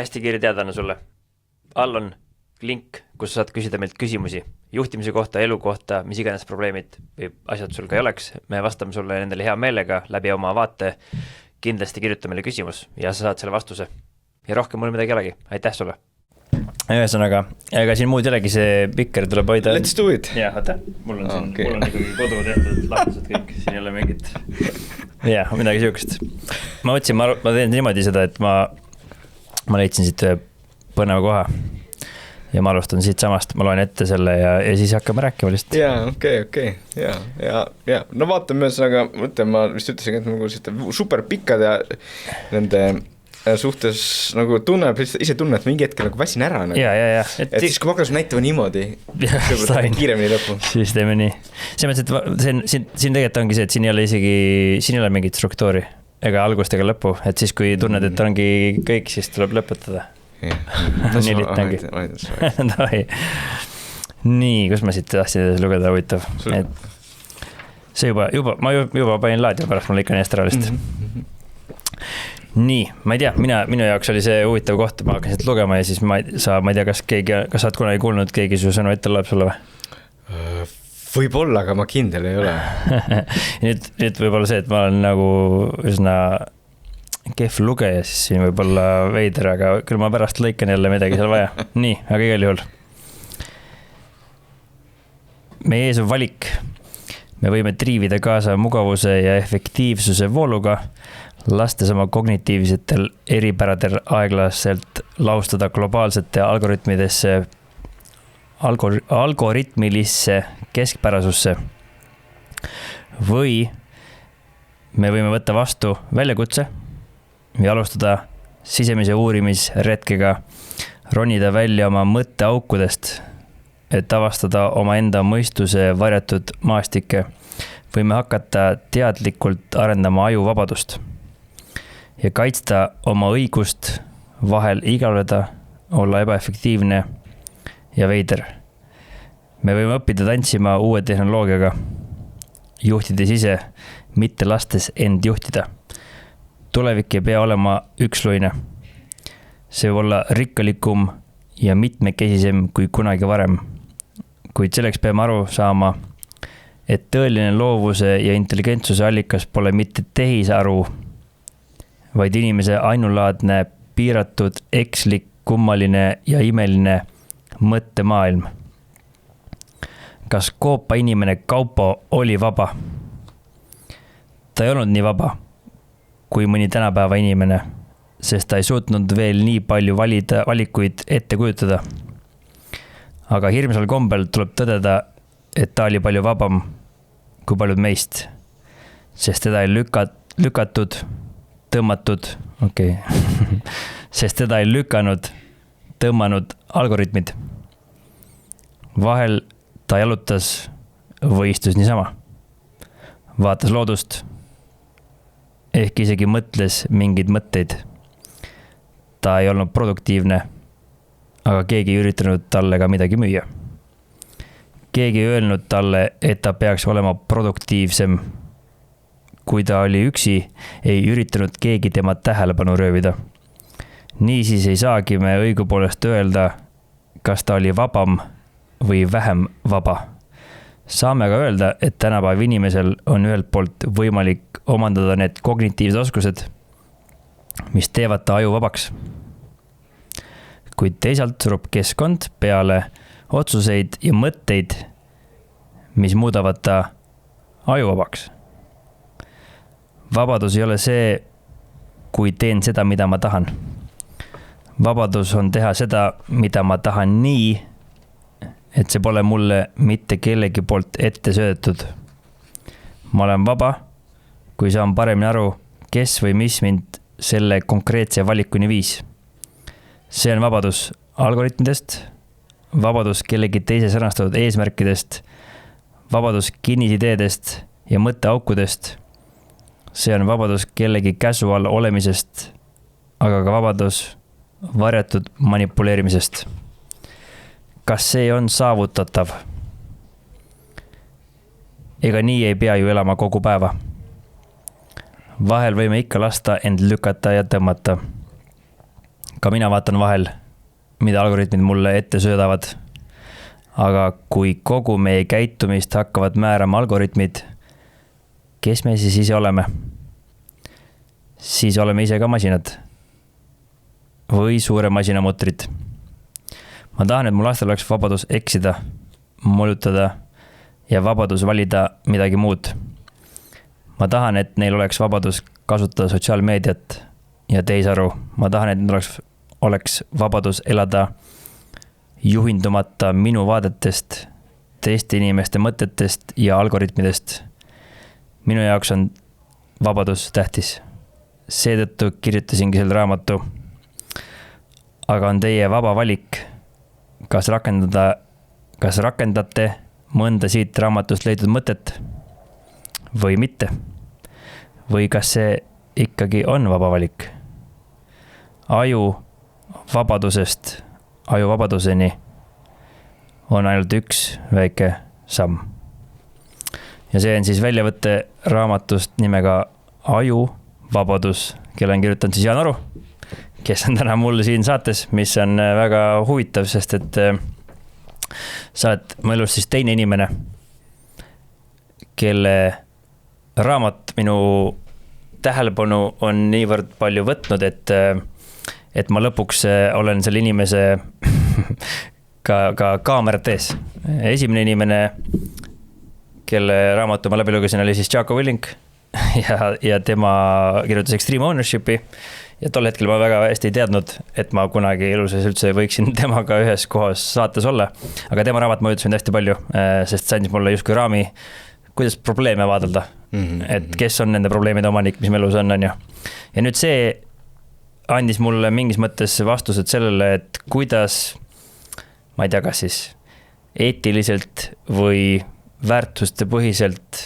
hästi kiire teadlane sulle. All on link, kus saad küsida meilt küsimusi juhtimise kohta, elu kohta, mis iganes probleemid või asjad sul ka ei oleks. Me vastame sulle nendele hea meelega läbi oma vaate. Kindlasti kirjuta meile küsimus ja sa saad selle vastuse. Ja rohkem mul midagi ei olegi. Aitäh sulle. Ühesõnaga, ega siin muud jällegi see pikker tuleb hoida. Let's do it. Jah, vaata, mul on siin, mul on ikkagi kodu tehtud lahendused kõik, siin ei ole mingit jah, midagi siukest. Ma võtsin, ma teen niimoodi seda, et ma leidsin siit põneva koha ja ma alustan siit samast, ma loen ette selle ja siis hakkame rääkima lihtsalt. Jaa, okei. Ja. No vaatame ühesõnaga, mõtlen, ma vist ütlesin, et nagu super pikkad ja nende suhtes nagu tunneb, ise tunneb, et mingi hetkel nagu väsin ära. Nagu. Ja. Et siis, kui ma hakkas näitama niimoodi, kiiremini lõpu. Siis teeme nii. See mõttes, et siin tegelikult ongi see, et siin ei ole isegi, siin ei ole mingit struktuuri ega algust ega lõpu, et siis kui tunned, et ongi kõik, siis tuleb lõpetada. Nii lihtnegi. Nii, kus ma siit tahtsin lugeda huvitav. See ma juba panin laadi, pärast ma lõikan eest ära lihtsalt. Nii, ma ei tea, minu jaoks oli see huvitav koht, ma hakkan siit lugema ja siis ma ei tea, kas sa oled kunagi kuulnud, keegi su sõnu ette loeb sulle või? Võib-olla, aga ma kindel ei ole. nüüd võib-olla see, et ma olen nagu üsna kehv lugeja, siis siin võib-olla veider, aga küll ma pärast lõikan jälle midagi seal vaja. Nii, aga igal juhul. Meie ees on valik. Me võime triivida kaasa mugavuse ja efektiivsuse vooluga, lastes oma kognitiivsetel eripäradel aeglaselt laustada globaalsete algoritmilisse keskpärasusse. Või me võime võtta vastu väljakutse ja alustada sisemise uurimisretkega, ronida välja oma mõtteaukudest, et avastada oma enda mõistuse varjatud maastikke. Võime hakata teadlikult arendama ajuvabadust ja kaitsta oma õigust vahel igavleda, olla ebaefektiivne ja veider. Me võime õppida tantsima uue tehnoloogiaga, juhtides ise, mitte lastes end juhtida. Tulevik ei pea olema üksluine. See võib olla rikkalikum ja mitmekesisem kui kunagi varem. Kuid selleks peame aru saama, et tõeline loovuse ja intelligentsuse allikas pole mitte tehisaru, vaid inimese ainulaadne, piiratud, ekslik, kummaline ja imeline mõttemaailm. Kas Koopa inimene Kaupo oli vaba? Ta ei olnud nii vaba kui mõni tänapäeva inimene, sest ta ei suutnud veel nii palju valikuid ette kujutada. Aga hirmsal kombel tuleb tõdeda, et ta oli palju vabam kui paljud meist, sest teda ei lükatud, tõmmatud, sest teda ei lükanud, tõmmanud algoritmid. Vahel ta jalutas või istus niisama. Vaatas loodust, ehk isegi mõtles mingeid mõtteid. Ta ei olnud produktiivne, aga keegi ei üritanud talle ka midagi müüa. Keegi ei öelnud talle, et ta peaks olema produktiivsem. Kui ta oli üksi, ei üritanud keegi tema tähelepanu röövida. Niisiis ei saagi me õigupoolest öelda, kas ta oli vabam või vähem vaba. Saame ka öelda, et tänapäev inimesel on ühelt poolt võimalik omandada need kognitiivsed oskused, mis teevad ta aju vabaks. Kuid teisalt surub keskkond peale otsuseid ja mõtteid, mis muudavad ta aju vabaks. Vabadus ei ole see, kui teen seda, mida ma tahan. Vabadus on teha seda, mida ma tahan nii, et see pole mulle mitte kellegi poolt ette söödetud. Ma olen vaba, kui saan paremini aru, kes või mis mind selle konkreetse valikuni viis. See on vabadus algoritmidest, vabadus kellegi teise sõnastatud eesmärkidest, vabadus kinnisideedest ja mõtteaukudest. See on vabadus kellegi käsu all olemisest, aga ka vabadus varjatud manipuleerimisest. Kas see on saavutatav? Ega nii ei pea ju elama kogu päeva. Vahel võime ikka lasta end lükata ja tõmmata. ka mina vaatan vahel, mida algoritmid mulle ette söödavad. Aga kui kogu meie käitumist hakkavad määrama algoritmid, kes me siis ise oleme? Siis oleme ise ka masinad või suure masinamutrid. Ma tahan, et mu lastel oleks vabadus eksida, molutada ja vabadus valida midagi muud. Ma tahan, et neil oleks vabadus kasutada sotsiaalmeediat ja tehisaru. Ma tahan, et neil oleks vabadus elada juhindumata minu vaadetest, teiste inimeste mõtetest ja algoritmidest. Minu jaoks on vabadus tähtis. Seetõttu kirjutasingi selle raamatu. Aga on teie vaba valik, kas rakendate mõnda siit raamatust leidnud mõtet või mitte? Või kas see ikkagi on vaba valik? Aju vabaduseni on ainult üks väike samm. Ja see on siis väljavõtte raamatust nimega Aju vabadus, kelle on kirjutanud siis Jaan Aru, kes on täna mul siin saates, mis on väga huvitav, sest et sa oled mu elus siis teine inimene, kelle raamat minu tähelepanu on niivõrd palju võtnud, et ma lõpuks olen selle inimese ka kaamerat ees. Esimene inimene, kelle raamatu ma läbi lugesin, oli siis Jocko Willink ja tema kirjutas Extreme Ownershipi ja tol hetkel ma väga hästi ei teadnud, et ma kunagi eluses üldse võiksin temaga ühes kohas saates olla. Aga tema raamat mõjutas mind hästi palju, sest see andis mulle justkui raami, kuidas probleeme vaadelda. Et kes on nende probleemide omanik, mis me elus on ju. Ja nüüd see andis mulle mingis mõttes vastused sellele, et kuidas, ma ei tea, kas siis eetiliselt või väärtuste põhiselt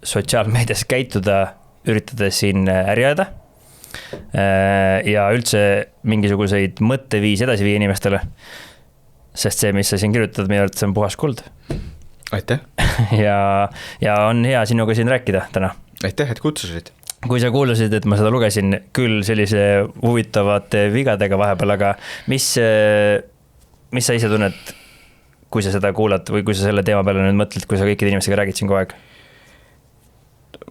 sotsiaalmeedias käituda, üritades siin äri ajada ja üldse mingisuguseid mõtteviisi edasi viia inimestele. Sest see, mis sa siin kirjutad, minu arvates on puhas kuld. Aitäh. ja on hea sinuga siin rääkida täna. Aitäh, et kutsusid. Kui sa kuulasid, et ma seda lugesin küll sellise huvitavate vigadega vahepeal, aga mis sa ise tunned, kui sa seda kuulad või kui sa selle teema peale nüüd mõtled, kui sa kõikide inimestega räägid siin kogu aeg?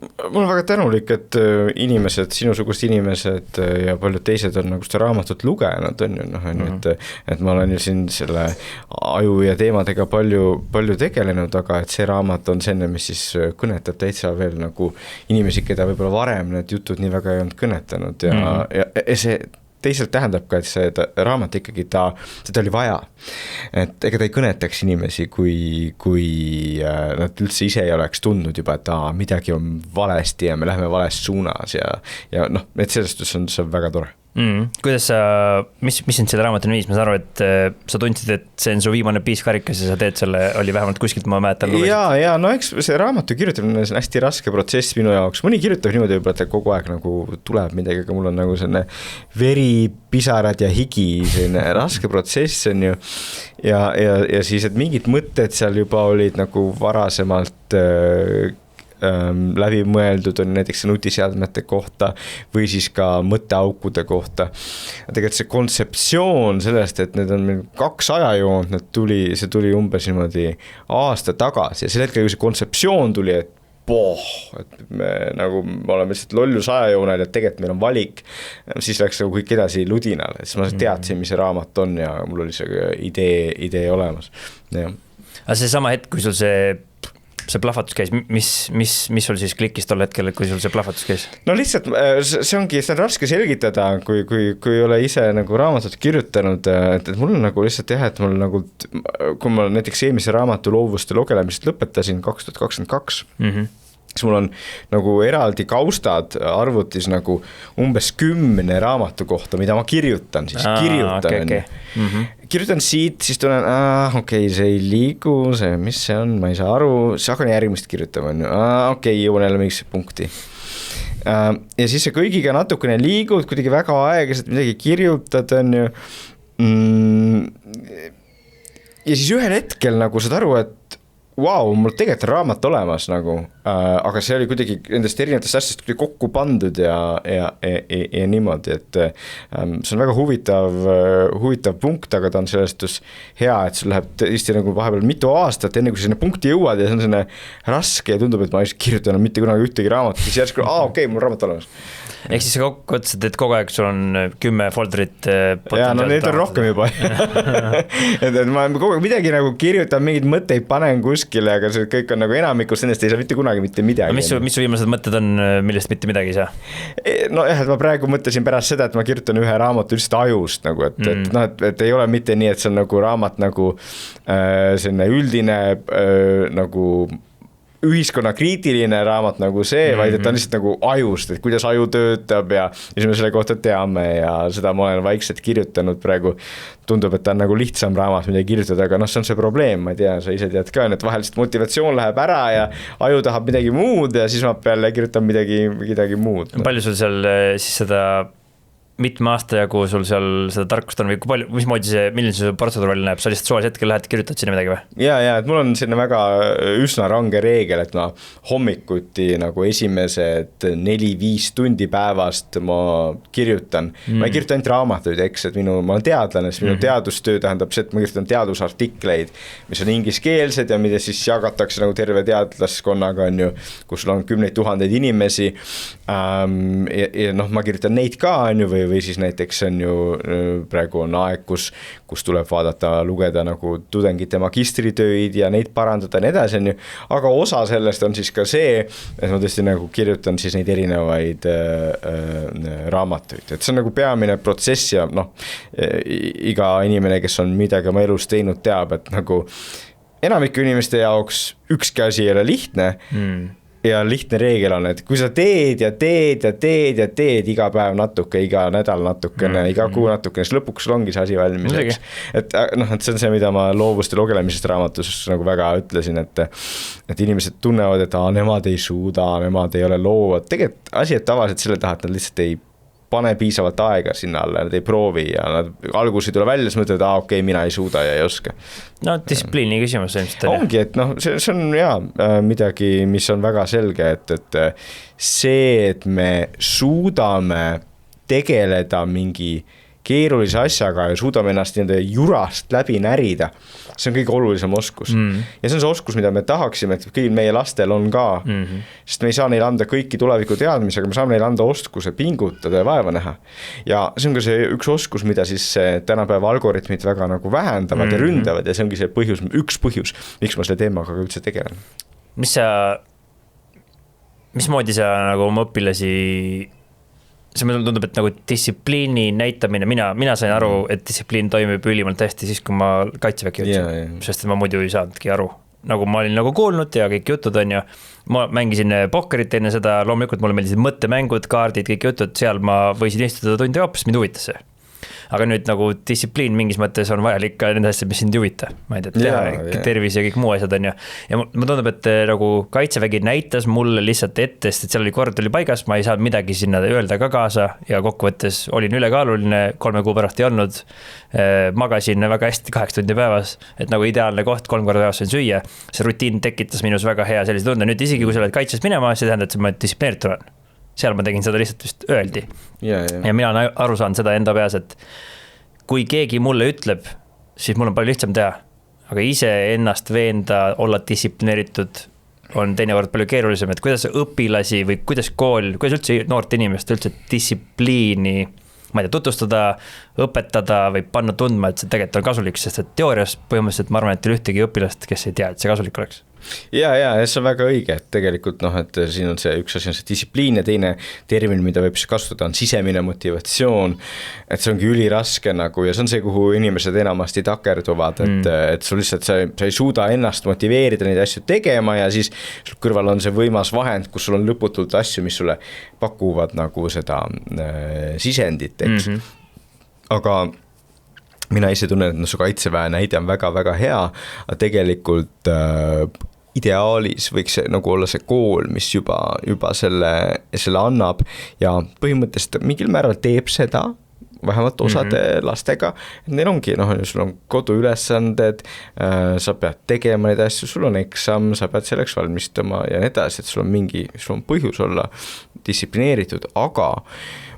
Mul on väga tänulik, et inimesed, sinusugust inimesed ja paljud teised on nagu seda raamatut lugenud, on ju, et ma olen ju siin selle aju ja teemadega palju tegelenud, aga et see raamat on selline, mis siis kõnetab täitsa veel nagu inimesi, keda võib-olla varem need jutud nii väga ei olnud kõnetanud ja see teisalt tähendab ka, et see raamat ikkagi seda oli vaja. Et ega ta ei kõnetaks inimesi, kui nad üldse ise ei oleks tundnud juba, et midagi on valesti ja me läheme valest suunas ja et sellest on see väga tore. Kuidas sa, mis sind selle raamatuni viis? Ma saan aru, et sa tundsid, et see on su viimane piiskarikas ja sa teed selle, oli vähemalt kuskilt ma mäetan. Ja no eks see raamatu kirjutamine on hästi raske protsess minu jaoks. Mõni kirjutab niimoodi võib-olla, et kogu aeg nagu tuleb midagi, aga mul on nagu selline veri, pisarad ja higi, selline raske protsess on ju. Ja siis, et mingid mõtted seal juba olid nagu varasemalt läbi mõeldud on näiteks nutiseadmete kohta või siis ka mõtteaukude kohta. Tegelikult see kontseptsioon sellest, et need on meil 2 ajajoont, see tuli umbes niimoodi aasta tagasi ja sel hetkel, kui see kontseptsioon tuli, et me oleme lihtsalt lollus ajajoonel ja tegelikult meil on valik, siis läks nagu kõik edasi ludinal, et siis ma teadsin, mis see raamat on ja mul oli see idee olemas. Ja. Aga see sama hetk, kui sul see plahvatus käis, mis sul siis klikkis tol hetkel, kui sul see plahvatus käis? No lihtsalt see on raske selgitada, kui ole ise nagu raamatut kirjutanud, et mul on nagu lihtsalt et mul nagu, kui ma näiteks eelmise raamatu loovuste lugelemist lõpetasin 2022, siis mul on nagu eraldi kaustad arvutis nagu umbes 10 raamatu kohta, mida ma kirjutan, siis kirjutan siit, siis tunnen, see ei liigu, mis see on, ma ei saa aru, siis hakkan järgmist kirjutama, jõuan jälle mingisse punkti. Ja siis see kõigiga natukene liigud, kuidagi väga aeglaselt midagi kirjutad, on ju. Ja siis ühel hetkel nagu saad aru, et mul tegelikult raamat olemas nagu, aga see oli kuidagi nendest erinevatest asjadest kuidagi kokku pandud ja niimoodi, et see on väga huvitav punkt, aga ta on sellest hea, et sul läheb tõesti nagu vahepeal mitu aastat, enne kui sinna punkti jõuad ja see on selline raske ja tundub, et ma ei kirjuta enam mitte kunagi ühtegi raamatut, siis järsku, okei, mul raamat olemas. Ehk siis sa kokku ütlesid, et kogu aeg sul on 10 folderit ja no neid on rohkem juba et ma kogu aeg midagi nagu kirjutan, mingeid mõtteid panen kuskile, aga see kõik on nagu enamikus nendest ei saa mitte kunagi mitte midagi. Mis su viimased mõtted on, millest mitte midagi ei saa? No jah, et ma praegu mõtlesin pärast seda, et ma kirjutan ühe raamatu lihtsalt ajust nagu, et ei ole mitte nii, et see on nagu raamat nagu selline üldine nagu ühiskonna kriitiline raamat nagu see, vaid et ta on lihtsalt nagu ajust, et kuidas aju töötab ja siis me selle kohta teame ja seda ma olen vaikselt kirjutanud praegu. Tundub, et ta on nagu lihtsam raamat, mida kirjutada, aga see on see probleem, ma ei tea, sa ise tead ka, et vahel lihtsalt motivatsioon läheb ära ja aju tahab midagi muud ja siis ma peale kirjutan midagi muud. Palju sul seal siis seda mitme aasta jagu sul seal seda tarkust on või kui palju, mismoodi see, milline see protseduur näeb, sa lihtsalt suvalise hetkel lähed, kirjutad sinna midagi või? Ja, et mul on selline väga üsna range reegel, et ma hommikuti nagu esimesed 4-5 tundi päevast ma kirjutan. Ma ei kirjuta ainult raamatuid, eks, et ma olen teadlane, siis minu teadustöö tähendab see, et ma kirjutan teadusartikleid, mis on ingliskeelsed ja mida siis jagatakse nagu terve teadlaskonnaga, on ju, kus sul on 10 000 inimesi ja ma kirjutan neid ka, on ju, või siis näiteks on ju praegu on aeg, kus tuleb vaadata, lugeda nagu tudengite magistritöid ja neid parandada ja nii edasi, on ju, aga osa sellest on siis ka see, et ma tõesti nagu kirjutan siis neid erinevaid raamatuid, et see on nagu peamine protsess ja iga inimene, kes on midagi oma elus teinud, teab, et nagu enamiku inimeste jaoks ükski asi ei ole lihtne, ja lihtne reegel on, et kui sa teed iga päev natuke, iga nädal natukene, iga kuu natukene, siis lõpuks sul ongi see asi valmis. Et see on see, mida ma loovust ja lugemisest raamatus nagu väga ütlesin, et inimesed tunnevad, et nemad ei suuda, nemad ei ole loovad. Tegelikult asi, et tavaliselt selle taha, et nad lihtsalt ei pane piisavalt aega sinna alla, nad ei proovi ja nad alguses ei tule välja, siis mõtlevad, okei, mina ei suuda ja ei oska. No distsipliini küsimus ilmselt. Ongi, et see on midagi, mis on väga selge, et see, et me suudame tegeleda mingi keerulise asjaga ja suudame ennast nende jurast läbi närida, see on kõige olulisem oskus. Ja see on see oskus, mida me tahaksime, et kõigil meie lastel on ka, sest me ei saa neile anda kõiki tuleviku teadmisi, aga me saame neile anda oskuse pingutada ja vaeva näha. Ja see on ka see üks oskus, mida siis tänapäeva algoritmid väga nagu vähendavad ja ründavad ja see ongi see põhjus, üks põhjus, miks ma selle teemaga üldse tegelen. Mismoodi sa nagu oma õpilasi see mulle tundub, et nagu distsipliini näitamine, mina sain aru, et distsipliin toimib ülimalt hästi siis, kui ma kaitseväki jõudsin, sest ma muidu ei saanudki aru. Nagu ma olin nagu kuulnud ja kõik jutud on ja ma mängisin pokkerit enne seda, loomulikult mulle meeldisid mõttemängud, kaardid, kõik jutud, seal ma võisin istuda tundi hoopis, mind huvitas see. Aga nüüd nagu distsipliin mingis mõttes on vajalik ka nende asjad, mis sind ei huvita. Ma ei tea, tervis ja kõik muu asjad on ja ma tundub, et nagu kaitsevägi näitas mulle lihtsalt ette, sest seal oli kord oli paigas, ma ei saanud midagi sinna öelda ka kaasa ja kokkuvõttes olin ülekaaluline, 3 kuu pärast ei olnud, magasin väga hästi 8 tundi päevas, et nagu ideaalne koht 3 korda päevas sain süüa, see rutiin tekitas minus väga hea sellise tunde, nüüd isegi kui sa oled kaitses minema, see tähendab, et ma distsiplineeritud olen. Seal ma tegin seda lihtsalt vist öeldi. Ja mina olen aru saanud seda enda peas, et kui keegi mulle ütleb, siis mul on palju lihtsam teha. Aga ise ennast veenda, olla distsiplineeritud on teinekord palju keerulisem, et kuidas õpilasi või kuidas kool, kuidas üldse noort inimest üldse distsipliini, ma ei tea, tutvustada, õpetada või panna tundma, et see tegelikult on kasulik, sest et teoorias põhimõtteliselt ma arvan, et ei ole ühtegi õpilast, kes ei tea, et see kasulik oleks. Ja see on väga õige, et tegelikult et siin on see üks asi on see distsipliin ja teine termin, mida võib kasutada, on sisemine motivatsioon, et see ongi üliraske nagu ja see on see, kuhu inimesed enamasti takerduvad, et sul lihtsalt sa ei suuda ennast motiveerida neid asju tegema ja siis kõrval on see võimas vahend, kus sul on lõputult asju, mis sulle pakuvad nagu seda sisendit, eks. Aga mina ise tunnen, et su kaitseväe näide on väga-väga hea, aga tegelikult ideaalis võiks nagu olla see kool, mis juba selle annab ja põhimõtteliselt mingil määral teeb seda, vähemalt osade lastega, et neil ongi, noh, sul on koduülesanded, sa pead tegema neid asju, sul on eksam, sa pead selleks valmistama ja nii edasi, et sul on põhjus olla distsiplineeritud, aga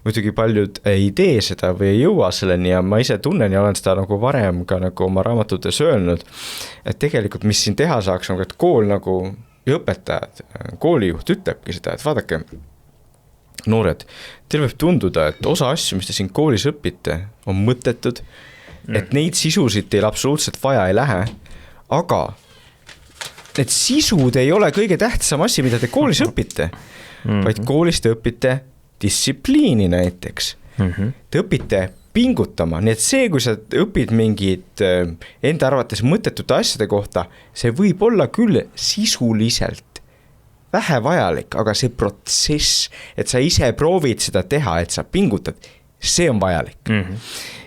muidugi paljud ei tee seda või ei jõua selleni ja ma ise tunnen ja olen seda nagu varem ka nagu oma raamatutes öelnud, et tegelikult mis siin teha saaks, nagu et kool nagu ja õpetajad, koolijuht ütlebki seda, et vaadake, noored, teil võib tunduda, et osa asju, mis te siin koolis õpite, on mõttetud, et neid sisusid teil absoluutselt vaja ei lähe, aga need sisud ei ole kõige tähtsam asi, mida te koolis õpite, vaid koolis te õpite distsipliini näiteks. Te õpite pingutama, nii et see, kui sa õpid mingid enda arvates mõttetute asjade kohta, see võib olla küll sisuliselt vähe vajalik, aga see protsess, et sa ise proovid seda teha, et sa pingutad, see on vajalik.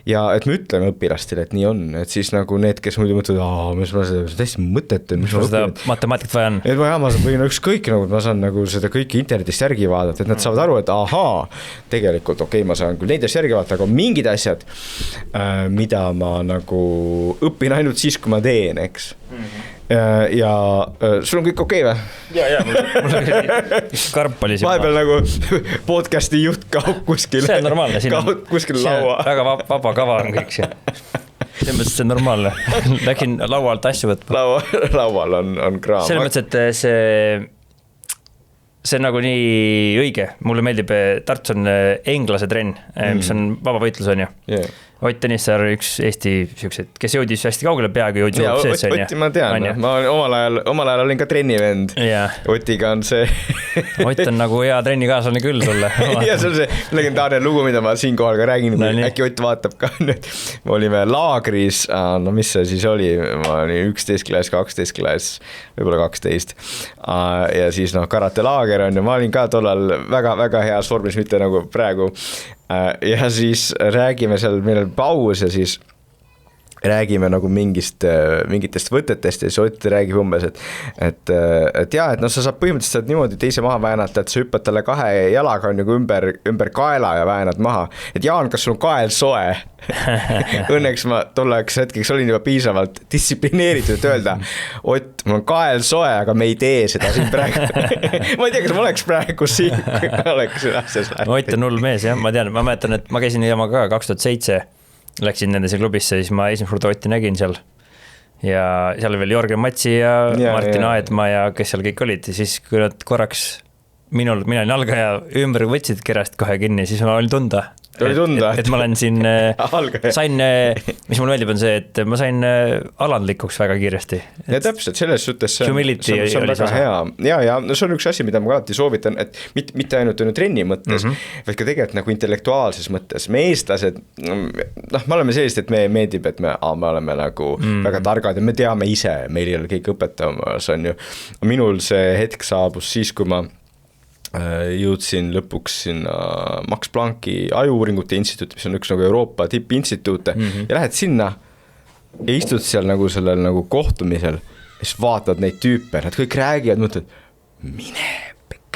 Ja et me ütleme õpilastele, et nii on, et siis nagu need, kes muidu mõtlevad, mis ma seda täiesti mõttetu, mis ma seda matemaatikat vaja on. Et ma võin ükskõik, nagu ma saan nagu seda kõiki internetist järgi vaadata, et nad saavad aru, et ahaa, tegelikult ma saan küll neid asju järgi vaadata, aga mingid asjad, mida ma nagu õpin ainult siis, kui ma teen, eks. Ja sul on kõik okei või? Ja, mul karp oli siin. Vahepeal nagu podcasti juht kaob kuskil. See on normaalne. Kaob kuskil laua. Väga vaba kava on kõik siin. Selles mõttes see on normaalne. Läksin laua alt asju võtma. Laual on kraam. Selles mõttes, et see on nagu nii õige. Mulle meeldib, Tartus on englase trenn, mis on vaba võitlus on ju. Ott Tõnissaar, üks Eesti siuksed, kes jõudis hästi kaugele, peaaegu jõudis UFC-sse. Otti ma tean, ma omal ajal olin ka trennivend. Otiga on see. Ott on nagu hea trennikaaslane küll sulle. Ja see on see legendaarne lugu, mida ma siinkohal ka räägin, äkki Ott vaatab ka nüüd. Me olime laagris, no mis see siis oli, ma olin 11 klass, 12 klass, võib-olla 12. Ja siis karate laager on ja ma olin ka tollal väga heas vormis, mitte nagu praegu. Ja siis räägime seal, meil on paus ja siis räägime nagu mingitest võtetest ja siis Ott räägib umbes, et jah, et sa saad põhimõtteliselt niimoodi teise maha väänata, et sa hüppad talle 2 jalaga on nagu ümber kaela ja väänad maha. Et Jaan, kas sul on kael soe? Õnneks ma tolleks hetkeks olin juba piisavalt distsiplineeritud, et öelda, Ott, mul on kael soe, aga me ei tee seda siin praegu. Ma ei tea, kas ma oleks praegu siin, kui ma oleks asjas lähed. Ott on hull mees, jah, ma tean, ma mäletan, et ma käisin jama ka 2007 läksin nendesse klubisse, siis ma esimest korda Otti nägin seal ja seal oli veel Jorgen Matsi ja Martin Aedma ja kes seal kõik olid ja siis kui nad korraks mina olin algaja ümber võtsid kerast kohe kinni, siis ma olin tunda. Et ma olen siin, sain, mis mulle meeldib on see, et ma sain alandlikuks väga kiiresti. Ja täpselt, selles suhtes see on väga hea. Ja no see on üks asi, mida ma alati soovitan, et mitte ainult trenni mõttes, vaid ka tegelikult nagu intellektuaalses mõttes. Me eestlased, me oleme sellist, et me meeldib, et me oleme nagu väga targad ja me teame ise, meil ei ole kõik õpetamas, on ju. Minul see hetk saabus siis, kui ma jõudsin lõpuks sinna Max Plancki ajuuuringute instituuti, mis on üks nagu Euroopa tippinstituute ja lähed sinna ja istud seal nagu sellel nagu kohtumisel ja siis vaatad neid tüüpe, nad kõik räägivad, mõtled, mine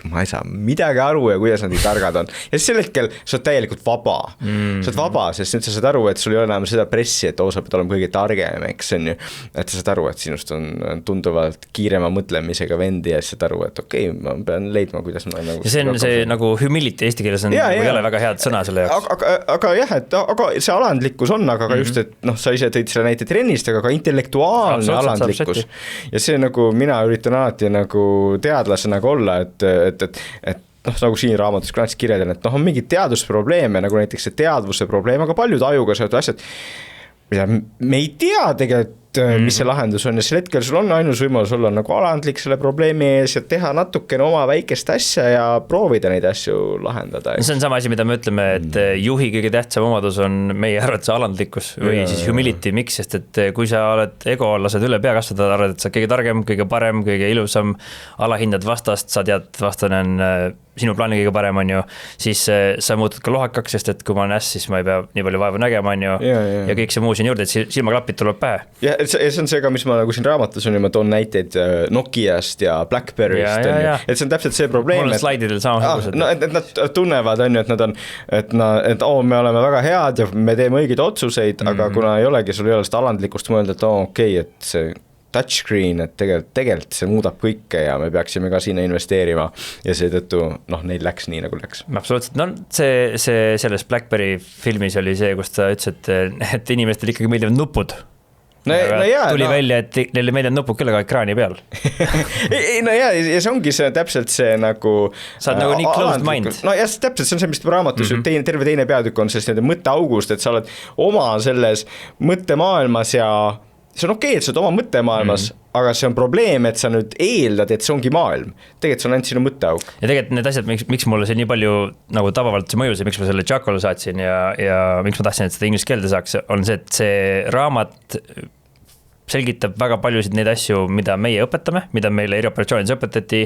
ma ei saa midagi aru ja kuidas nad nii targad on. Ja siis sel hetkel sa oled täielikult vaba. Sa oled vaba, sest nüüd sa saad aru, et sul ei ole enam seda pressi, et sa pead olema kõige targem, eks on ju. Et sa saad aru, et sinust on tunduvalt kiirema mõtlemisega vendi ja siis saad aru, et okei, ma pean leidma, kuidas ma nagu... Ja see on see nagu humility eesti keeles on ei ole väga head sõna selle jaoks. Aga jah, aga see alandlikkus on, aga just, et sa ise tõid selle näite trennist, aga ka intellektuaalne alandlikkus. Ja see nagu mina üritan alati nagu teadlasena olla, et nagu siin raamatus kõneks kirjeldan, et on mingid teadusprobleeme, nagu näiteks see teadvuse probleem, aga paljud ajuga seotud asjad, mida me ei tea tegelikult, mis see lahendus on ja sel hetkel sul on ainus võimalus olla nagu alandlik selle probleemi ees ja teha natukene oma väikest asja ja proovida neid asju lahendada. See on sama asi, mida me ütleme, et juhi kõige tähtsam omadus on meie arvates alandlikkus või siis humility, miks, sest et kui sa oled ego, lased üle pea kasvada, arvad, et sa kõige targem, kõige parem, kõige ilusam, alahindad vastast, sa tead, vastane on sinu plaan kõige parem on ju, siis sa muutud ka lohakaks, sest et kui ma olen äss, siis ma ei pea nii palju vaeva nägema, on ju, ja kõik see muu siin juurde, et silmaklapid tuleb pähe. Ja see on see ka, mis ma nagu siin raamatus on ja ma toon näiteid Nokiast ja Blackberryst, et see on täpselt see probleem. Mul on slaididel samasugused. No, et nad tunnevad, on ju, et nad on, et me oleme väga head ja me teeme õigeid otsuseid, aga kuna ei olegi, sul ei ole seda alandlikust mõelda, et okei, et see touchscreen, et tegelikult see muudab kõike ja me peaksime ka sinna investeerima ja seetõttu, neil läks nii, nagu läks. Absoluutselt, no see selles Blackberry filmis oli see, kus ta ütles, et inimestel ikkagi meeldivad nupud. Tuli välja, et neile meeldivad nupud küll aga ekraani peal. ja see ongi see täpselt see nagu sa oled nagu nii closed mind. No ja täpselt, see on see, mis raamatus terve teine peatükk on sellest mõtteaugust, et sa oled oma selles mõttemaailmas ja see on okei, et sa oled oma mõttemaailmas, aga see on probleem, et sa nüüd eeldad, et see ongi maailm. Tegelikult see on ainult sinu mõtteauk. Ja tegelikult need asjad, miks mulle see nii palju nagu tabavalt see mõjus ja miks ma selle Jackal saatsin ja miks ma tahtsin, et seda inglise keelde saaks, on see, et see raamat selgitab väga paljusid neid asju, mida meie õpetame, mida meile erioperatsioonides õpetati,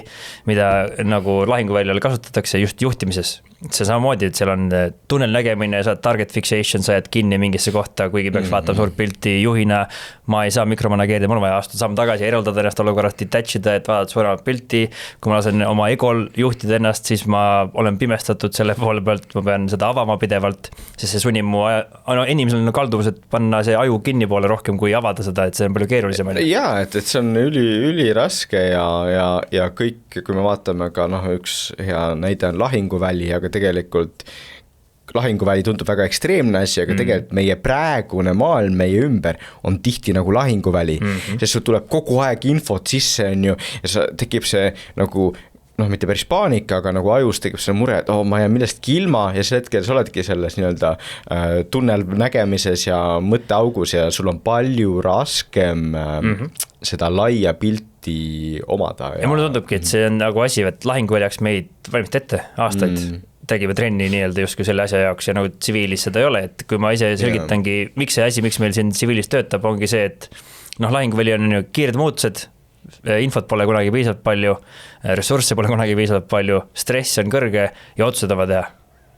mida nagu lahinguväljal kasutatakse just juhtimises. See samamoodi, et seal on tunnelnägemine, sa target fixation, sa jääd kinni mingisse kohta, kuigi peaks vaatama suurt pilti juhina, ma ei saa mikromanageerida, mul on vaja astuda samm tagasi, eraldada ennast olukorrast, detachida, et vaadata suuremat pilti. Kui ma lasen oma egol juhtida ennast, siis ma olen pimestatud selle poole pealt, ma pean seda avama pidevalt, sest see sunnib mu inimesel on kalduvus, et panna see aju kinni poole rohkem, kui avada seda, et see on palju keerulisem. Jaa, et see on üli raske ja kõik, kui me vaatame ka üks hea näide on lahinguväli, aga tegelikult lahinguväli tundub väga ekstreemne asi, aga tegelikult meie praegune maailm meie ümber on tihti nagu lahinguväli, sest sul tuleb kogu aeg infot sisse, on ju, ja tekib see nagu mitte päris paanika, aga nagu ajus tekib see mure, et ma jään millestki ilma ja sel hetkel sa oledki selles nii-öelda tunnel nägemises ja mõtteaugus ja sul on palju raskem seda laia pilti omada. Ja mulle tundubki, et see on nagu asi, et lahinguväljaks meid valmist ette aastaid. Tegime trenni nii-öelda justkui selle asja jaoks ja nagu tsiviilis seda ei ole, et kui ma ise selgitangi, miks see asi, miks meil siin tsiviilis töötab, ongi see, et lahinguväli on ju kiired muutused, infot pole kunagi piisavalt palju, ressursse pole kunagi piisavalt palju, stress on kõrge ja otsused on teha.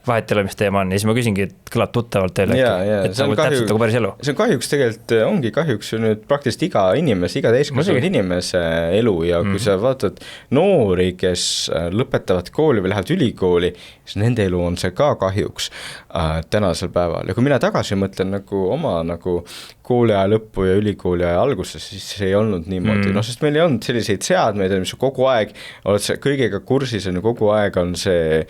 Vahet ei ole, mis teema on ja siis ma küsingi, et kõlab tuttavalt teile, et nagu täpselt nagu päris elu. See on kahjuks tegelikult, ongi kahjuks nüüd praktiliselt iga täiskasvanud inimese elu ja kui sa vaatad noori, kes lõpetavad kooli või lähevad ülikooli, siis nende elu on see ka kahjuks tänasel päeval. Ja kui mina tagasi mõtlen nagu oma nagu kooli aja lõppu ja ülikooli aja alguses, siis see ei olnud niimoodi. Sest meil ei olnud selliseid seadmeid, mis kogu aeg oled see kõigega kursis, on ju kogu aeg on see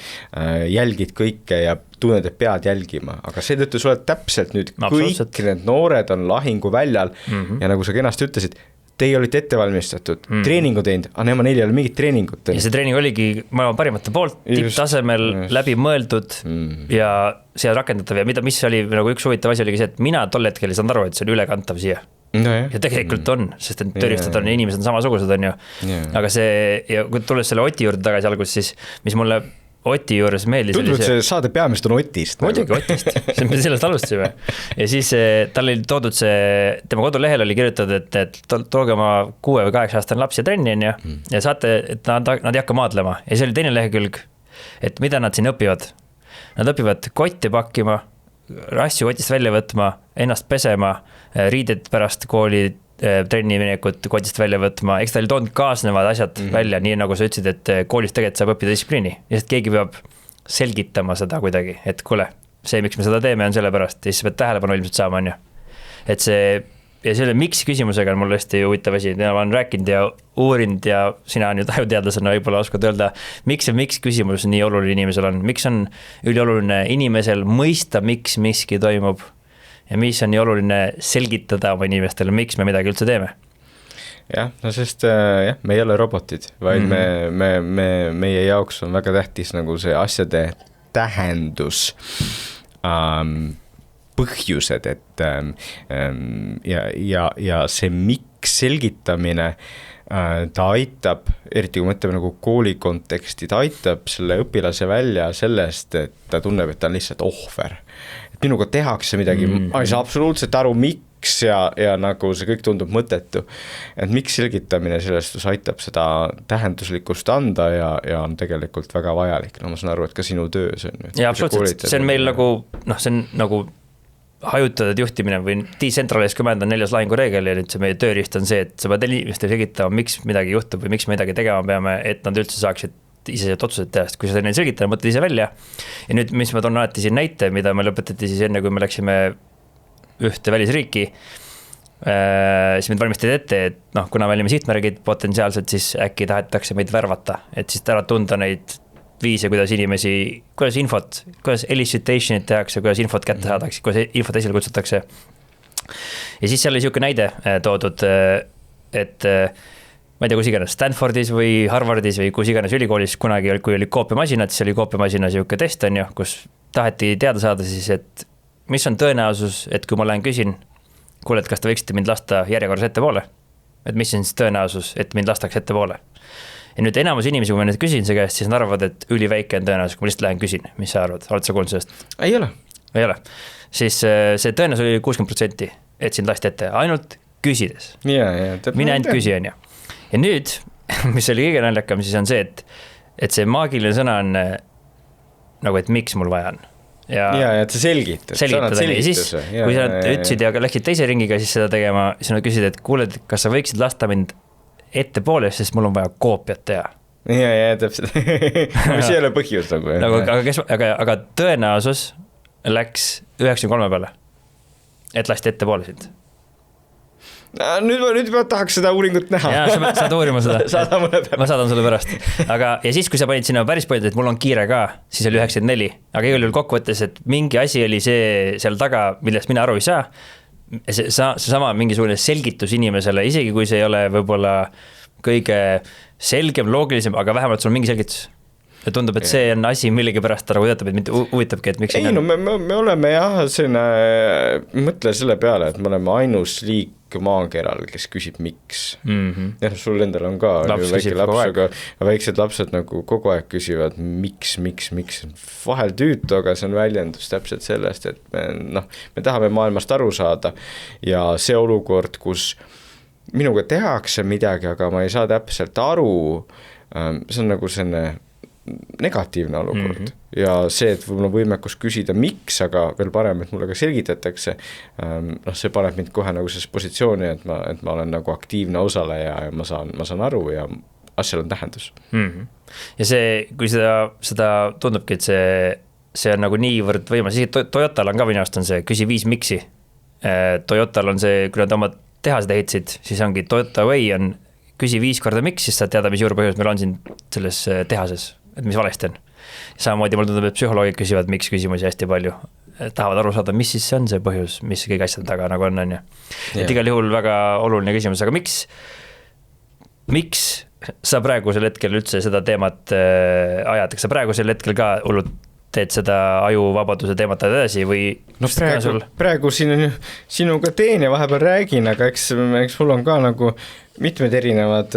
jälgid kõike ja tunned, et pead jälgima, aga seetõttu sa oled täpselt nüüd kõik need noored on lahinguväljal ja nagu sa kenasti ütlesid, teie olite ettevalmistatud, treeningu teinud, aga neil ei ole mingit treeningut. Ja see treening oligi maailma parimate poolt, tipptasemel, läbi mõeldud ja seal rakendatav ja mis oli nagu üks huvitav asi oligi see, et mina tol hetkel ei saanud aru, et see on ülekantav siia. Ja tegelikult on, sest et tööriistad on ja inimesed on samasugused, on ju. Aga see, ja kui tulles selle Oti juurde tagasi algus, siis mis mulle Oti juures meeldis. Tundub, et see saade peamist on Otist. Muidugi Otist, me sellest alustasime. Ja siis tal oli toodud see, tema kodulehel oli kirjutatud, et tooge oma 6 või 8 aastane laps ja trenni on ja saate, et nad ei hakka maadlema. Ja see oli teine lehekülg, et mida nad siin õpivad. Nad õpivad kotti pakkima, asju kotist välja võtma, ennast pesema, riided pärast kooli trenni minekut kotist välja võtma, eks ta oli toonud kaasnevad asjad välja, nii nagu sa ütlesid, et koolis tegelikult saab õppida distsipliini ja keegi peab selgitama seda kuidagi, et kuule, see, miks me seda teeme, on selle pärast ja siis pead tähelepanu ilmselt saama, on ju. Et see, ja selle miks küsimusega on mul hästi huvitav asi, ma olen rääkinud ja uurinud ja sina on ju tajuteadlasena võib-olla oskad öelda, miks küsimus nii oluline inimesel on, miks on ülioluline inimesel mõista, miks miski toimub ja mis on nii oluline selgitada oma inimestele, miks me midagi üldse teeme? Jah, no sest me ei ole robotid, vaid meie jaoks on väga tähtis nagu see asjade tähendus, põhjused, et ja see miks selgitamine, ta aitab, eriti kui mõtleme nagu kooli konteksti, ta aitab selle õpilase välja sellest, et ta tunneb, et ta on lihtsalt ohver. Minuga tehakse midagi, ma ei saa absoluutselt aru, ja nagu see kõik tundub mõttetu, et miks selgitamine sellest aitab seda tähenduslikkust anda ja on tegelikult väga vajalik, no ma saan aru, et ka sinu töös on. Ja absoluutselt, see on meil nagu, see on nagu hajutatud juhtimine või decentralized command on 4. lahingureegel ja nüüd see meie tööriist on see, et sa pead inimestele selgitama, miks midagi juhtub või miks midagi tegema peame, et nad üldse saaksid ise otsused teha, sest kui sa neil selgitada, mõtled ise välja. Ja nüüd, mis ma toon alati siin näite, mida me lõpetati siis enne, kui me läksime ühte välisriiki, siis meid valmistati ette, et kuna me olime sihtmärgid potentsiaalselt, siis äkki tahetakse meid värvata, et siis ära tunda neid viise, kuidas inimesi, kuidas elicitation'id tehakse, kuidas infot kätte saadakse, kuidas infot esile kutsutakse. Ja siis seal oli siuke näide toodud, et ma ei tea, kus iganes Stanfordis või Harvardis või kus iganes ülikoolis kunagi, kui oli koopiamasinad, siis oli koopiamasina siuke test on ju, kus taheti teada saada siis, et mis on tõenäosus, et kui ma lähen küsin, kuule, et kas te võiksite mind lasta järjekorras ettepoole, et mis on siis tõenäosus, et mind lastakse ettepoole. Ja nüüd enamus inimesi, kui ma nüüd küsin see käest, siis nad arvavad, et üliväike on tõenäosus, kui ma lihtsalt lähen küsin, mis sa arvad, oled sa kuulnud sellest? Ei ole. Ei ole. Siis see tõenäosus oli 60%, et sind lasti ette, ainult küsides. Mine ainult küsi on ju. Ja nüüd, mis oli kõige naljakam, siis on see, et see maagiline sõna on nagu, et miks mul vaja on. Ja et see selgitad. Ja siis, kui sa ütlesid ja läksid teise ringiga siis seda tegema, siis nad küsisid, et kuule, kas sa võiksid lasta mind ettepoole, sest mul on vaja koopiat teha. Ja täpselt. Mis ei ole põhjus nagu. Aga tõenäosus läks 93 peale, et lasti ettepoole sind. Nüüd ma tahaks seda uuringut näha. Ja sa saad uurima seda. Ma saadan sulle pärast. Ja siis, kui sa panid sinna päris palju, et mul on kiire ka, siis oli 94. Aga igal juhul kokkuvõttes, et mingi asi oli see seal taga, millest mina aru ei saa. See sama mingisugune selgitus inimesele, isegi kui see ei ole võib-olla kõige selgem, loogilisem, aga vähemalt sul on mingi selgitus. Ja tundub, et see on asi millegi pärast ta nagu töötab, et mind huvitabki, et miks ei, no me oleme jah, mõtle selle peale, et me oleme ainus liik maakeral, kes küsib miks. Ja sul endal on ka väike laps, aga väiksed lapsed nagu kogu aeg küsivad miks. Vahel tüütu, aga see on väljendus täpselt sellest, et me tahame maailmast aru saada ja see olukord, kus minuga tehakse midagi, aga ma ei saa täpselt aru, see on nagu selline negatiivne olukord ja see, et võib-olla võimekus küsida miks, aga veel parem, et mulle ka selgitatakse, see paneb mind kohe nagu selles positsiooni, et ma olen nagu aktiivne osaleja ja ma saan aru ja asjal on tähendus. Ja see, kui seda tundubki, et see on nagu niivõrd võimas, Toyotal on ka minu arust on see küsi 5 miksi. Toyotal on see, kui nad oma tehased ehitasid, siis ongi Toyota Way on küsi 5 korda miks, siis saad teada, mis juurpõhjus meil on siin selles tehases, et mis valesti on. Samamoodi mul tundub, et psühholoogid küsivad miks küsimusi hästi palju. Tahavad aru saada, mis siis on see põhjus, mis kõik asjad taga nagu on ju. Et igal juhul väga oluline küsimus, aga miks sa praegusel hetkel üldse seda teemat ajad? Kas sa praegusel hetkel ka hullult teed seda ajuvabaduse teemat edasi või? No praegu siin on ju sinuga teen ja vahepeal räägin, aga eks mul on ka nagu mitmed erinevad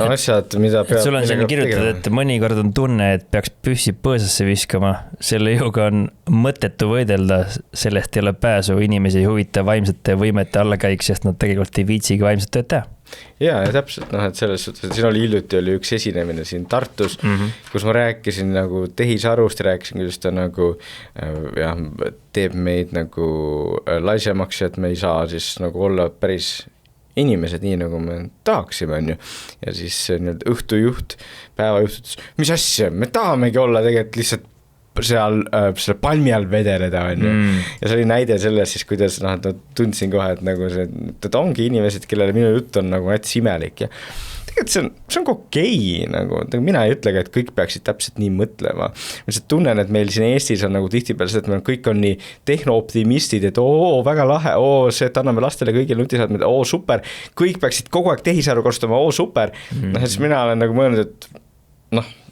asjad, mida peab... Sul on siin kirjutad, et mõnikord on tunne, et peaks püssi põõsasse viskama. Selle jõuga on mõttetu võidelda, sellest ei ole pääsu, inimesi ei huvita vaimsete võimete allakäik, sest nad tegelikult ei viitsigi vaimset tööd teha. Ja täpselt, et selles suhtes, et siin oli hiljuti üks esinemine siin Tartus, kus ma rääkisin nagu tehisarust, rääkisin, kuidas ta nagu teeb meid nagu laisemaks, et me ei saa siis nagu olla päris inimesed nii, nagu me tahaksime, on ju. Ja siis õhtujuht, päevajuht, mis asja, me tahamegi olla tegelikult lihtsalt seal selle palmi all vedeleda, on ju. Ja see oli näide sellest siis, kuidas tundsin kohe, et nagu see ongi inimesed, kellele minu jutt on nagu hästi imelik ja tegelikult see on okei, nagu mina ei ütlegi, et kõik peaksid täpselt nii mõtlema. Ma lihtsalt tunnen, et meil siin Eestis on nagu tihtipeale see, et meil kõik on nii tehnooptimistid, et väga lahe, see, et anname lastele kõigile nutisaatmed, super, kõik peaksid kogu aeg tehisaru kasutama, super. Siis mina olen nagu mõelnud, et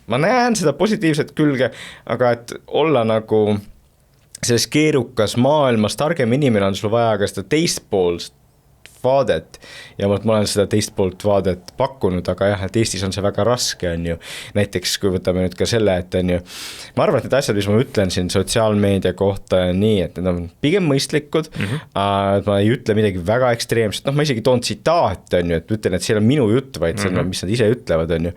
ma näen seda positiivset külge, aga et olla nagu selles keerukas maailmas targem inimene on sul vaja ka seda teist poolst vaadet ja ma olen seda teist poolt vaadet pakkunud, aga jah, et Eestis on see väga raske, on ju. Näiteks kui võtame nüüd ka selle, et on ju, ma arvan, et need asjad, mis ma ütlen siin sotsiaalmeedia kohta ja nii, et need on pigem mõistlikud, et ma ei ütle midagi väga ekstreemset, ma isegi toon tsitaate, on ju, et ütlen, et see on minu jutt, vaid see on, mis nad ise ütlevad, on ju.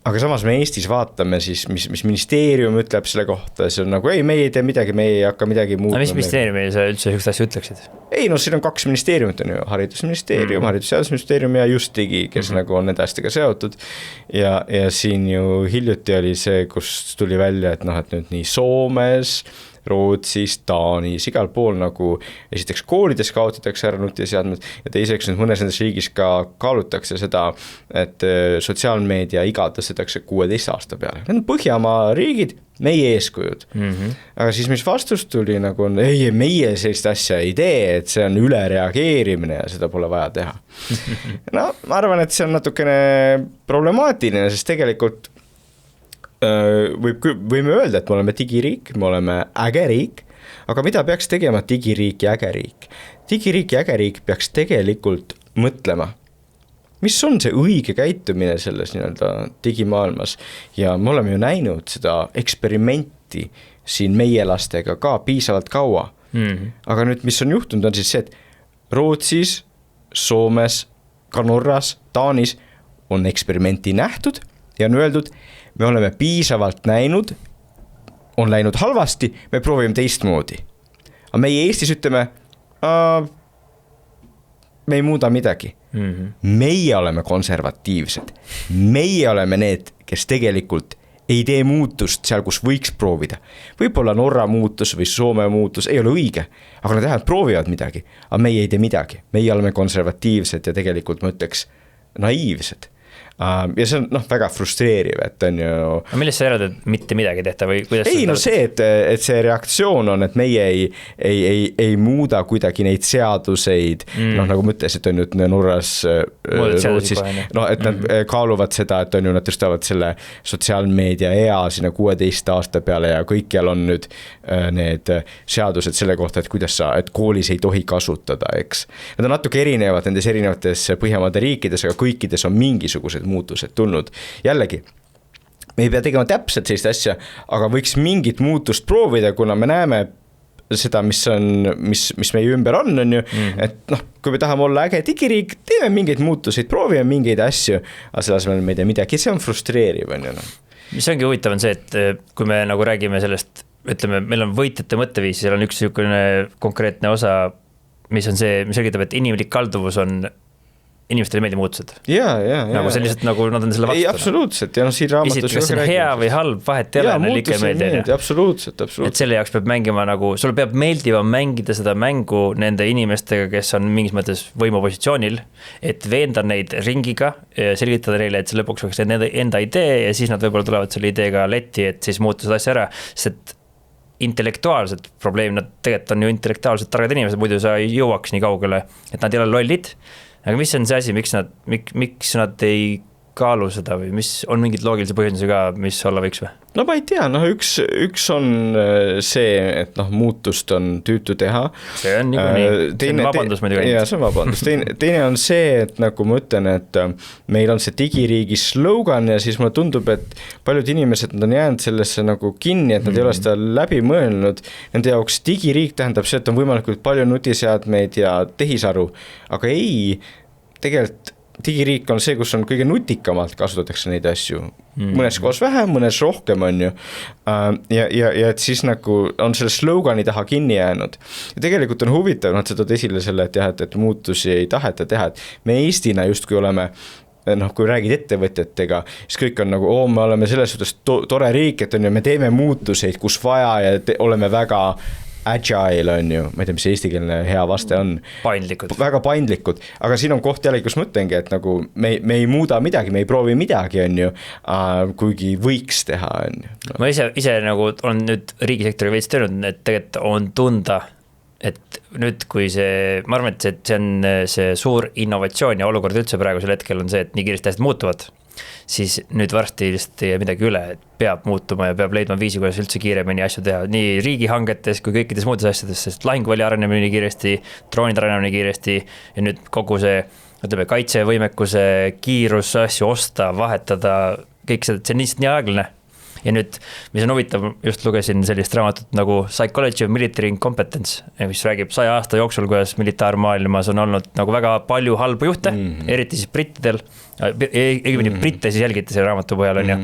Aga samas me Eestis vaatame siis, mis ministeerium ütleb selle kohta, see on nagu, ei, meie ei tee midagi, meie ei hakka midagi muutma. Mis ministeeriumil sa üldse sellist asja ütleksid? Ei, no siin on 2 ministeeriumit, on ju, haridusministeerium, haridusseadusministeerium ja just digi, kes nagu on nende asjadega seotud. Ja siin ju hiljuti oli see, kus tuli välja, et noh, et nüüd nii Soomes, Rootsis, Taanis, igal pool nagu esiteks koolides kaotatakse ära nutiseadmed ja teiseks nüüd mõnes nendes riigis ka kaalutakse seda, et sotsiaalmeedia iga tõstetakse 16 aasta peale. Need on Põhjamaa riigid, meie eeskujud. Aga siis mis vastus tuli nagu on, ei, meie sellist asja ei tee, et see on ülereageerimine ja seda pole vaja teha. No, ma arvan, et see on natukene problemaatiline, sest tegelikult võime öelda, et me oleme digiriik, me oleme äge riik, aga mida peaks tegema digiriik ja äge riik? Digiriik ja äge riik peaks tegelikult mõtlema, mis on see õige käitumine selles nii-öelda digimaailmas ja me oleme ju näinud seda eksperimenti siin meie lastega ka piisavalt kaua. Aga nüüd, mis on juhtunud, on siis see, et Rootsis, Soomes, ka Norras, Taanis on eksperimenti nähtud ja on öeldud, me oleme piisavalt näinud, on läinud halvasti, me proovime teistmoodi. Aga meie Eestis ütleme, me ei muuda midagi. Meie oleme konservatiivsed. Meie oleme need, kes tegelikult ei tee muutust seal, kus võiks proovida. Võib-olla Norra muutus või Soome muutus ei ole õige, aga nad tähendab proovivad midagi, aga meie ei tee midagi. Meie oleme konservatiivsed ja tegelikult ma ütleks naiivsed. Ja see on väga frustreeriv, et on ju... No millest sa järjad, et mitte midagi tehta või kuidas... Ei, no see, et see reaktsioon on, et meie ei muuda kuidagi neid seaduseid, nagu mõtles, et on nüüd Norras, Rootsis, et nad kaaluvad seda, et on ju, nad tõstavad selle sotsiaalmeedia ea sinna 16 aasta peale ja kõikjal on nüüd need seadused selle kohta, et kuidas et koolis ei tohi kasutada, eks. Nad on natuke erinevad nendes erinevates Põhjamaade riikides, aga kõikides on mingisugused muutused tulnud. Jällegi, me ei pea tegema täpselt sellist asja, aga võiks mingit muutust proovida, kuna me näeme seda, mis meie ümber on ju, et kui me tahame olla äge digiriik, teeme mingeid muutuseid, proovime mingeid asju, aga selles me ei tea midagi, see on frustreeriv, on ju. Mis ongi huvitav on see, et kui me nagu räägime sellest, ütleme, meil on võitjate mõtteviis, seal on üks konkreetne osa, mis on see, mis selgitab, et inimlik kalduvus on inimestele meeldi muutused. Nagu sellised, nagu nad on selle vastu. Ei, absoluutselt. Ja siin raamatus kas see on hea või halb, vahet ei ole, neil ikka meeldi. Absoluutselt. Et selle jaoks peab mängima nagu, sul peab meeldiva mängida seda mängu nende inimestega, kes on mingis mõttes võimupositsioonil, et veenda neid ringiga, selgitada neile, et see lõpuks oleks enda idee ja siis nad võib-olla tulevad selle ideega letti, et siis muuta seda asja ära, sest intellektuaalselt probleem, nad tegelikult on ju intellektuaalselt targad inimesed, muidu sa ei jõuaks nii kaugele, et nad ei ole lollid. Aga mis on see asi, miks nad ei kaalu seda või mis on mingid loogilise põhjenduse ka, mis olla võiks või? No ma ei tea, üks on see, et muutust on tüütu teha. See on niikuinii, see on vabandus muidugi. Jaa, see on vabandus. Teine on see, et nagu ma ütlen, et meil on see digiriigi slogan ja siis mulle tundub, et paljud inimesed on jäänud sellesse nagu kinni, et nad ei ole seda läbi mõelnud. Nende jaoks digiriik tähendab see, et on võimalikult palju nutiseadmeid ja tehisaru, aga ei, tegelikult digiriik on see, kus on kõige nutikamalt kasutatakse neid asju. Mõnes kohas vähem, mõnes rohkem on ju. Ja et siis nagu on selle slogani taha kinni jäänud. Ja tegelikult on huvitav, nad seda esile selle, et jah, et muutusi ei taheta teha. Et me Eestina justkui oleme, kui räägid ettevõtjatega, siis kõik on nagu, me oleme selles suhtes tore riik, et on ju, me teeme muutuseid, kus vaja ja oleme väga agile on ju, ma ei tea, mis eestikeelne hea vaste on. Paindlikud. Väga paindlikud, aga siin on koht jälle, kus mõtlengi, et nagu me ei muuda midagi, me ei proovi midagi, on ju, kuigi võiks teha, on ju. Ma ise nagu olen nüüd riigisektori veits töönud, et tegelikult on tunda, et nüüd kui ma arvan, et see on see suur innovatsioon ja olukord üldse praegusel hetkel on see, et nii kiiresti asjad muutuvad, siis nüüd varsti lihtsalt ei jää midagi üle, et peab muutuma ja peab leidma viisi, kuidas üldse kiiremini asju teha, nii riigihangetes kui kõikides muudes asjades, sest lahinguvälja arenemine nii kiiresti, droonid arenemine kiiresti ja nüüd kogu see, ütleme, kaitsevõimekuse kiirus, asju osta, vahetada, kõik see on lihtsalt nii aeglane. Ja nüüd, mis on huvitav, just lugesin sellist raamatut nagu Psychology of Military Incompetence, mis räägib 100 aasta jooksul, kuidas militaarmaailmas on olnud nagu väga palju halbu juhte, eriti siis brittidel, britte siis jälgiti selle raamatu põhjal on ja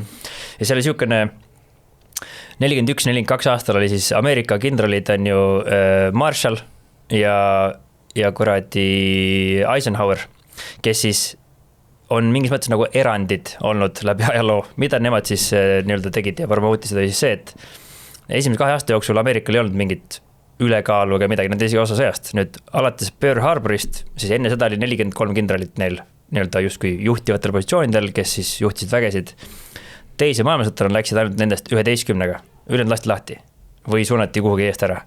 see oli siukene 41-42 aastal oli siis Ameerika kindralid on ju Marshall ja kuradi Eisenhower, kes siis on mingis mõttes nagu erandid olnud läbi ajaloo, mida nemad siis nii-öelda tegid ja promotisid oli siis see, et esimese 2 aasta jooksul Ameerikal ei olnud mingit ülekaalu ega midagi, nad ei osa sõjast. Nüüd alates Pearl Harborist, siis enne seda oli 43 kindralit neil nii-öelda justkui juhtivatel positsioonidel, kes siis juhtisid vägesid. Teise maailmasõtta läksid ainult nendest 11-ga, ülejäänud lasti lahti või suunati kuhugi eest ära.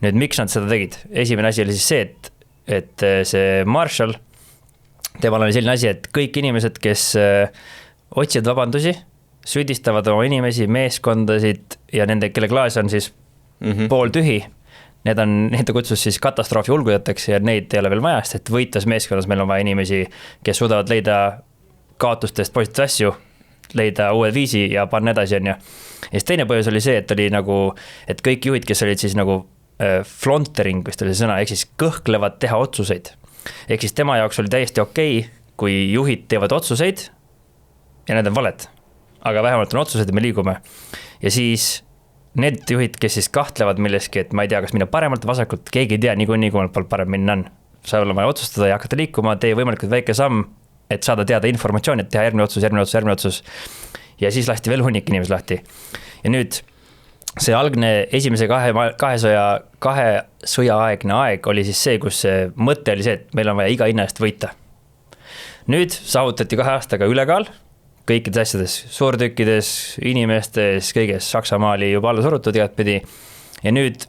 Nüüd miks nad seda tegid? Esimene asi oli siis see, et see Marshall, temal oli selline asi, et kõik inimesed, kes otsivad vabandusi, süüdistavad oma inimesi, meeskondasid ja nende, kelle klaas on siis pooltühi, need kutsus siis katastroofi ulgujateks ja neid ei ole veel vaja, sest et võitlus meeskonnas meil on vaja inimesi, kes suudavad leida kaotustest positiivseid asju, leida uued viisi ja panna edasi on ja siis teine põhjus oli see, et oli nagu, et kõik juhid, kes olid siis nagu flontering, vist oli see sõna, ehk siis kõhklevad teha otsuseid. Ehk siis tema jaoks oli täiesti okei, kui juhid teevad otsuseid ja need on valed, aga vähemalt on otsused ja me liigume. Ja siis need juhid, kes siis kahtlevad milleski, et ma ei tea, kas minna paremalt, vasakult, keegi ei tea niikuinii, kui mul parem minna on. Sa olla vaja otsustada ja hakata liikuma, tee võimalikult väike samm, et saada teada informatsiooni, et teha järgmine otsus. Ja siis lasti veel hunnik inimesi lahti. Ja nüüd see algne esimese 2 sõjaaegne aeg oli siis see, kus see mõte oli see, et meil on vaja iga hinna eest võita. Nüüd saavutati 2 aastaga ülekaal kõikides asjades, suurtükkides, inimestes, kõiges Saksamaali juba alla surutud igatpidi. Ja nüüd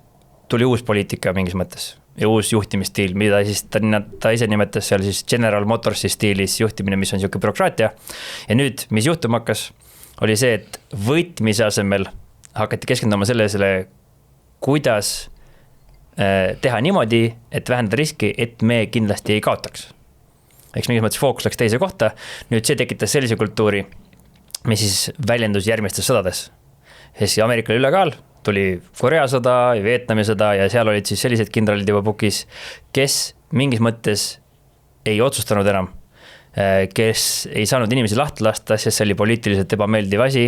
tuli uus poliitika mingis mõttes ja uus juhtimisstiil, mida siis ta ise nimetas seal siis General Motorsi stiilis juhtimine, mis on siuke bürokraatia. Ja nüüd, mis juhtuma hakkas, oli see, et võitmise asemel hakati keskenduma sellele, kuidas teha niimoodi, et vähendada riski, et me kindlasti ei kaotaks. Eks mingis mõttes fookus läks teise kohta. Nüüd see tekitas sellise kultuuri, mis siis väljendus järgmistes sõdades. Siis Ameerikal ülekaal, tuli Korea sõda ja Vietnami sõda ja seal olid siis sellised kindralid juba pukis, kes mingis mõttes ei otsustanud enam, kes ei saanud inimesi lahti lasta, sest see oli poliitiliselt ebameeldiv asi,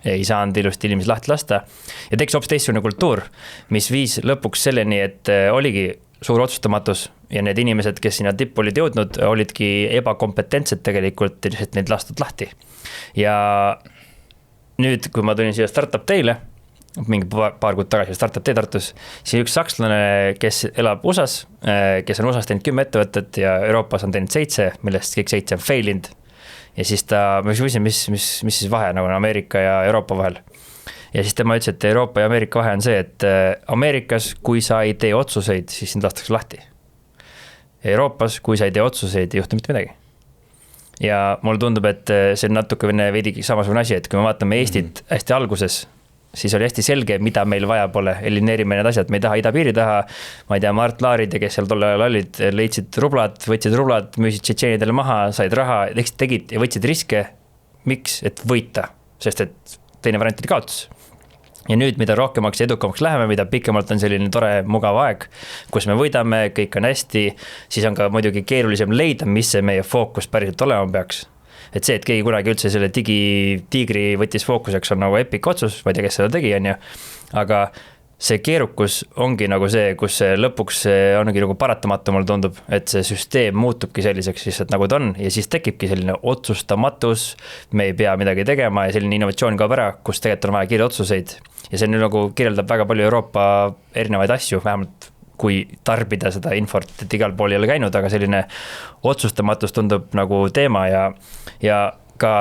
ei saanud ilusti inimesi lahti lasta ja teeks hoopis teistsugune kultuur, mis viis lõpuks selleni, et oligi suur otsustamatus ja need inimesed, kes sinna tippu olid jõudnud, olidki ebakompetentsed tegelikult, et neid lastud lahti. Ja nüüd, kui ma tulin siia Startup Day'le, mingi paar kuud tagasi Startup Day Tartus, siis üks sakslane, kes elab USAs, kes on USAs teinud 10 ettevõtet ja Euroopas on teinud 7, millest kõik 7 on failinud. Ja siis ma küsisin, mis siis vahe nagu Ameerika ja Euroopa vahel. Ja siis tema ütles, et Euroopa ja Ameerika vahe on see, et Ameerikas, kui sa ei tee otsuseid, siis sind lastakse lahti. Euroopas, kui sa ei tee otsuseid, ei juhtu mitte midagi. Ja mulle tundub, et see on natuke veidi samasugune asi, et kui me vaatame Eestit hästi alguses, siis oli hästi selge, mida meil vaja pole, elimineerime need asjad, me ei taha idapiiri taha, ma ei tea, Mart Laarid ja kes seal tolle ajal olid, leidsid rublad, võtsid rublad, müüsid tšetšeenidele maha, said raha, tegid ja võtsid riske, miks, et võita, sest et teine variant oli kaotus. Ja nüüd, mida rohkemaks ja edukamaks läheme, mida pikemalt on selline tore, mugav aeg, kus me võidame, kõik on hästi, siis on ka muidugi keerulisem leida, mis see meie fookus päriselt olema peaks. Et see, et keegi kunagi üldse selle digitiigri võttis fookuseks on nagu epic otsus, ma ei tea, kes seda tegi, on ju. Aga see keerukus ongi nagu see, kus see lõpuks ongi nagu paratamatu, mulle tundub, et see süsteem muutubki selliseks lihtsalt nagu ta on ja siis tekibki selline otsustamatus, me ei pea midagi tegema ja selline innovatsioon kaob ära, kus tegelikult on vaja kiire otsuseid. Ja see nagu kirjeldab väga palju Euroopa erinevaid asju, vähemalt kui tarbida seda infort, et igal pool ei ole käinud, aga selline otsustamatus tundub nagu teema ja ka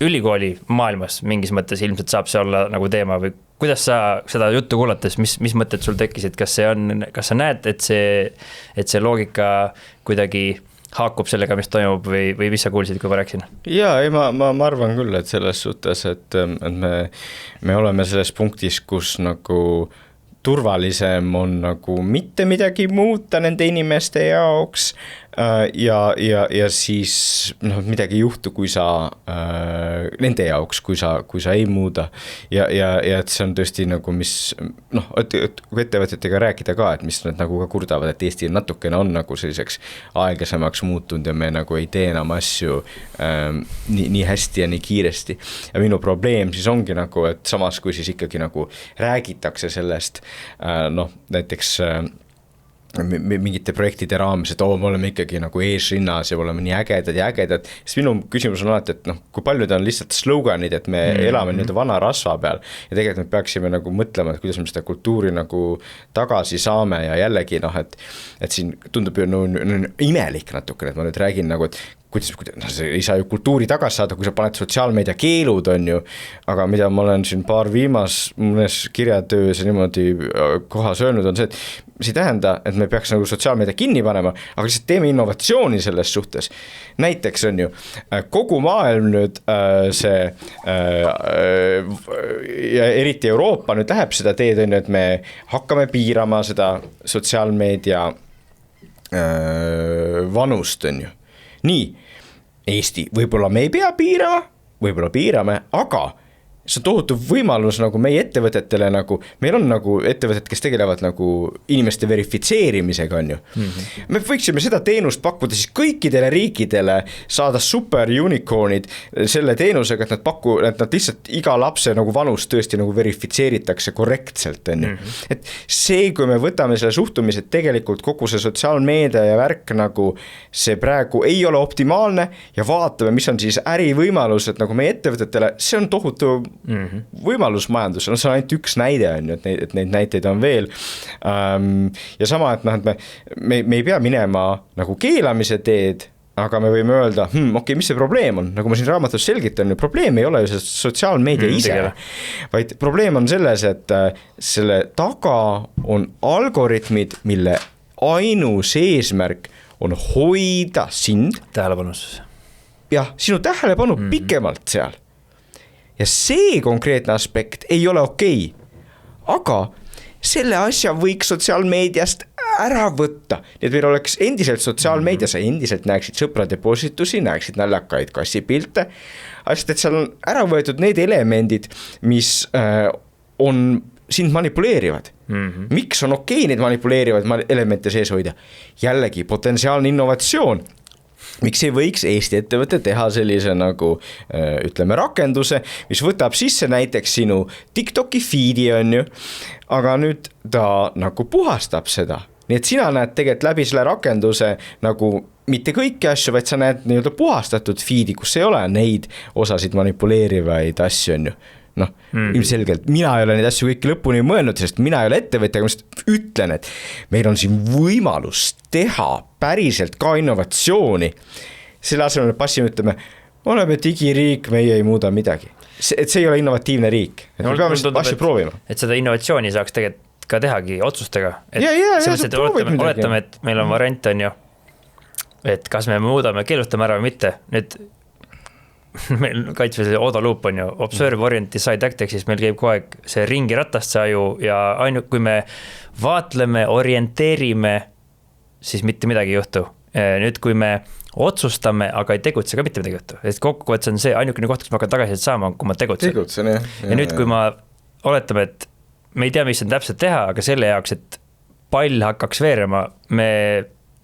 ülikooli maailmas mingis mõttes ilmselt saab see olla nagu teema või kuidas sa seda juttu kuulates, mis mõtted sul tekkisid, kas sa näed, et see loogika kuidagi haakub sellega, mis toimub või mis sa kuulsid, kui ma rääkisin? Jaa, ei ma arvan küll, et selles suhtes, et me oleme selles punktis, kus nagu turvalisem on nagu mitte midagi muuta nende inimeste jaoks ja siis midagi ei juhtu, kui sa nende jaoks, kui sa ei muuda ja et see on tõesti nagu mis kui ettevõtetega rääkida ka, et mis nad nagu ka kurdavad, et Eesti natukene on nagu selliseks aeglasemaks muutunud ja me nagu ei tee enam asju nii hästi ja nii kiiresti ja minu probleem siis ongi nagu, et samas kui siis ikkagi nagu räägitakse sellest näiteks mingite projektide raames, et me oleme ikkagi nagu eesrinnas ja oleme nii ägedad, siis minu küsimus on alati, et kui paljud on lihtsalt sloganid, et me elame nii-öelda vana rasva peal ja tegelikult me peaksime nagu mõtlema, et kuidas me seda kultuuri nagu tagasi saame ja jällegi et siin tundub ju imelik natukene, et ma nüüd räägin nagu, et kuidas ei saa ju kultuuri tagasi saada, kui sa paned sotsiaalmeedia keelud, on ju, aga mida ma olen siin mõnes kirjatöös ja niimoodi kohas öelnud, on see, et see ei tähenda, et me peaks nagu sotsiaalmeedia kinni panema, aga lihtsalt teeme innovatsiooni selles suhtes. Näiteks on ju kogu maailm nüüd ja eriti Euroopa nüüd läheb seda teed, on ju, et me hakkame piirama seda sotsiaalmeedia vanust, on ju. Nii, Eesti, võib-olla me ei pea piirama, võib-olla piirame, aga see on tohutu võimalus nagu meie ettevõtetele nagu, meil on nagu ettevõtted, kes tegelevad nagu inimeste verifitseerimisega, on ju. Me võiksime seda teenust pakkuda siis kõikidele riikidele, saada super unicornid selle teenusega, et nad lihtsalt iga lapse nagu vanust tõesti nagu verifitseeritakse korrektselt, on ju. Et see, kui me võtame selle suhtumise, et tegelikult kogu see sotsiaalmeedia ja värk nagu see praegu ei ole optimaalne ja vaatame, mis on siis ärivõimalused nagu meie ettevõtetele, see on tohutu võimalus majandusel, see on ainult üks näide, on ju, et neid näiteid on veel ja sama, et me ei pea minema nagu keelamise teed, aga me võime öelda, okei, mis see probleem on, nagu ma siin raamatus selgitan, probleem ei ole ju see sotsiaalmeedia ise, vaid probleem on selles, et selle taga on algoritmid, mille ainus eesmärk on hoida sind tähelepanus. Jah, sinu tähelepanu pikemalt seal. Ja see konkreetne aspekt ei ole okei, aga selle asja võiks sotsiaalmeediast ära võtta, nii et meil oleks endiselt sotsiaalmeedia, sa endiselt näeksid sõprade postitusi, näeksid naljakaid kassipilte, sest et seal on ära võetud need elemendid, mis on sind manipuleerivad. Miks on okei neid manipuleerivad elemente sees hoida? Jällegi potentsiaalne innovatsioon. Miks ei võiks Eesti ettevõte teha sellise nagu ütleme rakenduse, mis võtab sisse näiteks sinu TikToki feedi, on ju, aga nüüd ta nagu puhastab seda. Nii et sina näed tegelikult läbi selle rakenduse nagu mitte kõiki asju, vaid sa näed nii-öelda puhastatud feedi, kus ei ole neid osasid manipuleerivaid asju, on ju. Ilmselgelt, mina ei ole neid asju kõiki lõpuni mõelnud, sest mina ei ole ettevõtja, aga ma just ütlen, et meil on siin võimalus teha päriselt ka innovatsiooni. Selle asemel passime ütleme, oleme digiriik, meie ei muuda midagi. Et see ei ole innovatiivne riik, et me peame seda asju proovima. Et seda innovatsiooni saaks tegelikult ka tehagi otsustega. Oletame, et meil on variant, on ju, et kas me muudame, keelustame ära või mitte. Nüüd meil kaitsvel Odo Loop on ju, observe orient decide act, ehk siis meil käib kogu aeg see ringi ratast see aju ja ainult kui me vaatleme, orienteerime, siis mitte midagi ei juhtu. Nüüd kui me otsustame, aga ei tegutse ka mitte midagi juhtu. Et kokkuvõttes on see ainukene koht, kus ma hakkan tagasi saama, kui ma tegutsen. Ja nüüd kui ma oletame, et me ei tea, mis on täpselt teha, aga selle jaoks, et pall hakkaks veerema, me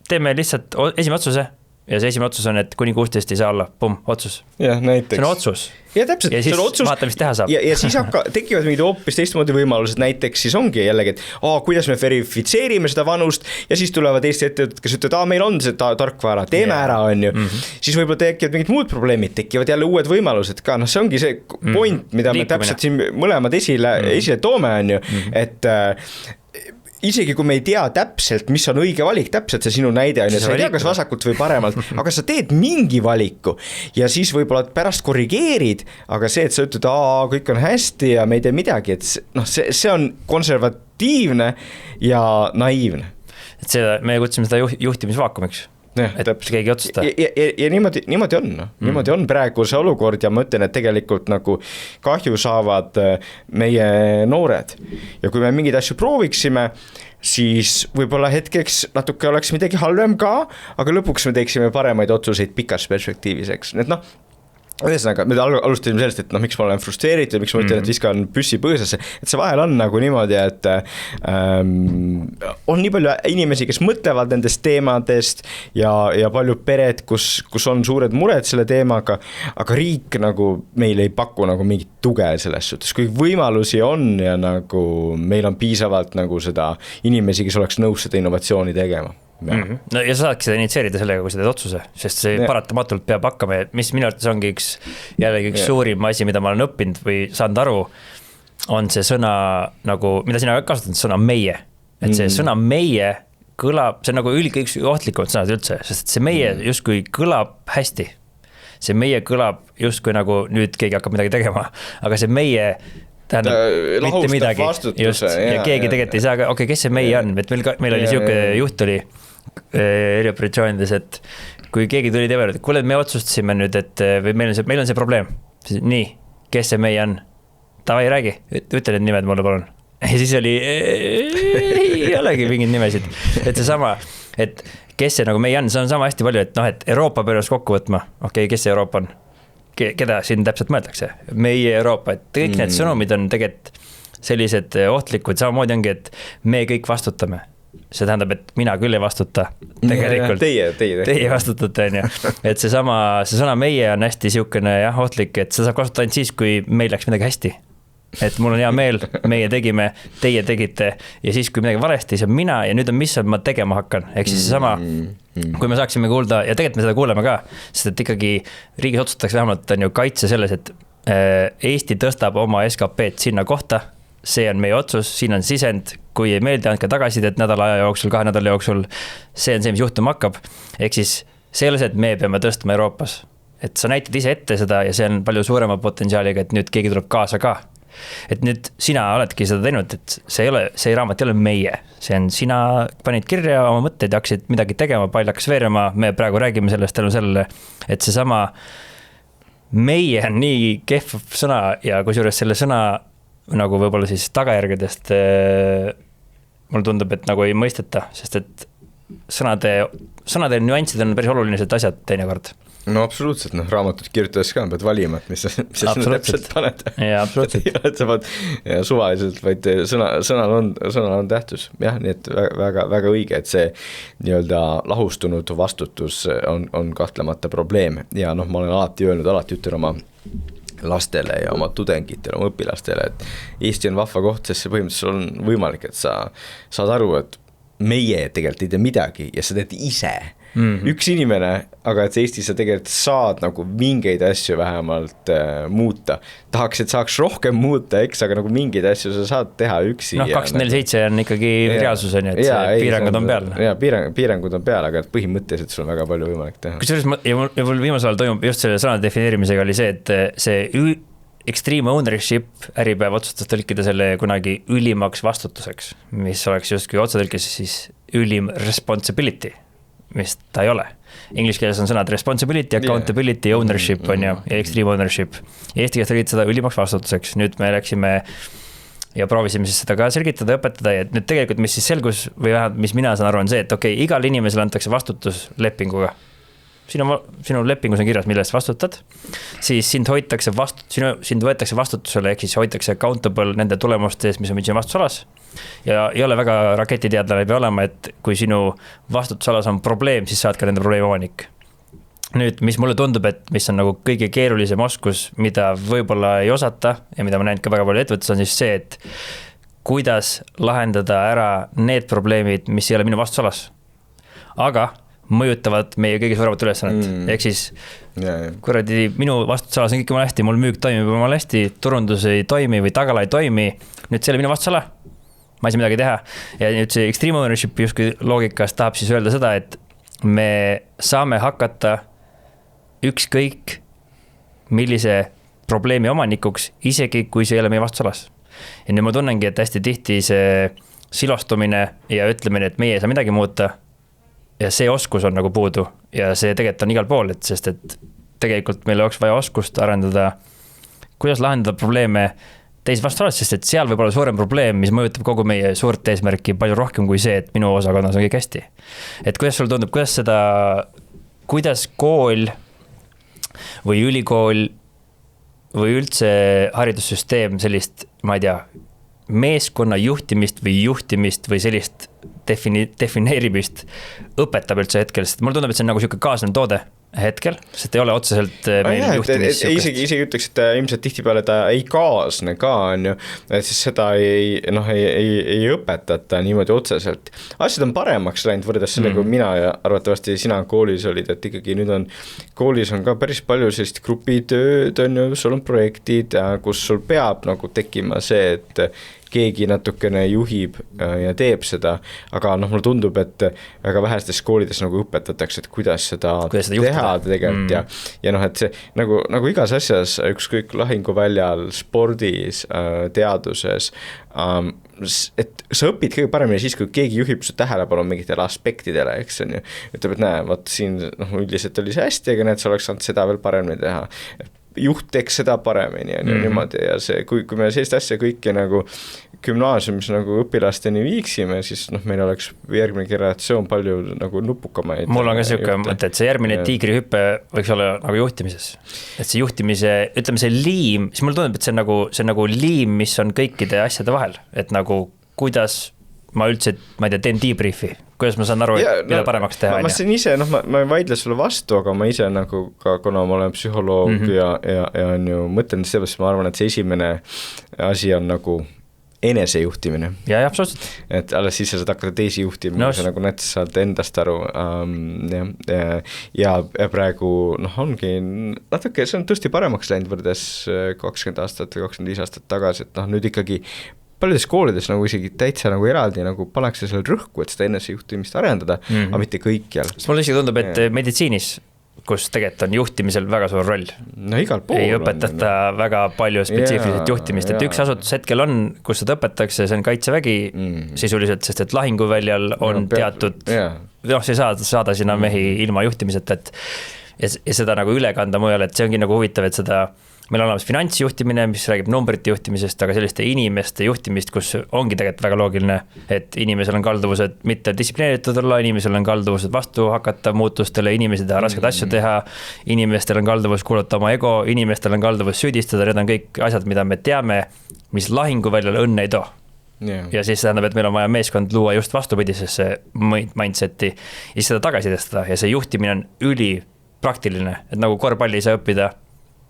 teeme lihtsalt esimene otsuse. Ja see esimene otsus on, et kuni 16 ei saa olla, otsus. Ja, näiteks. See on otsus. Ja täpselt, ja siis vaata, mis teha saab. Ja siis tekivad mingid hoopis teistmoodi võimalused, näiteks siis ongi jällegi, et kuidas me verifitseerime seda vanust ja siis tulevad Eesti ettevõtted, kes ütlevad, meil on see tarkvara, teeme ära, on ju. Siis võib-olla tekivad mingid muud probleemid, tekivad jälle uued võimalused ka, see ongi see point, mida me täpselt siin mõlemad esile toome, on ju, et isegi kui me ei tea täpselt, mis on õige valik, täpselt see sinu näide on ja sa ei tea, kas vasakult või paremalt, aga sa teed mingi valiku ja siis võib-olla pärast korrigeerid, aga see, et sa ütled, kõik on hästi ja me ei tee midagi, et see on konservatiivne ja naiivne. Et me kutsume seda juhtimisvaakumiks. et keegi otsusta. Ja niimoodi on, niimoodi on praegu see olukord ja ma ütlen, et tegelikult nagu kahju saavad meie noored. Ja kui me mingeid asju prooviksime, siis võib-olla hetkeks natuke oleks midagi halvem ka, aga lõpuks me teeksime paremaid otsuseid pikas perspektiivis, eks. Et noh, ühesõnaga, me alustasime sellest, et miks ma olen frustreeritud, miks ma ütlen, et viskan püssi põõsasse, et see vahel on nagu niimoodi, et on nii palju inimesi, kes mõtlevad nendest teemadest ja paljud pered, kus on suured mured selle teemaga, aga riik nagu meil ei paku nagu mingit tuge selles suhtes, kui võimalusi on ja nagu meil on piisavalt nagu seda inimesi, kes oleks nõus seda innovatsiooni tegema. No ja sa saadki seda initsieerida sellega, kui sa teed otsuse, sest see paratamatult peab hakkama, mis minu arvates ongi jällegi üks suurim asi, mida ma olen õppinud või saanud aru, on see sõna nagu, mida sina kasutad, sõna meie. Et see sõna meie kõlab, see on nagu üks ohtlikumad sõnad üldse, sest see meie justkui kõlab hästi. See meie kõlab justkui nagu nüüd keegi hakkab midagi tegema, aga see meie tähendab mitte midagi. Just, ja keegi tegelikult ei saa, okei, kes see meie on, et meil oli siuke juht oli erioperatsioonides, et kui keegi tuli teema, et kuule, me otsustasime nüüd, et või meil on see probleem. Nii, kes see meie on? Tavai räägi, ütle need nimed mulle palun. Ja siis oli, ei olegi mingid nimesid. Et see sama, et kes see nagu meie on, see on sama hästi palju, et noh, et Euroopa peaks kokku võtma. Okei, kes see Euroopa on? Keda siin täpselt mõeldakse? Meie Euroopa, et kõik need sõnumid on tegelikult sellised ohtlikud, samamoodi ongi, et me kõik vastutame. See tähendab, et mina küll ei vastuta tegelikult. Teie vastutate, on ju. Et see sõna meie on hästi siukene ohtlik, et seda saab kasutada ainult siis, kui meil läks midagi hästi. Et mul on hea meel, meie tegime, teie tegite ja siis, kui midagi valesti, siis on mina ja nüüd on mis ma tegema hakkan. Ehk siis see sama, kui me saaksime kuulda ja tegelikult me seda kuuleme ka, sest et ikkagi riigis otsustatakse vähemalt on ju kaitse selles, et Eesti tõstab oma SKP-d sinna kohta, see on meie otsus, siin on sisend, kui ei meeldi, andke tagasidet nädala aja jooksul, 2 nädala jooksul, see on see, mis juhtuma hakkab. Ehk siis see ei ole see, et me peame tõstma Euroopas. Et sa näitad ise ette seda ja see on palju suurema potentsiaaliga, et nüüd keegi tuleb kaasa ka. Et nüüd sina oledki seda teinud, et see raamat ei ole meie. See on sina panid kirja oma mõtteid ja hakkasid midagi tegema, pall hakkas veerema, me praegu räägime sellest tänu sellele, et see sama meie on nii kehv sõna ja kusjuures selle sõna nagu võib-olla siis tagajärgedest mulle tundub, et nagu ei mõisteta, sest et sõnade nüanssid on päris olulised asjad teinekord. No absoluutselt, raamatut kirjutades ka pead valima, et mis sa täpselt paned. Ja absoluutselt. Ja suvaliselt, vaid sõnal on tähtus. Jah, nii et väga õige, et see nii-öelda lahustunud vastutus on kahtlemata probleem. Ja ma olen alati ütlen oma lastele ja oma tudengitele, oma õpilastele, et Eesti on vahva koht, sest see põhimõtteliselt on võimalik, et sa saad aru, et meie tegelikult ei tee midagi ja sa teed ise. Üks inimene, aga et Eestis sa tegelikult saad nagu mingeid asju vähemalt muuta. Tahaks, et saaks rohkem muuta, eks, aga nagu mingeid asju sa saad teha üksi. 24/7 on ikkagi reaalsus, on ju, et piirangud on peal. Ja piirangud on peal, aga põhimõtteliselt sul on väga palju võimalik teha. Kusjuures ja mul viimasel ajal toimub just selle sõna defineerimisega oli see, et see extreme ownership äripäev otsustas tõlkida selle kunagi ülimaks vastutuseks, mis oleks justkui otsetõlkes siis ülim responsibility, mis ta ei ole. Inglise keeles on sõnad responsibility, accountability, ownership on ju, ja extreme ownership. Eesti keeles tõlkida seda ülimaks vastutuseks. Nüüd me läksime ja proovisime siis seda ka selgitada ja õpetada ja nüüd tegelikult mis siis selgus või vähemalt mis mina saan aru on see, et okei, igal inimesel antakse vastutus lepinguga. Sinu lepingus on kirjas, millest vastutad, siis sind võetakse vastutusele, ehk siis hoitakse accountable nende tulemuste eest, mis on sinu vastutusalas. Ja ei ole väga raketiteadlane ei pea olema, et kui sinu vastutusalas on probleem, siis saad ka nende probleemi omanik. Nüüd, mis mulle tundub, et mis on nagu kõige keerulisem oskus, mida võib-olla ei osata ja mida ma näen ka väga palju ettevõttes, on siis see, et kuidas lahendada ära need probleemid, mis ei ole minu vastutusalas. Aga mõjutavad meie kõige suuremat ülesannet. Ehk siis kuradi minu vastutusalas on kõik jumala hästi, mul müük toimib jumala hästi, turundus ei toimi või tagala ei toimi. Nüüd selle minu vastutusala, ma ei saa midagi teha. Ja nüüd see extreme ownership justkui loogikas tahab siis öelda seda, et me saame hakata ükskõik millise probleemi omanikuks, isegi kui see ei ole meie vastutusalas. Ja nüüd ma tunnengi, et hästi tihti see silostumine ja ütlemine, et meie ei saa midagi muuta, ja see oskus on nagu puudu ja see tegelikult on igal pool, et sest et tegelikult meil oleks vaja oskust arendada, kuidas lahendada probleeme teisest vastu, sest et seal võib olla suurem probleem, mis mõjutab kogu meie suurt eesmärki palju rohkem kui see, et minu osakonnas on kõik hästi. Et kuidas sul tundub, kuidas kool või ülikool või üldse haridussüsteem sellist, ma ei tea, meeskonna juhtimist või sellist defineerimist õpetab üldse hetkel, sest mulle tundub, et see on nagu selline kaasnev toode hetkel, sest ei ole otseselt meil juhtimist. Isegi ütleks, et ilmselt tihtipeale ta ei kaasne ka, on ju, et siis seda ei õpetata niimoodi otseselt. Asjad on paremaks läinud võrdes sellega, kui mina ja arvatavasti sina koolis olid, et ikkagi nüüd on, koolis on ka päris palju sellist grupitööd, on ju, sul on projektid, kus sul peab nagu tekkima see, et keegi natukene juhib ja teeb seda, aga mulle tundub, et väga vähestes koolides nagu õpetatakse, et kuidas seda teha tegelikult ja et see nagu igas asjas, ükskõik lahinguväljal, spordis, teaduses, et sa õpid kõige paremini siis, kui keegi juhib su tähelepanu mingitele aspektidele, eks on ju, ütleb, et näe, vaat siin üldiselt oli see hästi, aga sa oleks saanud seda veel paremini teha. Juht teeks seda paremini ja niimoodi ja see, kui me sellist asja kõiki nagu gümnaasiumis nagu õpilasteni viiksime, siis meil oleks järgmine generatsioon palju nagu nupukamaid. Mul on ka selline mõte, et see järgmine tiigrihüppe võiks olla nagu juhtimises. Et see juhtimise, ütleme see liim, siis mulle tundub, et see on nagu liim, mis on kõikide asjade vahel. Et nagu kuidas ma üldse, ma ei tea, teen debriefi, kuidas ma saan aru, mida paremaks teha. Ma siin ise, ma ei vaidle sulle vastu, aga ma ise nagu, kuna ma olen psühholoog ja on ju mõtlen sellepärast, ma arvan, et see esimene asi on nagu enesejuhtimine. Ja, absoluutselt. Et alles siis sa saad hakata teisi juhtima, sa nagu näed, saad endast aru ja praegu ongi natuke, see on tõesti paremaks läinud võrdes 20 aastat või 25 aastat tagasi, et nüüd ikkagi paljudes koolides nagu isegi täitsa nagu eraldi nagu pannakse seal rõhku, et seda enesejuhtimist arendada, aga mitte kõikjal. Mulle isegi tundub, et meditsiinis, kus tegelikult on juhtimisel väga suur roll. No igal pool. Ei õpetata väga palju spetsiifiliselt juhtimist, et üks asutus hetkel on, kus seda õpetatakse, see on kaitsevägi sisuliselt, sest et lahinguväljal on teatud, see ei saada sinna mehi ilma juhtimiseta, et ja seda nagu üle kanda mujal, et see ongi nagu huvitav, et seda meil on olemas finantsjuhtimine, mis räägib numbrite juhtimisest, aga selliste inimeste juhtimist, kus ongi tegelikult väga loogiline, et inimesel on kalduvused mitte distsiplineeritud olla, inimesel on kalduvused vastu hakata muutustele, inimesed teha raskeid asju teha, inimestel on kalduvus kuulata oma ego, inimestel on kalduvus süüdistada, need on kõik asjad, mida me teame, mis lahinguväljal õnne ei too. Ja siis tähendab, et meil on vaja meeskond luua just vastupidisesse mindseti ja siis seda tagasidestada ja see juhtimine on ülipraktiline, et nagu korvpalli ei saa õppida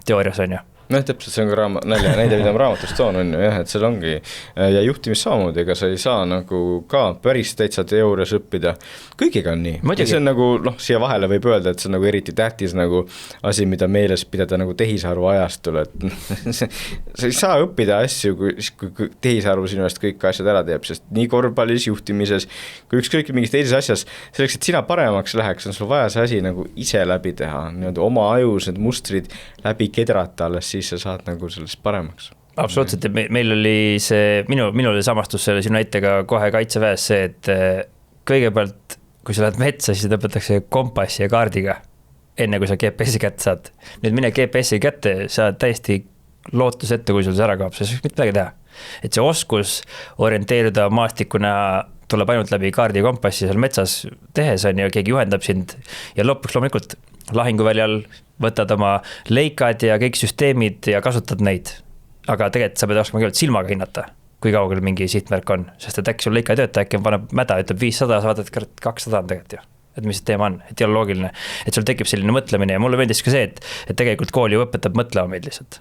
teoorias on ju. Täpselt, see on ka näide, mida ma raamatust toon, on ju, et seal ongi ja juhtimis samamoodi, ega sa ei saa nagu ka päris täitsa teoorias õppida. Kõigiga on nii. See on nagu, siia vahele võib öelda, et see on nagu eriti tähtis nagu asi, mida meeles pidada nagu tehisarvu ajastul, et sa ei saa õppida asju, kui tehisarvu sinu eest kõik asjad ära teeb, sest nii korvpallis, juhtimises, kui ükskõik mingis teises asjas, selleks, et sina paremaks läheks, on sul vaja see asi nagu ise läbi teha, oma ajus need mustrid läbi kedrata alles siis sa saad nagu sellest paremaks. Absoluutselt, meil oli see, minul oli samastus selle sinu näitega kohe kaitseväes see, et kõigepealt, kui sa lähed metsa, siis õpetakse kompassi ja kaardiga, enne kui sa GPS-i kätte saad. Nüüd mine GPS-i kätte, sa täiesti lootus ette, kui sul see ära kaob, sa saaks mitte midagi teha. Et see oskus orienteeruda maastikuna tuleb ainult läbi kaardi ja kompassi seal metsas tehes on ja keegi juhendab sind ja lõpuks loomulikult lahinguväljal võtad oma leikad ja kõik süsteemid ja kasutad neid. Aga tegelikult sa pead oskama küll silmaga hinnata, kui kaugel mingi sihtmärk on, sest et äkki sul leika ei tööta, äkki paneb mäda, ütleb 500, sa vaatad 200 on tegelikult ju. Et mis see teema on, et ei ole loogiline, et sul tekib selline mõtlemine ja mulle meeldis ka see, et tegelikult kooli õpetab mõtlema meid lihtsalt.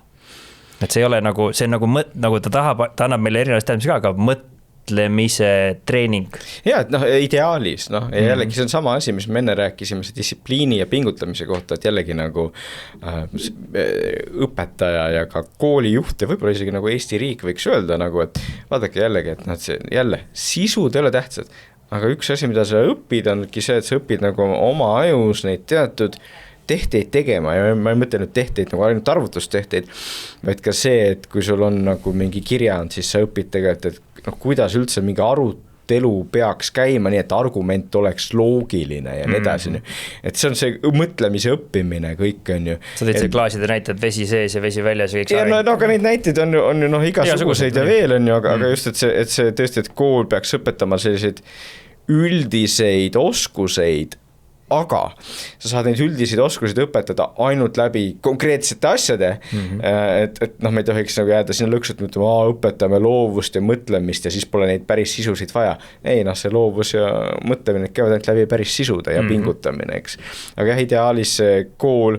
Et see ei ole nagu, see on nagu ta annab meile erinevast tähendamisi ka, aga mõtlemise treening. Ja, et ideaalis, ja jällegi see on sama asi, mis me enne rääkisime, see distsipliini ja pingutamise kohta, et jällegi nagu õpetaja ja ka koolijuht ja võib-olla isegi nagu Eesti riik võiks öelda nagu, et vaadake jällegi, et jälle, sisud ei ole tähtsad, aga üks asi, mida sa õpid, ongi see, et sa õpid nagu oma ajus neid teatud tehteid tegema ja ma ei mõtle nüüd tehteid nagu ainult arvutustehteid, vaid ka see, et kui sul on nagu mingi kirjand, siis sa õpid tegelikult, et kuidas üldse mingi elu peaks käima nii, et argument oleks loogiline ja nii edasi. Et see on see mõtlemise õppimine kõik on ju. Sa tõid see klaaside näited, vesi sees ja vesi väljas ja kõik ja aga neid näiteid on ju noh, igasuguseid ja veel on ju, aga just, et see tõesti, et kool peaks õpetama selliseid üldiseid oskuseid, aga sa saad neid üldiseid oskuseid õpetada ainult läbi konkreetsete asjade, et noh, me ei tohiks nagu jääda sinna lõksut, mõtlema, õpetame loovust ja mõtlemist ja siis pole neid päris sisusid vaja. Ei, noh, see loovus ja mõtlemine käivad ainult läbi päris sisuda ja pingutamine, eks. Aga jah, ideaalis kool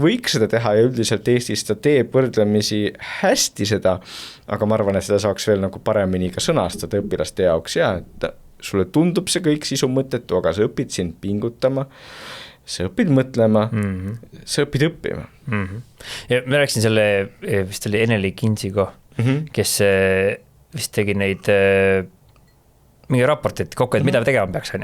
võiks seda teha ja üldiselt Eestis ta teeb võrdlemisi hästi seda, aga ma arvan, et seda saaks veel nagu paremini ka sõnastada õpilaste jaoks ja et sulle tundub see kõik sisu mõttetu, aga sa õpid sind pingutama, sa õpid mõtlema, sa õpid õppima. Ja ma rääksin selle, vist oli Ene-Li Kinsigo, kes vist tegi neid mingi raportit kokku, et mida tegema peaks,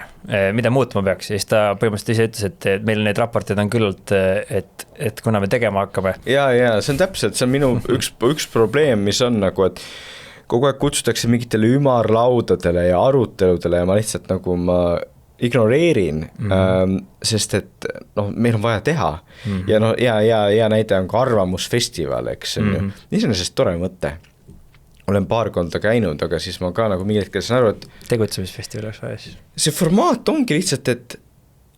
mida muutma peaks. Ja siis ta põhimõtteliselt ise ütles, et meil need raportid on küllalt, et kuna me tegema hakkame. Ja see on täpselt, see on minu üks probleem, mis on nagu, et kogu aeg kutsutakse mingitele ümarlaudadele ja aruteludele ja ma lihtsalt nagu ma ignoreerin, sest et noh, meil on vaja teha ja noh, ja näide on ka arvamusfestival, eks iseenesest tore mõte. Olen paar korda käinud, aga siis ma ka nagu mingil hetkel saan aru, et tegutsemisfestival oleks vaja siis. See formaat ongi lihtsalt, et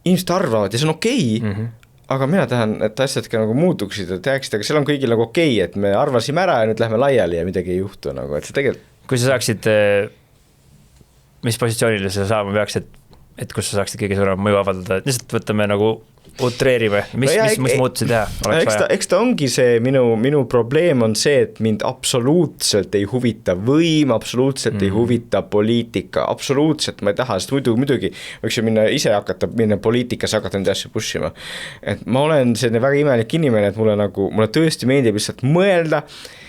inimesed arvavad ja see on okei, aga mina tahan, et asjad ka nagu muutuksid ja teaksid, aga seal on kõigil nagu okei, et me arvasime ära ja nüüd lähme laiali ja midagi ei juhtu nagu, et see tegelikult. Kui sa saaksid, mis positsioonile sa saama peaks, et kus sa saaksid kõige suurema mõju avaldada, et lihtsalt võtame nagu utreerime, mis muutusi teha? Eks ta ongi see, minu probleem on see, et mind absoluutselt ei huvita võim, absoluutselt ei huvita poliitika, absoluutselt ma ei taha, sest muidugi võiks ju minna poliitikas hakata neid asju pushima. Et ma olen selline väga imelik inimene, et mulle tõesti meeldib lihtsalt mõelda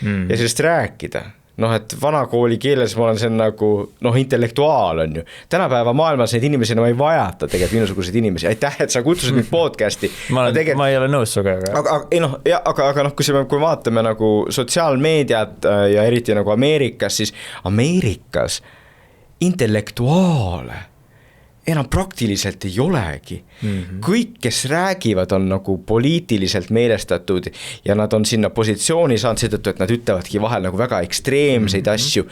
ja sellest rääkida. Noh, et vanakooli keeles ma olen see nagu, noh, intellektuaal on ju. Tänapäeva maailmas neid inimesi enam ei vajata tegelikult minusuguseid inimesi. Aitäh, et sa kutsusid nüüd podcasti. Ma ei ole nõus suga. Aga noh, kui vaatame nagu sotsiaalmeediat ja eriti nagu Ameerikas, siis Ameerikas intellektuaale enam praktiliselt ei olegi. Kõik, kes räägivad, on nagu poliitiliselt meelestatud ja nad on sinna positsiooni saanud seetõttu, et nad ütlevadki vahel nagu väga ekstreemseid asju.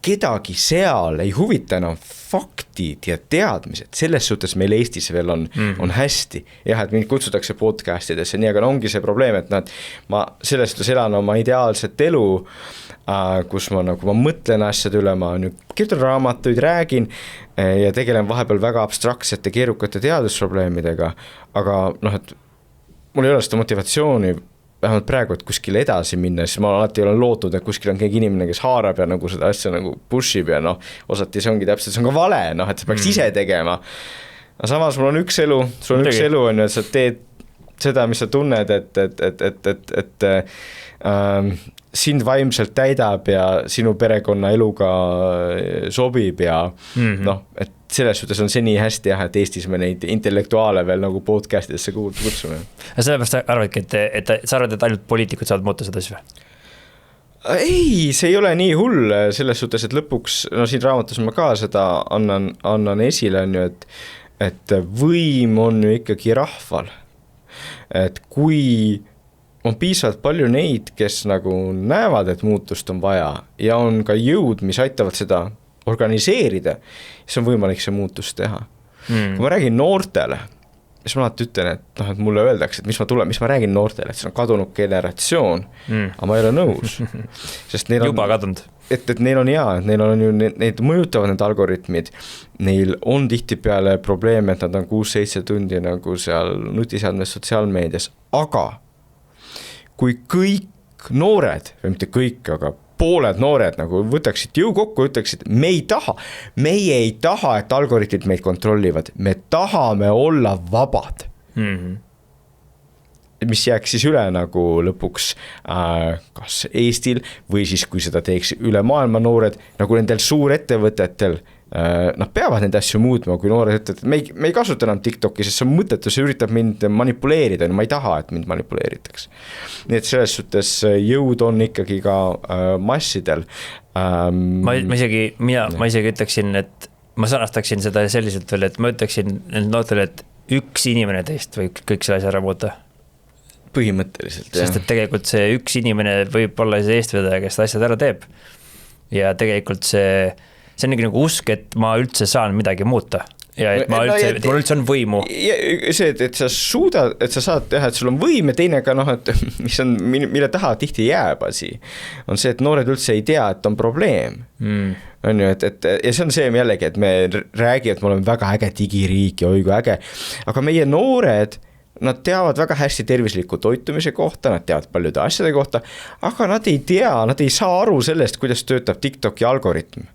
Kedagi seal ei huvita enam faktid ja teadmised, selles suhtes meil Eestis veel on hästi. Jah, et mind kutsutakse podcastidesse, nii aga ongi see probleem, et ma selles suhtes elan oma ideaalset elu, kus ma mõtlen asjad üle, ma kirjutan raamatuid, räägin ja tegelen vahepeal väga abstraktsete, keerukate teadusprobleemidega, aga noh, et mul ei ole seda motivatsiooni vähemalt praegu, et kuskile edasi minna, siis ma alati olen lootnud, et kuskil on keegi inimene, kes haarab ja nagu seda asja nagu pushib ja noh, osati see ongi täpselt, see on ka vale, noh, et sa peaks ise tegema. Aga samas mul on üks elu, sul on üks elu, on ju, et sa teed seda, mis sa tunned, et sind vaimselt täidab ja sinu perekonna eluga sobib ja noh, et selles suhtes on see nii hästi jah, et Eestis me neid intellektuaale veel nagu podcastidesse kutsume. Ja sellepärast arvadki, et sa arvad, et ainult poliitikud saavad muuta seda asju? Ei, see ei ole nii hull selles suhtes, et lõpuks, no siin raamatus ma ka seda annan esile, on ju, et võim on ju ikkagi rahval. Et kui on piisavalt palju neid, kes nagu näevad, et muutust on vaja ja on ka jõud, mis aitavad seda organiseerida, siis on võimalik see muutus teha. Kui ma räägin noortele, siis ma alati ütlen, et mulle öeldakse, et mis ma räägin noortele, et see on kadunud generatsioon, aga ma ei ole nõus. Sest neil on, juba kadunud. Et neil on et neil on ju, neid mõjutavad need algoritmid, neil on tihtipeale probleeme, et nad on 6-7 tundi nagu seal nutiseadmes sotsiaalmeedias, aga kui kõik noored, või mitte kõik, aga pooled noored nagu võtaksid jõu kokku, ütleksid, meie ei taha, et algoritmid meid kontrollivad, me tahame olla vabad. Mis jääks siis üle nagu lõpuks kas Eestil või siis kui seda teeks üle maailma noored, nagu nendel suurettevõtetel, nad peavad neid asju muutma, kui noored ütlevad, et me ei kasuta enam TikToki, sest see on mõttetu, see üritab mind manipuleerida, ma ei taha, et mind manipuleeritaks. Nii et selles suhtes jõud on ikkagi ka massidel. Ma isegi ütleksin, et ma sõnastaksin seda selliselt veel, et ma ütleksin noortele, et üks inimene teist võib kõik selle asja ära muuta. Põhimõtteliselt, jah. Sest et tegelikult see üks inimene võib olla see eestvedaja, kes asjad ära teeb. Ja tegelikult see on nagu usk, et ma üldse saan midagi muuta. Ja et et mul üldse on võimu. See, et sa suudad, et sa saad teha, et sul on võim ja teine ka, et mille taha tihti jääb asi, on see, et noored üldse ei tea, et on probleem. On ju, ja see on see jällegi, et me räägi, et me oleme väga äge digiriik ja õigu äge, aga meie noored, nad teavad väga hästi tervisliku toitumise kohta, nad teavad paljude asjade kohta, aga nad ei tea, nad ei saa aru sellest, kuidas töötab TikToki algoritm.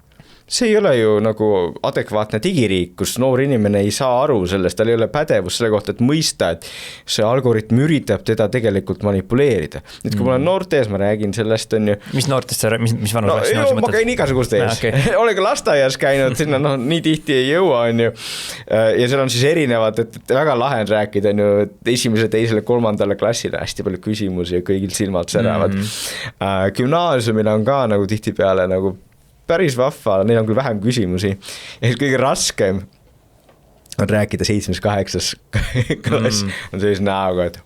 See ei ole ju nagu adekvaatne digiriik, kus noor inimene ei saa aru sellest, tal ei ole pädevus selle kohta, et mõista, et see algoritm üritab teda tegelikult manipuleerida. Nüüd kui mul on noorte ees, ma räägin sellest, on ju. Mis noortest, mis vanus? Ma käin igasuguste ees. Olen ka lasteaias käinud, sinna nii tihti ei jõua, on ju. Ja seal on siis erinevad, et väga lahe on rääkida, on ju, esimese, teisele, kolmandale klassile hästi palju küsimusi ja kõigil silmad säravad. Gümnaasiumil on ka nagu tihtipeale nagu päris vahva, neil on küll vähem küsimusi. Ja kõige raskem on rääkida 7-8 klass, on sellise näoga, et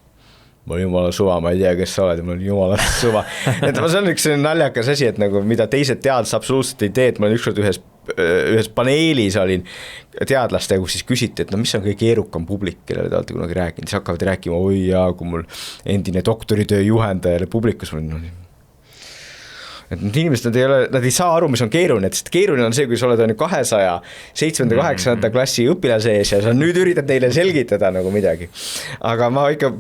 mul on jumala suva, ma ei tea, kes sa oled, mul on jumala suva. Et see on üks naljakas asi, et nagu, mida teised teadlased absoluutselt ei tee, et ma olen ükskord ühes paneelis olin teadlastega, kus siis küsiti, et no mis on kõige keerukam publik, kellele te olete kunagi rääkinud, siis hakkavad rääkima, oi jaa, kui mul endine doktoritöö juhendajale publikus on et need inimesed, nad ei saa aru, mis on keeruline, sest keeruline on see, kui sa oled 207-8. klassi õpilase ees ja sa nüüd üritad neile selgitada nagu midagi. Aga ma ikka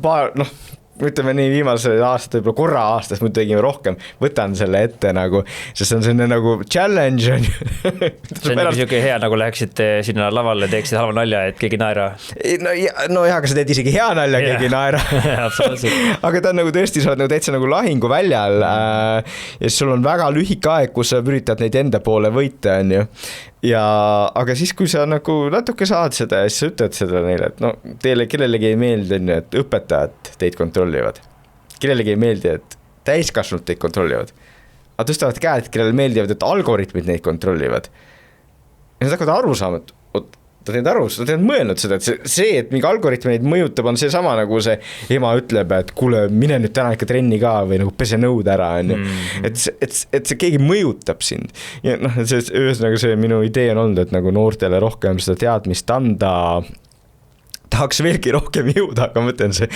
ütleme nii viimasel aastal, võib-olla korra aastas, muidu tegime rohkem, võtan selle ette nagu, sest see on selline nagu challenge on ju. See on niisugune hea, nagu läheksite sinna lavale, teeksid halva nalja, et keegi naera. No jah, aga sa teed isegi hea nalja, keegi naera. Aga ta on nagu tõesti, sa oled nagu täitsa nagu lahingu väljal ja siis sul on väga lühike aeg, kus sa üritad neid enda poole võita, on ju. Aga siis, kui sa nagu natuke saad seda ja siis sa ütled seda neile, et no teile kellelegi ei meeldi, et õpetajad teid kontrollivad. Kellelegi ei meeldi, et täiskasvanud teid kontrollivad. Aga tõstavad käed, kellele meeldivad, et algoritmid neid kontrollivad. Ja nad hakkavad aru saama, et ta teed aru, sa teed mõelnud seda, et see, et mingi algoritm neid mõjutab, on see sama nagu see ema ütleb, et kuule, mine nüüd täna ikka trenni ka või nagu pese nõud ära, on ju. Et see keegi mõjutab sind. Ja ühesõnaga see minu idee on olnud, et nagu noortele rohkem seda teadmist anda, tahaks veelgi rohkem jõuda, aga mõtlen see,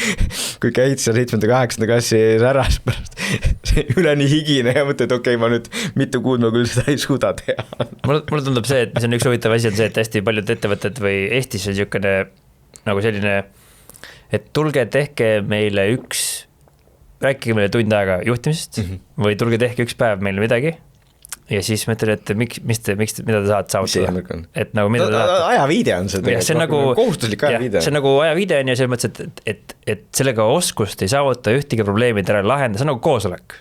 kui käid seal 7-8. klassi säras pärast üleni higine ja mõtled, okei, ma nüüd mitu kuud ma küll seda ei suuda teha. Mulle tundub see, et mis on üks huvitav asi, on see, et hästi paljud ettevõtted või Eestis on niisugune nagu selline, et tulge tehke meile rääkige meile tund aega juhtimisest või tulge tehke üks päev meile midagi. Ja siis mõtlen, et mida te saate saavutada? Et nagu mida te saate? Ajaviide on see tegelikult. See on nagu kohustuslik ajaviide. See on nagu ajaviide ja selles mõttes, et sellega oskust ei saavuta ühtegi probleemid ära lahenda. See on nagu koosolek.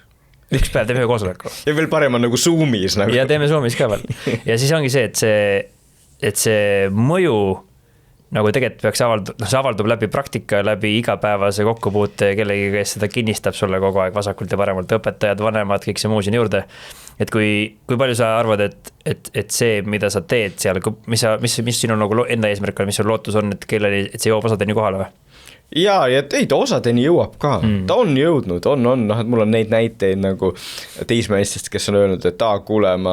Üks päev teeme koosoleku. Ja veel parem on nagu Zoomis. Nagu. Ja teeme Zoomis ka veel. Ja siis ongi see, et see mõju nagu tegelikult peaks avaldub läbi praktika, läbi igapäevase kokkupuute kellegi, kes seda kinnistab sulle kogu aeg vasakult ja paremalt, õpetajad, vanemad, kõik see muu siin juurde. Et kui palju sa arvad, et see, mida sa teed seal, mis sinu nagu enda eesmärk on, mis sul lootus on, et see jõuab osadeni kohale või? Ja ta osadeni jõuab ka, ta on jõudnud, on, mul on neid näiteid nagu teismeistest, kes on öelnud, et kuule, ma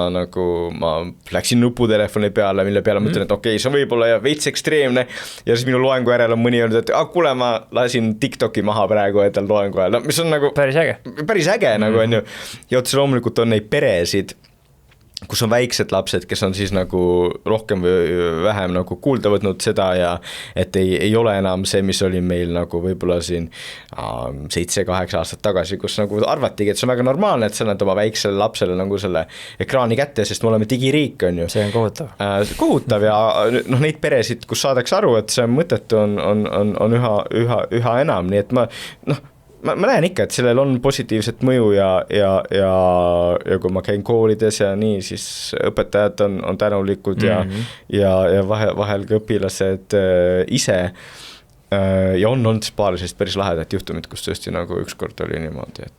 läksin nuputelefoni peale, mille peale mõtlen, et okei, see on võib-olla veits ekstreemne ja siis minu loengu järel on mõni öelnud, et kuule, ma lasin TikToki maha praegu etal loengu ajal, mis on nagu päris äge nagu on ju, ja otse loomulikult on neid peresid, kus on väiksed lapsed, kes on siis nagu rohkem või vähem nagu kuulda võtnud seda ja et ei ole enam see, mis oli meil nagu võib-olla siin 7-8 aastat tagasi, kus nagu arvatigi, et see on väga normaalne, et sa annad oma väiksele lapsele nagu selle ekraani kätte, sest me oleme digiriik, on ju. See on kohutav. Kohutav ja neid peresid, kus saadaks aru, et see mõttetu on üha enam, nii et ma ma näen ikka, et sellel on positiivset mõju ja kui ma käin koolides ja nii, siis õpetajad on tänulikud ja vahel ka õpilased ise ja on olnud paar sellist päris lahedat juhtumit, kus tõesti nagu ükskord oli niimoodi,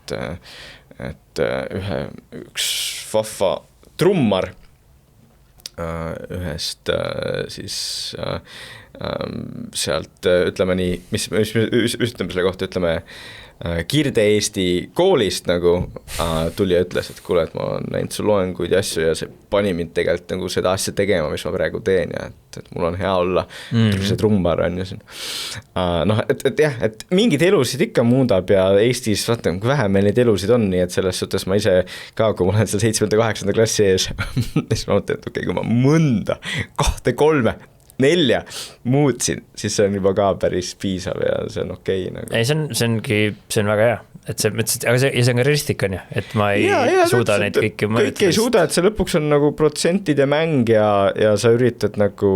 et üks vahva trummar ühest siis sealt ütleme nii, mis ütleme selle kohta, ütleme Kirde-Eesti koolist nagu tuli ja ütles, et kuule, et ma olen näinud su loenguid ja asju ja see pani mind tegelikult nagu seda asja tegema, mis ma praegu teen ja et mul on hea olla see trummar on ju siin. Noh, et jah, et mingid elusid ikka muudab ja Eestis vaata, kui vähe meil neid elusid on, nii et selles suhtes ma ise ka, kui ma olen seal 7.–8. klassi ees, siis ma mõtlen, et okei, kui ma mõnda 2, 3, 4 muutsin, siis see on juba ka päris piisav ja see on okei nagu. Ei, see on väga hea, et aga see on ka realistik on ju, et ma ei suuda neid kõiki mõjutada. Kõik ei suuda, et see lõpuks on nagu protsentide mäng ja sa üritad nagu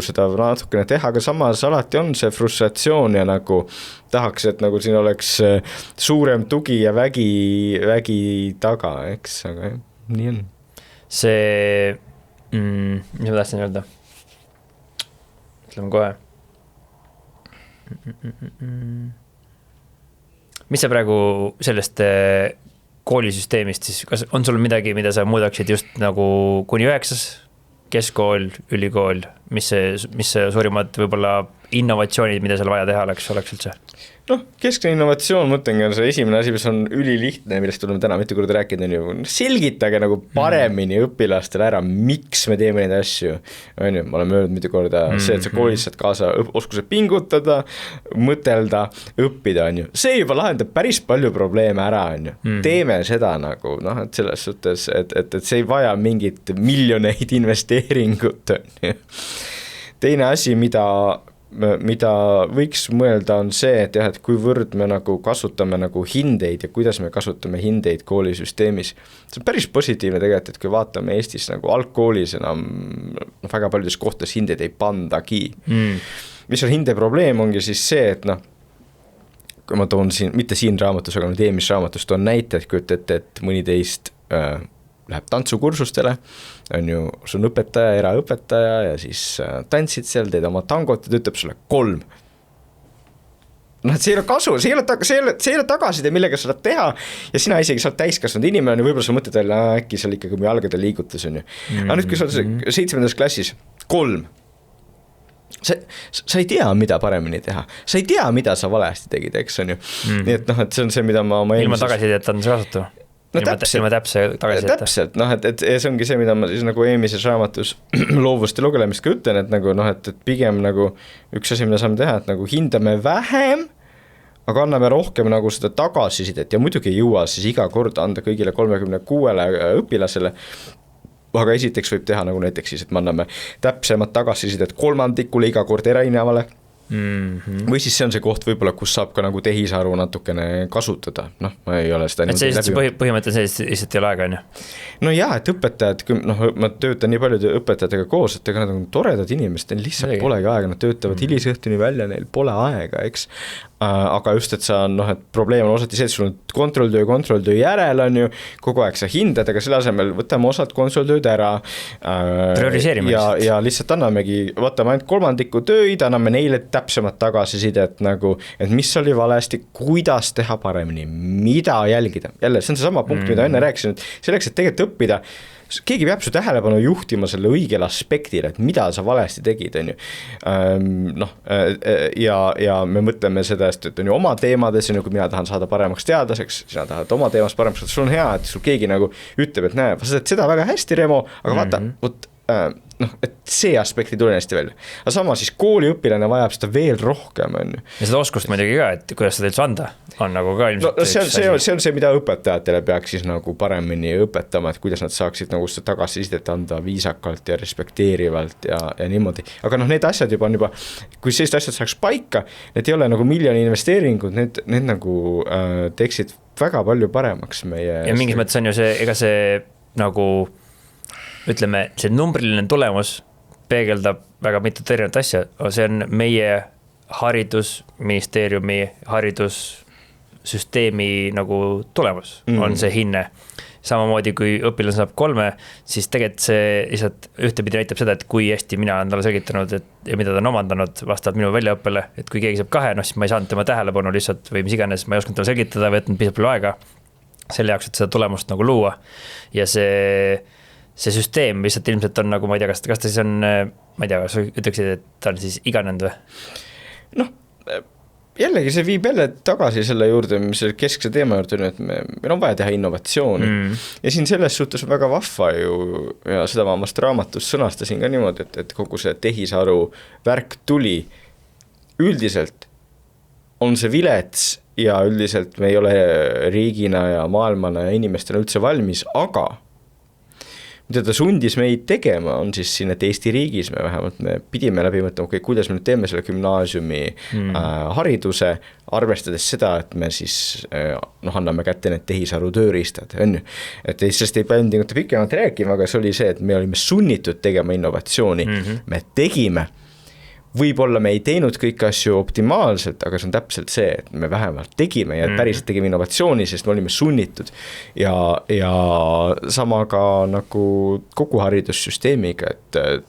seda natukene teha, aga samas alati on see frustratsioon ja nagu tahaks, et nagu siin oleks suurem tugi ja vägi taga, eks, aga nii on. See, mis ma tahtsin öelda? Ütleme kohe. Mis sa praegu sellest koolisüsteemist siis, kas on sul midagi, mida sa muudaksid just nagu kuni 9, keskkool, ülikool, mis see suurimad võib-olla innovatsioonid, mida seal vaja teha oleks üldse? Noh, keskne innovatsioon, mõtlengi, on see esimene asi, mis on ülilihtne, millest tuleme täna mitu korda rääkida, on ju, selgitage nagu paremini õpilastele ära, miks me teeme neid asju, on ju, ma olen öelnud mitu korda, see, et sa koolis saad kaasa oskuse pingutada, mõtelda, õppida, on ju, see juba lahendab päris palju probleeme ära, on ju, teeme seda nagu, noh, et selles suhtes, et see ei vaja mingit miljoneid investeeringut, on ju. Teine asi, mida võiks mõelda on see, et jah, et kuivõrd me nagu kasutame nagu hindeid ja kuidas me kasutame hindeid koolisüsteemis. See on päris positiivne tegelikult, et kui vaatame Eestis nagu algkoolis enam väga paljudes kohtades hindeid ei pandagi. Mis on hinde probleem ongi siis see, et noh, kui ma toon siin, mitte siin raamatus, aga nüüd eelmises raamatus toon näite, et kujutate, et mõni teist läheb tantsukursustele, on ju, sul on õpetaja, eraõpetaja ja siis tantsid seal, teed oma tangot ja ta ütleb sulle 3. Noh, et see ei ole kasu, see ei ole tagaside, millega sa saad teha ja sina isegi saad täiskasvanud inimene ja võib-olla sa mõtled välja, äkki seal ikkagi kui jalgade liigutus on ju. Aga nüüd, kui sa oled 7. klassis 3, sa ei tea, mida paremini teha. Sa ei tea, mida sa valesti tegid, eks on ju. Nii et noh, et see on see, mida ma ilma tagasisidet on see kasutav. No ilma täpse tagasisidet. Täpselt, noh, et see ongi see, mida ma siis nagu eelmises raamatus loovust ja lugelemist ka ütlen, et nagu noh, et pigem nagu üks asi, mida saame teha, et nagu hindame vähem, aga anname rohkem nagu seda tagasisidet ja muidugi ei jõua siis iga kord anda kõigile 36 õpilasele, aga esiteks võib teha nagu näiteks siis, et me anname täpsemat tagasisidet 3 iga kord erinevale. Või siis see on see koht võib-olla, kus saab ka nagu tehisaru natukene kasutada, noh, ma ei ole seda et see põhimõte on see, et lihtsalt ei ole aega, on ju? No jah, et õpetajad, noh, ma töötan nii paljude õpetajatega koos, et ega nad on toredad inimesed, neil lihtsalt polegi aega, nad töötavad hilisõhtuni välja, neil pole aega, eks. Aga just, et sa on, noh, et probleem on osati see, et sul on kontrolltöö järel on ju, kogu aeg sa hindad, aga selle asemel võtame osad kontrolltööd ära ja lihtsalt annamegi, võtame ainult 3 töid, anname neile täpsemat tagasisidet nagu, et mis oli valesti, kuidas teha paremini, mida jälgida. Jälle, see on see sama punkt, mida enne rääkisin, et selleks, et tegelikult õppida, keegi peab su tähelepanu juhtima selle õigel aspektile, et mida sa valesti tegid, on ju. Noh, ja me mõtleme seda, et on ju oma teemades, kui mina tahan saada paremaks teadlaseks, sina tahad oma teemast paremaks, sul on hea, et sul keegi nagu ütleb, et näe, sa teed seda väga hästi, Remo, aga vaata, noh, et see aspekt ei tule hästi välja. Aga sama siis kooliõpilane vajab seda veel rohkem, on ju. Ja seda oskust muidugi ka, et kuidas seda üldse anda, on nagu ka ilmselt no, see on see, mida õpetajatele peaks siis nagu paremini õpetama, et kuidas nad saaksid nagu seda tagasisidet anda viisakalt ja respekteerivalt ja niimoodi. Aga noh, need asjad juba on juba, kui sellist asjad saaks paika, need ei ole nagu miljoni investeeringud, need nagu teeksid väga palju paremaks meie. Ja mingis mõttes on ju see, ega see nagu ütleme, see numbriline tulemus peegeldab väga mitut erinevat asja, see on meie haridusministeeriumi, süsteemi nagu tulemus on see hinne. Samamoodi kui õpilane saab 3, siis tegelikult see lihtsalt ühtepidi näitab seda, et kui hästi mina olen talle selgitanud, ja mida ta on omandanud vastavalt minu väljaõppele, et kui keegi saab 2, siis ma ei saanud tema tähelepanu lihtsalt või mis iganes, ma ei osanud talle selgitada või võtnud piisavalt palju aega selle jaoks, et seda tulemust nagu luua. Ja see süsteem lihtsalt ilmselt on nagu, ma ei tea, kas ta siis on, ma ei tea, kas ütleksid, et ta on siis iganenud või? Noh, jällegi see viib jälle tagasi selle juurde, mis keskse teema juurde, et meil on vaja teha innovatsiooni. Ja siin selles suhtes on väga vahva ju, ja seda ma omast raamatus sõnastasin ka niimoodi, et kogu see tehisaru värk tuli. Üldiselt on see vilets ja üldiselt me ei ole riigina ja maailmana ja inimestena üldse valmis, aga mida ta sundis meid tegema, on siis siin, et Eesti riigis me vähemalt me pidime läbi mõtlema, okay, kuidas me nüüd teeme selle gümnaasiumi hariduse, arvestades seda, et me siis anname kätte need tehisaru tööriistad, on ju. Et sellest ei päev tinguta pikemalt rääkima, aga see oli see, et me olime sunnitud tegema innovatsiooni, me tegime. Võib-olla me ei teinud kõiki asju optimaalselt, aga see on täpselt see, et me vähemalt tegime ja päriselt tegime innovatsiooni, sest me olime sunnitud. Ja sama ka nagu kogu haridussüsteemiga, et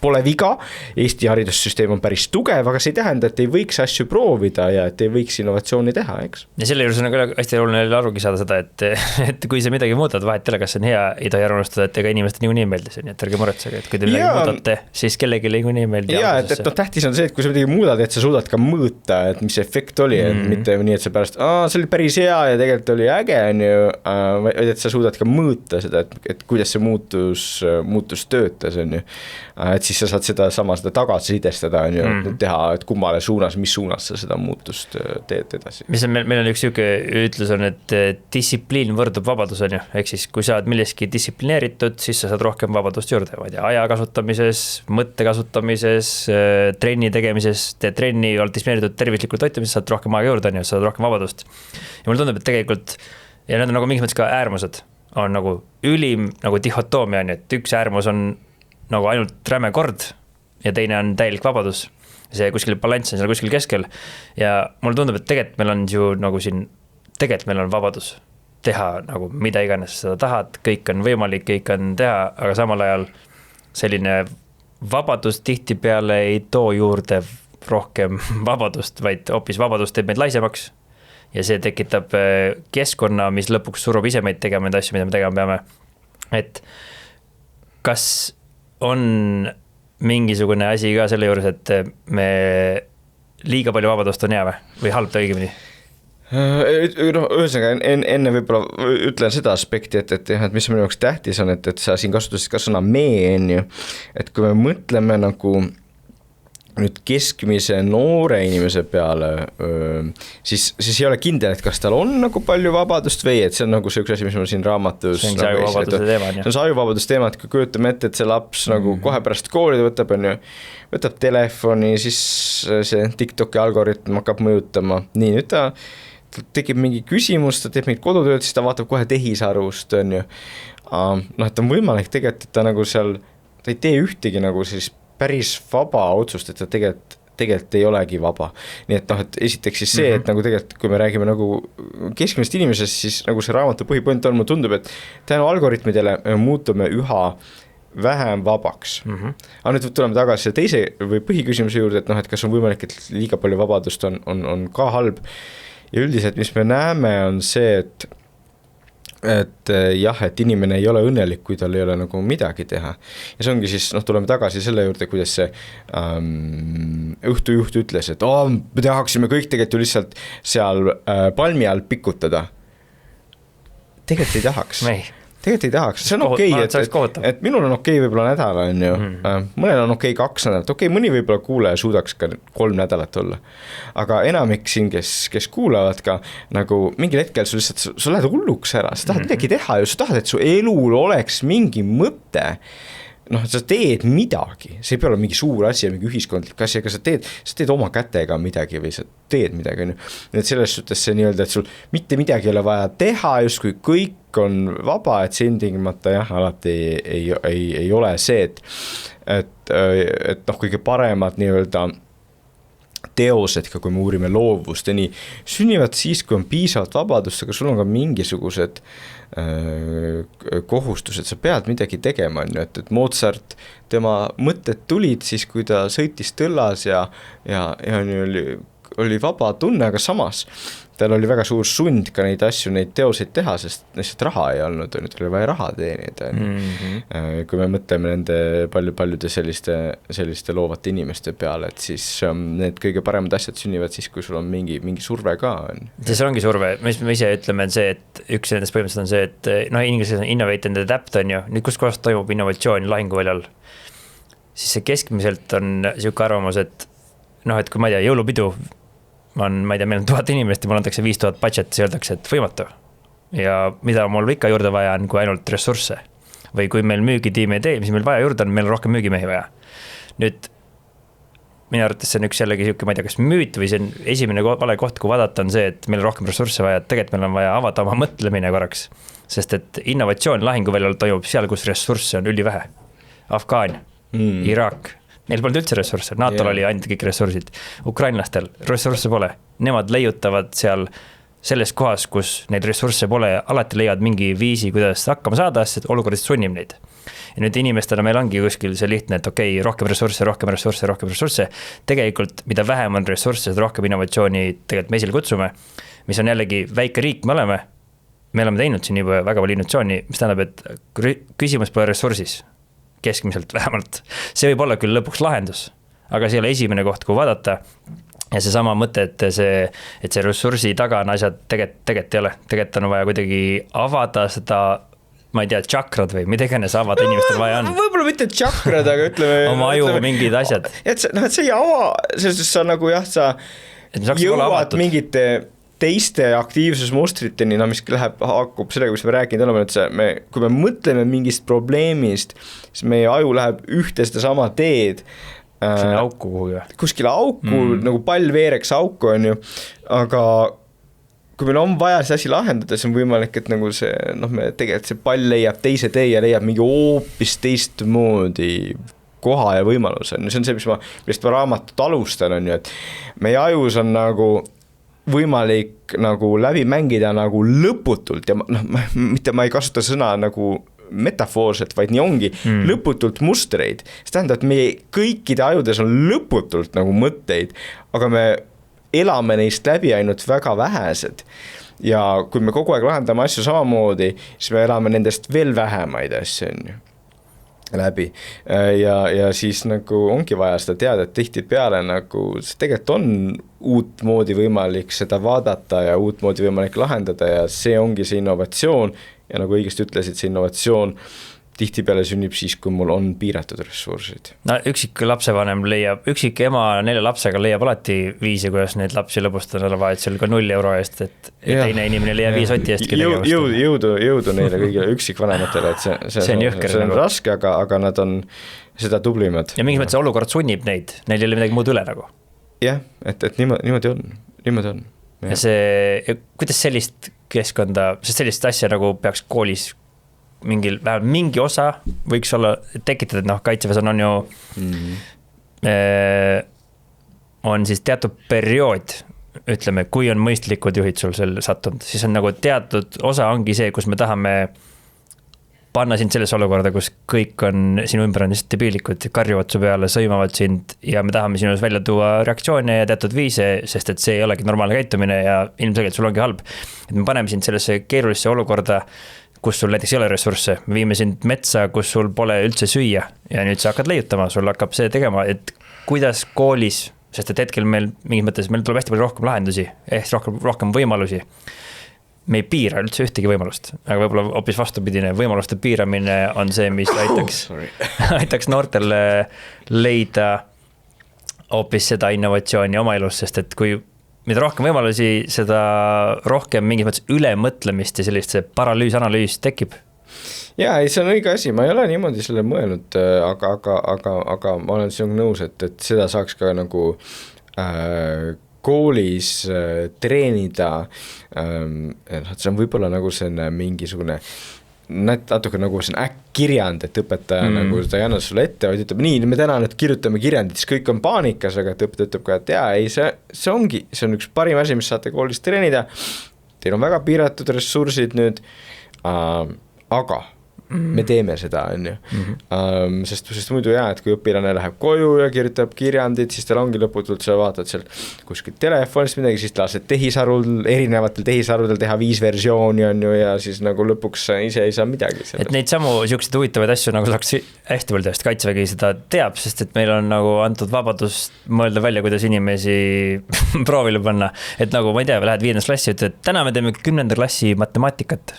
pole viga, Eesti haridussüsteem on päris tugev, aga see ei tähenda, et ei võiks asju proovida ja et ei võiks innovatsiooni teha, eks. Ja selle juures on ka hästi oluline arugi saada seda, et kui see midagi muudad, vahet teile, kas see on hea, ei tohi ära unustada, et ega inimesed niikuinii meeldis, nii et ärge muretsege, et kui te midagi muudate, siis kellelegi niikuinii meeldi. Ja, et tähtis on see, et kui sa midagi muudad, et sa suudad ka mõõta, et mis efekt oli, et mitte nii, et sa pärast, see oli päris hea ja tegelikult oli äge, on ju, et sa suudad ka mõõta seda, et kuidas see muutus töötas, on ju. Et siis sa saad seda tagasisidestada, on ju, teha, et kummale suunas, mis suunas sa seda muutust teed edasi. Meil on üks siuke ütlus on, et distsipliin võrdub vabadus, on ju, ehk siis kui sa oled milleski distsiplineeritud, siis sa saad rohkem vabadust juurde, aja kasutamises, mõtte kasutamises, trenni tegemises, teed trenni, oled distsiplineeritud tervislikult toitumises, saad rohkem aega juurde, on ju, saad rohkem vabadust. Ja mulle tundub, et tegelikult, ja need on nagu mingis mõttes ka äärmused, on nagu ülim nagu dihotoomia, on ju, et üks äärmus on nagu ainult räme kord ja teine on täielik vabadus. See kuskil balants on seal kuskil keskel ja mulle tundub, et tegelikult meil on ju nagu siin, tegelikult meil on vabadus teha nagu mida iganes seda tahad, kõik on võimalik, kõik on teha, aga samal ajal selline vabadus tihtipeale ei too juurde rohkem vabadust, vaid hoopis vabadus teeb meid laisemaks ja see tekitab keskkonna, mis lõpuks surub ise meid tegema neid asju, mida me tegema peame. Et kas on mingisugune asi ka selle juures, et me liiga palju vabadust on hea või halb ta õigemini? Ühesõnaga, enne võib-olla ütlen seda aspekti, et mis minu jaoks tähtis on, et sa siin kasutasid ka sõna on ju, et kui me mõtleme nagu nüüd keskmise noore inimese peale, siis ei ole kindel, et kas tal on nagu palju vabadust või, et see on nagu see üks asi, mis ma siin raamatus see on ajuvabaduse teema, see on ajuvabaduse teema, et kui kujutame ette, et see laps nagu kohe pärast kooli võtab telefoni, siis see TikToki algoritm hakkab mõjutama, nii nüüd ta tekib mingi küsimus, ta teeb mingit kodutööd, siis ta vaatab kohe tehisarust, on ju. Et on võimalik tegelikult, et ta nagu seal, ta ei tee ühtegi nagu siis päris vaba otsust, et ta tegelikult ei olegi vaba. Nii et et esiteks siis see, et nagu tegelikult, kui me räägime nagu keskmisest inimesest, siis nagu see raamatu põhipoint on, mulle tundub, et tänu algoritmidele muutume üha vähem vabaks. Aga nüüd tuleme tagasi teise või põhiküsimuse juurde, et kas on võimalik, et liiga palju vabadust on ka halb. Ja üldiselt, mis me näeme, on see, et jah, et inimene ei ole õnnelik, kui tal ei ole nagu midagi teha. Ja see ongi siis, tuleme tagasi selle juurde, kuidas see õhtujuht ütles, et me tahaksime kõik tegelikult ju lihtsalt seal palmi all pikutada. Tegelikult ei tahaks. Tegelikult ei tahaks, see on okei, et minul on okei võib-olla nädal, on ju, mõnel on okei 2 nädalat, mõni võib-olla kuulaja suudaks ka 3 nädalat olla, aga enamik siin, kes kuulavad ka, nagu mingil hetkel sa lähed hulluks ära, sa tahad midagi teha ja sa tahad, et su elul oleks mingi mõte, sa teed midagi, see ei pea olla mingi suur asi, mingi ühiskondlik asi, aga sa teed oma kätega midagi või sa teed midagi, on ju. Et selles suhtes see nii-öelda, et sul mitte midagi ei ole vaja teha, just kui kõik on vaba, et see ilmtingimata jah, alati ei ole see, et kõige paremad nii-öelda teosed ka, kui me uurime loovust ja nii, sünnivad siis, kui on piisavalt vabadust, aga sul on ka mingisugused kohustused, sa pead midagi tegema, on ju, et Mozart, tema mõtted tulid siis, kui ta sõitis tõllas ja oli vaba tunne, aga samas tal oli väga suur sund ka neid asju, neid teoseid teha, sest lihtsalt raha ei olnud, tal oli vaja raha teenida. Kui me mõtleme nende paljude selliste loovate inimeste peale, et siis need kõige paremad asjad sünnivad siis, kui sul on mingi surve ka. Siis ongi surve, mis me ise ütleme, on see, et üks nendest põhimõtteliselt on see, et ingliskeeles on innovate and adapt, on ju, nüüd kus kohast toimub innovatsioon lahinguväljal, siis see keskmiselt on siuke arvamus, et et kui ma ei tea, jõulupidu meil on 1000 inimest ja mul antakse 5000 budget, siis öeldakse, et võimatu. Ja mida mul ikka juurde vaja on, kui ainult ressursse. Või kui meil müügitiim ei tee, mis meil vaja juurde on, meil on rohkem müügimehi vaja. Nüüd, minu arvates see on üks jällegi siuke, ma ei tea, kas müüt või see on esimene vale koht, kui vaadata on see, et meil on rohkem ressursse vaja, et tegelikult meil on vaja avada oma mõtlemine korraks. Sest et innovatsioon lahinguväljal toimub seal, kus ressursse on ülivähe. Afgaan, Iraak. Neil polnud üldse ressursse, NATO oli ainult kõik ressursid. Ukrainlastel ressursse pole. Nemad leiutavad seal selles kohas, kus neid ressursse pole, alati leiavad mingi viisi, kuidas hakkama saada, sest olukordist sunnib neid. Ja nüüd inimestena meil ongi kuskil see lihtne, et okei, rohkem ressursse. Tegelikult, mida vähem on ressursse, seda rohkem innovatsiooni tegelikult me esile kutsume, mis on jällegi väike riik, me oleme teinud siin juba väga palju innovatsiooni, mis tähendab, et küsimus pole ressursis. Keskmiselt vähemalt. See võib olla küll lõpuks lahendus, aga see ei ole esimene koht, kui vaadata. Ja see sama mõte, et see ressursi taga on asjad tegelikult ei ole. Tegelikult on vaja kuidagi avada seda, ma ei tea, tšakrad või mida iganes avada inimestel vaja on. Võib-olla mitte tšakrad, aga ütleme... oma aju mingid asjad. Et see ei ava, sest sa nagu sa jõuad mingite... teiste aktiivsusmustriteni, mis haakub sellega, mis me rääkinud oleme, et kui me mõtleme mingist probleemist, siis meie aju läheb ühte seda sama teed. Kuskile auku, nagu pall veereks auku on ju, aga kui meil on vaja see asi lahendada, siis on võimalik, et nagu see, tegelikult see pall leiab teise tee ja leiab mingi hoopis teistmoodi koha ja võimalus on. See on see, millest ma raamatut alustan on ju, et meie ajus on nagu võimalik nagu läbi mängida nagu lõputult ja mitte ma ei kasuta sõna nagu metafoorselt, vaid nii ongi lõputult mustreid. See tähendab, et meie kõikide ajudes on lõputult nagu mõtteid, aga me elame neist läbi ainult väga vähesed. Ja kui me kogu aeg lahendame asju samamoodi, siis me elame nendest veel vähemaid asju on ju läbi ja siis nagu ongi vaja seda teada, et tihti peale nagu see tegelikult on uut moodi võimalik seda vaadata ja uut moodi võimalik lahendada ja see ongi see innovatsioon ja nagu õigesti ütlesid, see innovatsioon tihti peale sünnib siis, kui mul on piiratud ressursid. Üksik lapsevanem üksik ema 4 lapsega leiab alati viisi, kuidas neid lapsi lõbustada vahet seal ka 0 euro eest, et teine inimene leiab 5 soti eest. Jõudu neile kõigile üksikvanematele, et see on raske, aga nad on seda tublimad. Ja mingis mõttes olukord sunnib neid, neil ei ole midagi muud üle nagu. Jah, et niimoodi on. Ja see, kuidas sellist keskkonda, sest sellist asja nagu peaks koolis mingi osa võiks olla tekitada, et kaitseväes on ju on siis teatud periood, ütleme, kui on mõistlikud juhid sul seal sattunud, siis on nagu teatud osa ongi see, kus me tahame panna sind selles olukorda, kus kõik on sinu ümber on lihtsalt debiilikud, karjuvad su peale, sõimavad sind ja me tahame sinus välja tuua reaktsioone ja teatud viise, sest et see ei olegi normaalne käitumine ja ilmselgelt sul ongi halb. Et me paneme sind sellesse keerulisse olukorda, kus sul näiteks ei ole ressursse, me viime sind metsa, kus sul pole üldse süüa ja nüüd sa hakkad leiutama, sul hakkab see tegema, et kuidas koolis, sest et hetkel meil mingis mõttes, meil tuleb hästi palju rohkem lahendusi, rohkem võimalusi. Me ei piira üldse ühtegi võimalust, aga võib-olla hoopis vastupidine võimaluste piiramine on see, mis aitaks noortele leida hoopis seda innovatsiooni oma elus, sest et kui mida rohkem võimalusi, seda rohkem mingis mõttes ülemõtlemist ja sellist see paralüüs-analüüs tekib. Jaa, see on õige asi, ma ei ole niimoodi selle mõelnud, aga ma olen sinuga nõus, et seda saaks ka nagu koolis treenida, see on võib-olla nagu selline mingisugune natuke nagu see on kirjand, et õpetaja nagu ta ei anna sulle ette, vaid ütleb nii, me täna nüüd kirjutame kirjandit, siis kõik on paanikas, aga et õpetaja ütleb ka, et jaa, ei, see ongi, see on üks parim asi, mis saate koolis treenida, teil on väga piiratud ressursid nüüd, aga me teeme seda, on ju. Sest muidu et kui õpilane läheb koju ja kirjutab kirjandit, siis tal ongi lõputult, sa vaatad seal kuskil telefonist midagi, siis ta lased erinevatel tehisarvudel teha 5 versiooni, on ju, ja siis nagu lõpuks ise ei saa midagi sellest. Et neid samu siukseid huvitavaid asju nagu saaks hästi palju teha, Kaitsevägi seda teab, sest et meil on nagu antud vabadus mõelda välja, kuidas inimesi proovile panna. Et nagu, ma ei tea, lähed 5. klassi, ütled, et täna me teeme 10. klassi matemaatikat.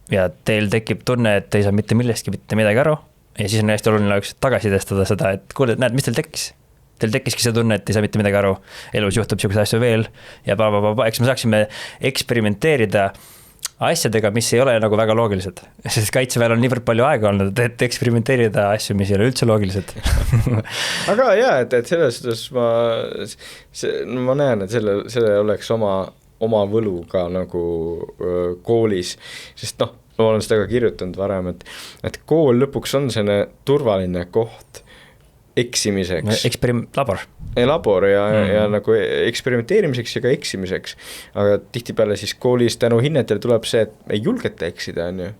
Ja teil tekib tunne, et ei saa mitte millestki mitte midagi aru ja siis on hästi oluline tagasisidestada seda, et kuule, näed, mis teil tekkis? Teil tekkiski see tunne, et ei saa mitte midagi aru, elus juhtub siukseid asju veel ja eks me saaksime eksperimenteerida asjadega, mis ei ole nagu väga loogilised, sest Kaitseväel on niivõrd palju aega olnud, et eksperimenteerida asju, mis ei ole üldse loogilised. Aga jaa, et selles suhtes ma näen, et selle oleks oma võlu ka nagu koolis, sest ma olen seda ka kirjutanud varem, et kool lõpuks on selline turvaline koht eksimiseks. Labor ja nagu eksperimenteerimiseks ja ka eksimiseks, aga tihtipeale siis koolis tänu hinnetele tuleb see, et ei julgeta eksida, on ju.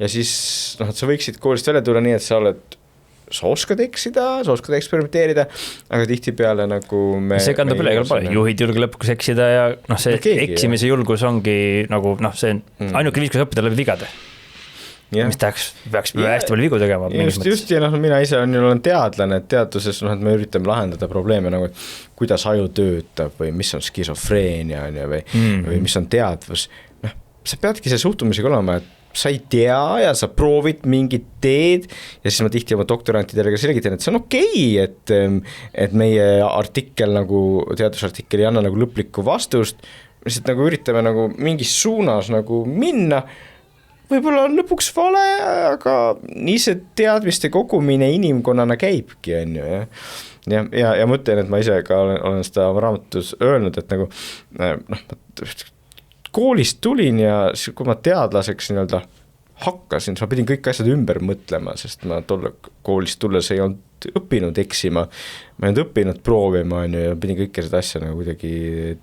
Ja siis sa võiksid koolist välja tulla nii, et sa oskad eksida, sa oskad eksperimenteerida, aga tihtipeale nagu see kandub üle, juhid julge lõpuks eksida ja see eksimise julgus ongi nagu see ainuke viis, kus õppida läbi vigade. Mis peaks hästi palju vigu tegema. Just ja mina ise olen teadlane, et teaduses et me üritame lahendada probleeme nagu, kuidas aju töötab või mis on skisofreenia või mis on teadvus. Sa peadki see suhtumisega olema, et sa ei tea ja sa proovid mingit teed ja siis ma tihti oma doktorantidele ka selgitan, et see on okei, et meie artikkel nagu, teadusartikkel ei anna nagu lõplikku vastust, lihtsalt nagu üritame nagu mingis suunas nagu minna, võib-olla on lõpuks vale, aga nii see teadmiste kogumine inimkonnana käibki, on ju, ja mõtlen, et ma ise ka olen seda raamatus öelnud, et nagu koolist tulin ja kui ma teadlaseks nii-öelda hakkasin, siis ma pidin kõik asjad ümber mõtlema, sest ma tolle koolist tulles ei olnud õppinud eksima, ma ei olnud õppinud proovima, ja pidin kõike seda asja nagu kuidagi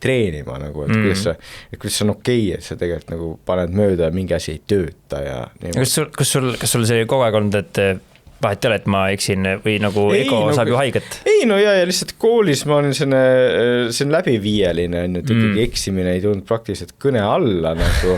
treenima, nagu, et kuidas see on okei, et sa tegelikult nagu paned mööda ja mingi asi ei tööta. Ja kas sul see kogu aeg olnud, et vahet ei ole, et ma eksin või nagu ego saab ju haiget? Ei, no ja lihtsalt koolis ma olin see on läbiviieline, et ikkagi eksimine ei tulnud praktiliselt kõne alla nagu.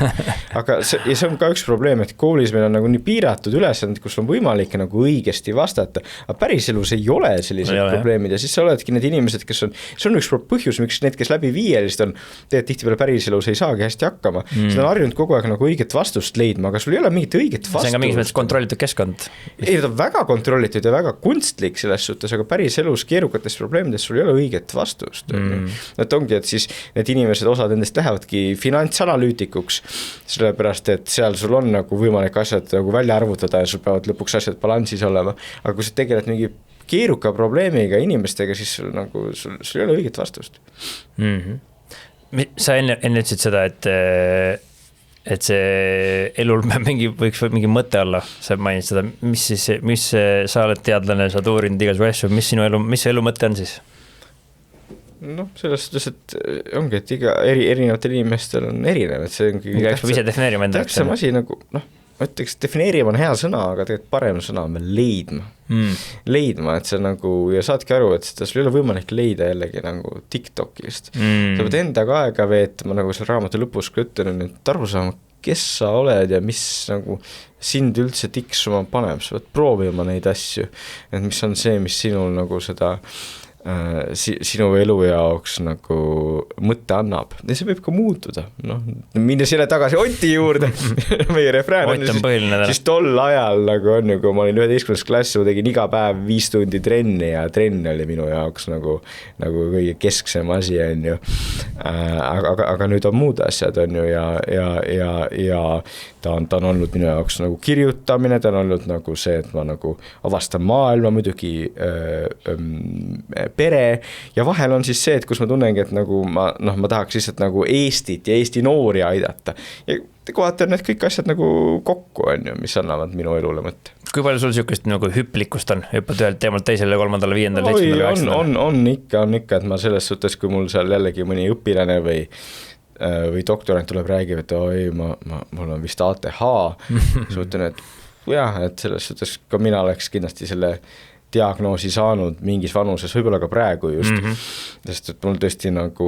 Aga see on ka üks probleem, et koolis meil on nagu nii piiratud ülesanded, kus on võimalik nagu õigesti vastata, aga päriselus ei ole sellised probleemid ja siis sa oledki need inimesed, kes see on üks põhjus, miks need, kes läbiviielist on, tihtipeale päriselus ei saagi hästi hakkama. Seda on harjunud kogu aeg nagu õiget vastust leidma, aga sul ei ole mingit õiget vastust. See on ka mingis mõttes kontrollitud keskkond. Ei, ta on väga kontrollitud ja väga kunstlik selles suhtes, aga päris elus keerukates probleemides sul ei ole õiget vastust. Et ongi, et siis need inimesed osad endast lähevadki finantsanalüütikuks, sellepärast, et seal sul on nagu võimalik asjad nagu välja arvutada ja sul peavad lõpuks asjad balansis olema. Aga kui sa tegeled mingi keeruka probleemiga inimestega, siis sul ei ole õiget vastust. Sa enne ütlesid seda, et see elul võiks mingi mõte olla, sa mainid seda, mis sa oled teadlane, sa oled uurinud igasugune asju, mis elu mõte on siis? Selles suhtes, et ongi, et erinevatel inimestel on erinev, et see ongi igaüks peab ise defineerima enda tähtsam asi nagu, ma ütleks, defineerima on hea sõna, aga tegelikult parem sõna on leidma, et see nagu, ja saadki aru, et seda sul ei ole võimalik leida jällegi nagu TikTokist. Sa pead endaga aega veetma, nagu see raamatu lõpus ka ütlen, et aru saama, kes sa oled ja mis nagu sind üldse tiksuma paneb, sa pead proovima neid asju, et mis on see, mis sinul nagu seda sinu elu jaoks nagu mõtte annab. Ja see võib ka muutuda. Minnes jälle tagasi Oti juurde, meie refrään on siis tol ajal nagu on, kui ma olin 11. klassi, ma tegin iga päev 5 tundi trenni ja trenn oli minu jaoks nagu kõige kesksem asi on ju. Aga nüüd on muud asjad on ju ja ta on olnud minu jaoks nagu kirjutamine, ta on olnud nagu see, et ma nagu avastan maailma, muidugi pere ja vahel on siis see, et kus ma tunnengi, et nagu ma tahaks lihtsalt nagu Eestit ja Eesti noori aidata. Ja kohati on need kõik asjad nagu kokku, on ju, mis annavad minu elule mõtte. Kui palju sul niisugust nagu hüplikust on? Hüppad ühelt teemalt teisele, 3., 5., 7., 8. On ikka, et ma selles suhtes, kui mul seal jällegi mõni õpilane või doktorant tuleb räägib, et oi, mul on vist ATH, suhten, et jah, et selles suhtes ka mina oleks kindlasti selle diagnoosi saanud mingis vanuses, võib-olla ka praegu just, sest et mul tõesti nagu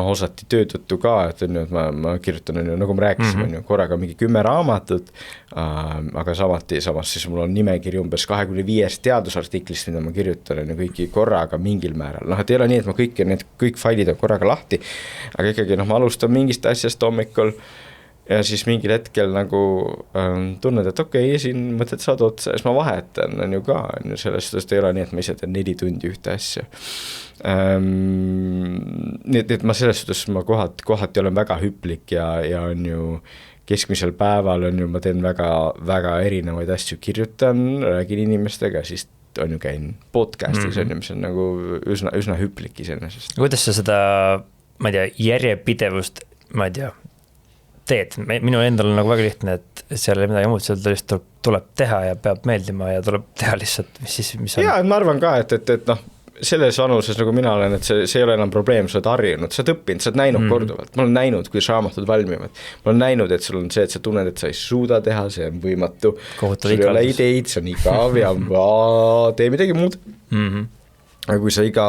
osati töötõttu ka, et ma kirjutan, nagu me rääkisime, korraga mingi 10 raamatut, aga samas siis mul on nimekiri umbes 25 teadusartiklist, mida ma kirjutan kõiki korraga mingil määral, et ei ole nii, et ma kõik failid on korraga lahti, aga ikkagi ma alustan mingist asjast hommikul ja siis mingil hetkel nagu tunned, et okei, siin mõtled saad otsa ja siis ma vahetan, on ju ka, sellest ei ole nii, et ma ise teen 4 tundi ühte asja. Nii et ma selles suhtes ma kohati olen väga hüplik ja on ju keskmisel päeval on ju, ma teen väga, väga erinevaid asju, kirjutan, räägin inimestega, siis on ju käin podcastis, on ju, mis on nagu üsna hüplik iseenesest. Kuidas sa seda, ma ei tea, järjepidevust, ma ei tea, teed. Minu endal on nagu väga lihtne, et seal ei midagi muud, seal lihtsalt tuleb teha ja peab meeldima ja tuleb teha lihtsalt, mis on. Jaa, ma arvan ka, et selles vanuses, nagu mina olen, et see ei ole enam probleem, sa oled harjunud, sa oled õppinud, sa oled näinud korduvalt, ma olen näinud, kuidas raamatud valmivad, ma olen näinud, et sul on see, et sa tunned, et sa ei suuda teha, see on võimatu, sul ei ole ideid, see on igav ja tee midagi muud. Aga kui sa iga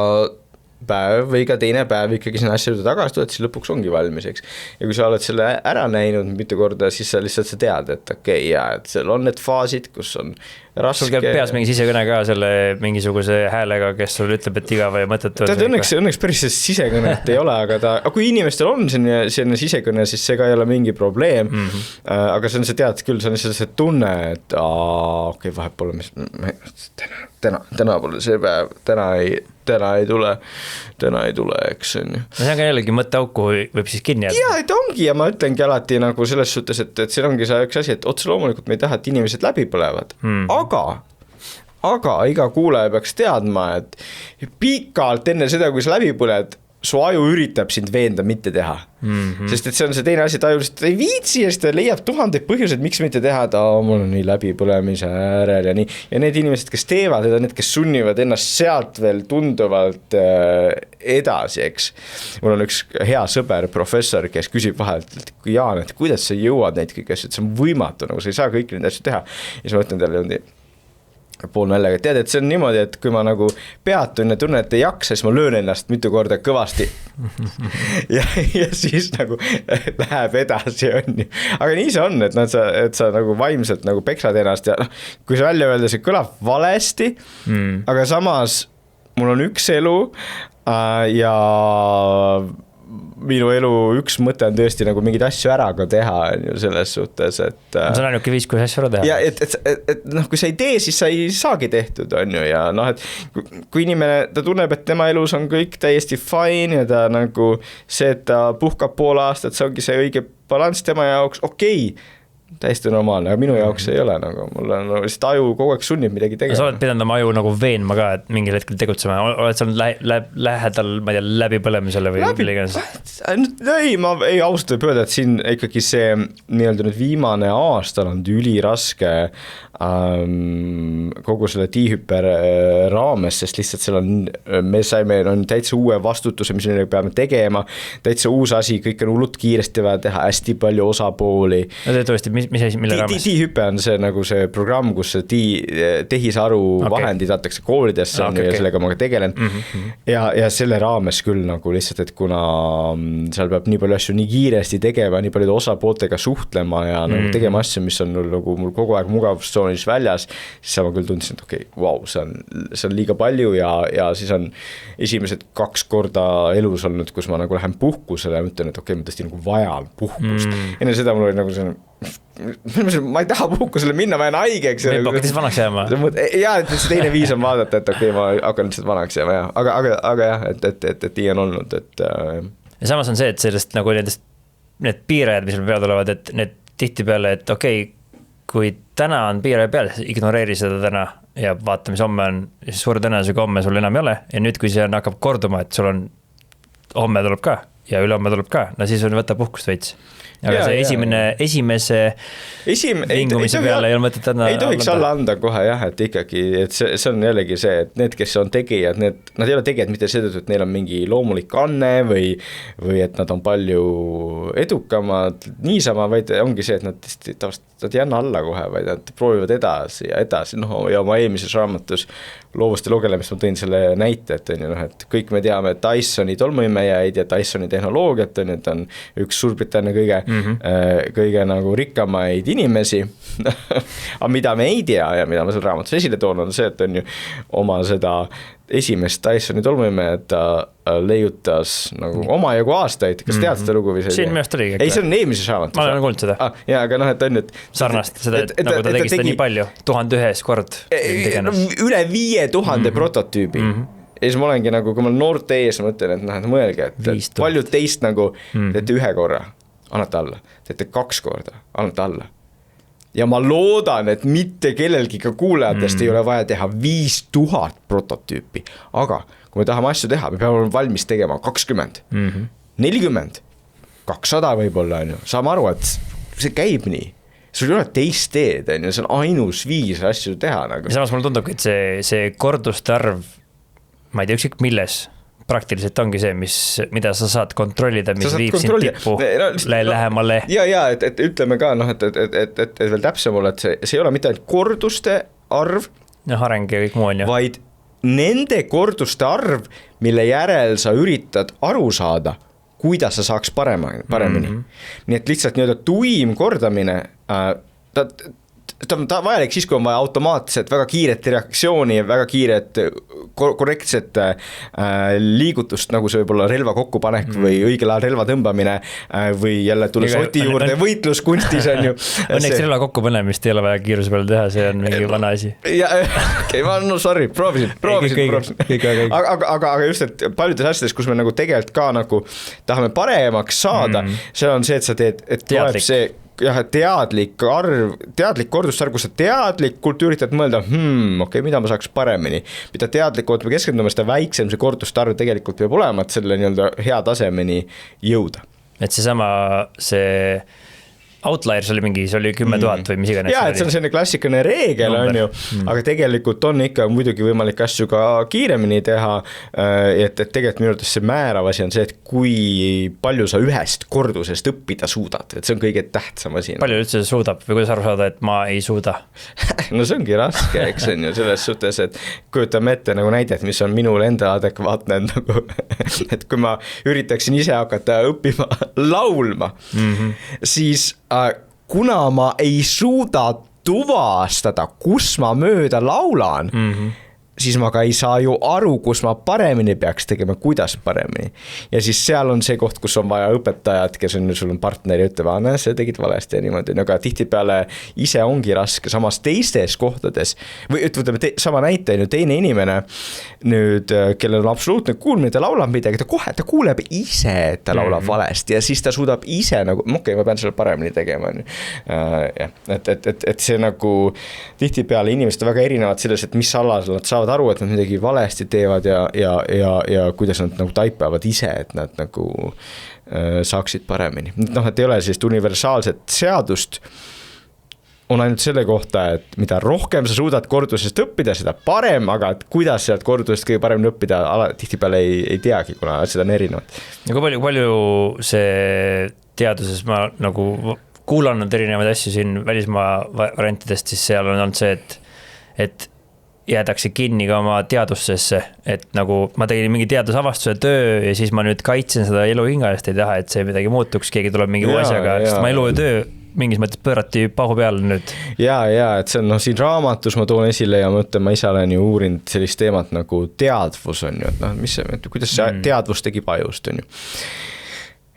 päev või iga teine päev ikkagi sinna asja juurde tagasi tuled, siis lõpuks ongi valmis, eks. Ja kui sa oled selle ära näinud mitu korda, siis sa lihtsalt tead, et okei, et seal on need faasid, kus on raske. Sul käib peas mingi sisekõne ka selle mingisuguse häälega, kes sul ütleb, et igav või mõttetu. Õnneks päris sisekõnet ei ole, aga kui inimestel on selline sisekõne, siis see ka ei ole mingi probleem. Aga see on see tead küll, see on lihtsalt see tunne, et okei, vahet pole, täna pole see päev, täna ei tule, eks on ju. See on ka jällegi mõtteauku võib siis kinni jääda. Jaa, et ongi ja ma ütlengi alati nagu selles suhtes, et see ongi see üks asi, et otse loomulikult me ei taha, et inimesed läbi põlevad, aga iga kuulaja peaks teadma, et pikalt enne seda, kui sa läbi põled, su aju üritab sind veenda mitte teha. Sest et see on see teine asi, ta aju lihtsalt ei viitsi ja siis ta leiab 1000 põhjuseid, miks mitte teha, et mul on nii läbipõlemise äärel ja nii. Ja need inimesed, kes teevad, need, kes sunnivad ennast sealt veel tunduvalt edasi, eks. Mul on üks hea sõber, professor, kes küsib vahelt, et Jaan, et kuidas sa jõuad neid kõik asju, et see on võimatu, nagu sa ei saa kõiki neid asju teha. Ja siis ma ütlen talle pool nällega, et tead, et see on niimoodi, et kui ma nagu peatun ja tunnen, et ei jaksa, siis ma löön ennast mitu korda kõvasti ja siis nagu läheb edasi, on ju. Aga nii see on, et sa nagu vaimselt nagu peksad ennast ja kui sa välja öelda, see kõlab valesti, aga samas mul on üks elu ja minu elu üks mõte on tõesti nagu mingeid asju ära ka teha selles suhtes, et see on ainuke viis, kui asju ära teha. Ja et kui sa ei tee, siis sa ei saagi tehtud, on ju, ja et kui inimene, ta tunneb, et tema elus on kõik täiesti fine ja ta nagu see, et ta puhkab pool aastat, see ongi see õige balans tema jaoks, okei, täiesti normaalne, aga minu jaoks ei ole nagu, mul on lihtsalt aju kogu aeg sunnib midagi tegema. Sa oled pidanud oma aju nagu veenma ka, et mingil hetkel tegutsema, oled sa lähedal, ma ei tea, läbipõlemisele või millega? Ei, ma ei ausalt võib öelda, et siin ikkagi see nii-öelda nüüd viimane aasta on üliraske kogu selle T-hüper raames, sest lihtsalt seal me saime täitsa uue vastutuse, mis me peame tegema, täitsa uus asi, kõik on hullult kiiresti vaja teha, hästi palju osapooli. Tõesti, mis asi, mille raames? T-hüpe on see nagu see programm, kus tehisaru vahendid antakse koolidesse ja sellega ma ka tegelen. Ja selle raames küll nagu lihtsalt, et kuna seal peab nii palju asju nii kiiresti tegema, nii palju osapooltega suhtlema ja nagu tegema asju, mis on nagu mul kogu aeg mugavustsoonis väljas, siis ma küll tundsin, et okei, vau, see on liiga palju ja siis on esimesed 2 korda elus olnud, kus ma nagu lähen puhkusele ja mõtlen, et okei, ma tõesti nagu vajan puhkust. Enne seda mul oli nagu see ma ei taha puhkusele minna, ma jään haigeks. Meil pakad siis vanaks jääma. Ja, et see teine viis on vaadata, et okei, ma hakkan lihtsalt vanaks jääma, aga jah, et nii on olnud. Ja samas on see, et sellest nagu need piirajad, mis meil peavad olevad, et need tihti peale, et okei, kui täna on piiraja peal, ignoreeri seda täna ja vaata, mis homme on, siis suure tõenäosusega homme sul enam ei ole ja nüüd, kui see hakkab korduma, et sul on, homme tuleb ka ja ülehomme tuleb ka, no siis on võtta puhkust veits. Aga see esimese vingumise peale ei ole mõtet anda. Ei tohiks alla anda kohe jah, et ikkagi, et see on jällegi see, et need, kes on tegijad, nad ei ole tegijad mitte seetõttu, et neil on mingi loomulik anne või et nad on palju edukamad niisama, vaid ongi see, et nad ei anna alla kohe, vaid nad proovivad edasi ja edasi, ja oma eelmises raamatus loovuste lugelemist ma tõin selle näite, et kõik me teame Dysoni tolmuimejaid ja Dysoni tehnoloogiat, et on üks Suurbritannia kõige nagu rikkamaid inimesi aga mida me ei tea ja mida ma seal raamatus esile toon on see, et on ju oma seda esimest Dysoni tolmuimejat ta leiutas nagu omajagu aastaid, kas tead seda lugu või see? Siin meelest oligi. Ei, see on eelmises raamatus. Ma olen kuulnud seda. Jaa, aga et on nüüd sarnast, seda, nagu ta tegi seda nii palju, 1001 kord. Üle 5000 prototüübi. Ja siis ma olengi nagu, kui ma noorte ees mõtlen, et mõelge, et paljud teist nagu teete ühe korra, annate alla, teete 2 korda, annate alla. Ja ma loodan, et mitte kellelgi ka kuulajatest ei ole vaja teha 5000 prototüüpi, aga kui me tahame asju teha, me peame valmis tegema 20, 40, 200 võib-olla on ju, saame aru, et see käib nii. Sul ei ole teist teed, on ju, see on ainus viis asju teha. Nagu. Ja samas mulle tundub, et see korduste arv, ma ei tea ükskõik milles, praktiliselt ongi see, mida sa saad kontrollida, mis viib sind tippu lähemale. Ja, et ütleme ka, et veel täpsem olla, et see ei ole mitte ainult korduste arv, areng ja kõik muu on ju. Vaid nende korduste arv, mille järel sa üritad aru saada, kuidas sa saaks paremini. Nii et lihtsalt nii-öelda tuim kordamine, ta on vajalik siis, kui on vaja automaatset, väga kiiret reaktsiooni ja väga kiiret korrektset liigutust, nagu see võib olla relva kokkupanek või õigel ajal relva tõmbamine või jälle tulla soti juurde võitluskunstis on ju. Õnneks relva kokkupanemist ei ole vaja kiiruse peale teha, see on mingi vana asi. Okei, sorry, proovisin. Aga just, et paljudes asjades, kus me nagu tegelikult ka nagu tahame paremaks saada, see on see, et sa teed, et tuleb see teadlik kordustarv, kus sa teadlikult üritad mõelda, okei, mida ma saaks paremini. Mida teadlikult me keskendume, seda väiksem see kordustarv tegelikult peab olema, et selle nii-öelda hea tasemeni jõuda. Et see Outliers oli mingi, see oli 10 000 või mis iganes. Jaa, et see on selline klassikaline reegel on ju, aga tegelikult on ikka muidugi võimalik asju ka kiiremini teha, et tegelikult minu arvates see määrav asi on see, et kui palju sa ühest kordusest õppida suudad, et see on kõige tähtsam asi. Palju üldse suudab või kuidas aru saada, et ma ei suuda? No see ongi raske, eks on ju selles suhtes, et kujutame ette nagu näidet, mis on minul enda adekvaatne, et kui ma üritaksin ise hakata õppima laulma, siis kuna ma ei suuda tuvastada, kus ma mööda laulan, siis ma ka ei saa ju aru, kus ma paremini peaks tegema, kuidas paremini. Ja siis seal on see koht, kus on vaja õpetajad, kes on, sul on partner ja ütleb, see tegid valesti ja niimoodi, aga tihtipeale ise ongi raske, samas teistes kohtades, või ütleme sama näite, teine inimene, nüüd, kellel on absoluutne kuulmine, ta laulab midagi, ta kuuleb ise, et ta laulab valesti ja siis ta suudab ise nagu, okei, ma pean selle paremini tegema. Et see nagu tihtipeale inimesed on väga erinevad selles, et mis alas nad saavad aru, et nad midagi valesti teevad ja kuidas nad nagu taipavad ise, et nad nagu saaksid paremini. Et ei ole sellist universaalset seadust, on ainult selle kohta, et mida rohkem sa suudad kordusest õppida, seda parem, aga et kuidas sealt kordusest kõige paremini õppida, tihtipeale ei teagi, kuna seda on erinevad. Ja kui palju see teaduses, ma nagu kuulanud erinevaid asju siin välismaa variantidest, siis seal on olnud see, et jäädakse kinni ka oma teadussesse, et nagu ma tegin mingi teadusavastuse töö ja siis ma nüüd kaitsen seda elu hinga eest, ei taha, et see midagi muutuks, keegi tuleb mingi asjaga, sest ma elu ja töö mingis mõttes pöörati pahu peale nüüd. Ja, et see on siin raamatus ma toon esile ja ma ütlen, ma ise olen ju uurinud sellist teemat nagu teadvus on ju, et kuidas see teadvus tegib ajust on ju.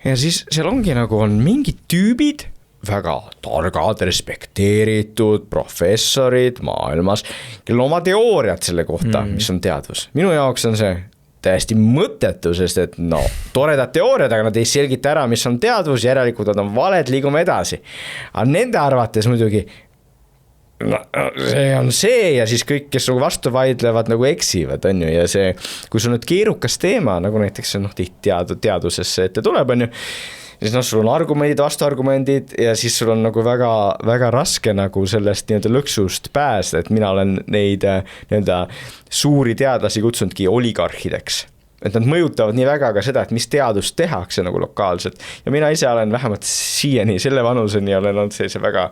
Ja siis seal ongi nagu on mingid tüübid, väga targad, respekteeritud professorid maailmas, kellel oma teooriad selle kohta, mis on teadvus. Minu jaoks on see täiesti mõttetu, sest et toredad teooriad, aga nad ei selgita ära, mis on teadvus, järelikult nad on valed, liigume edasi. Aga nende arvates muidugi no, see on see ja siis kõik, kes nagu vastu vaidlevad, nagu eksivad, on ju, ja see, kui sul nüüd keerukas teema, nagu näiteks noh, tihti teadusesse ette tuleb, on ju, siis noh, sul on argumendid, vastuargumendid ja siis sul on nagu väga, väga raske nagu sellest nii-öelda lõksust pääseda, et mina olen neid nii-öelda suuri teadlasi kutsunudki oligarhideks. Et nad mõjutavad nii väga ka seda, et mis teadust tehakse nagu lokaalselt. Ja mina ise olen vähemalt siiani selle vanuseni olen olnud sellise väga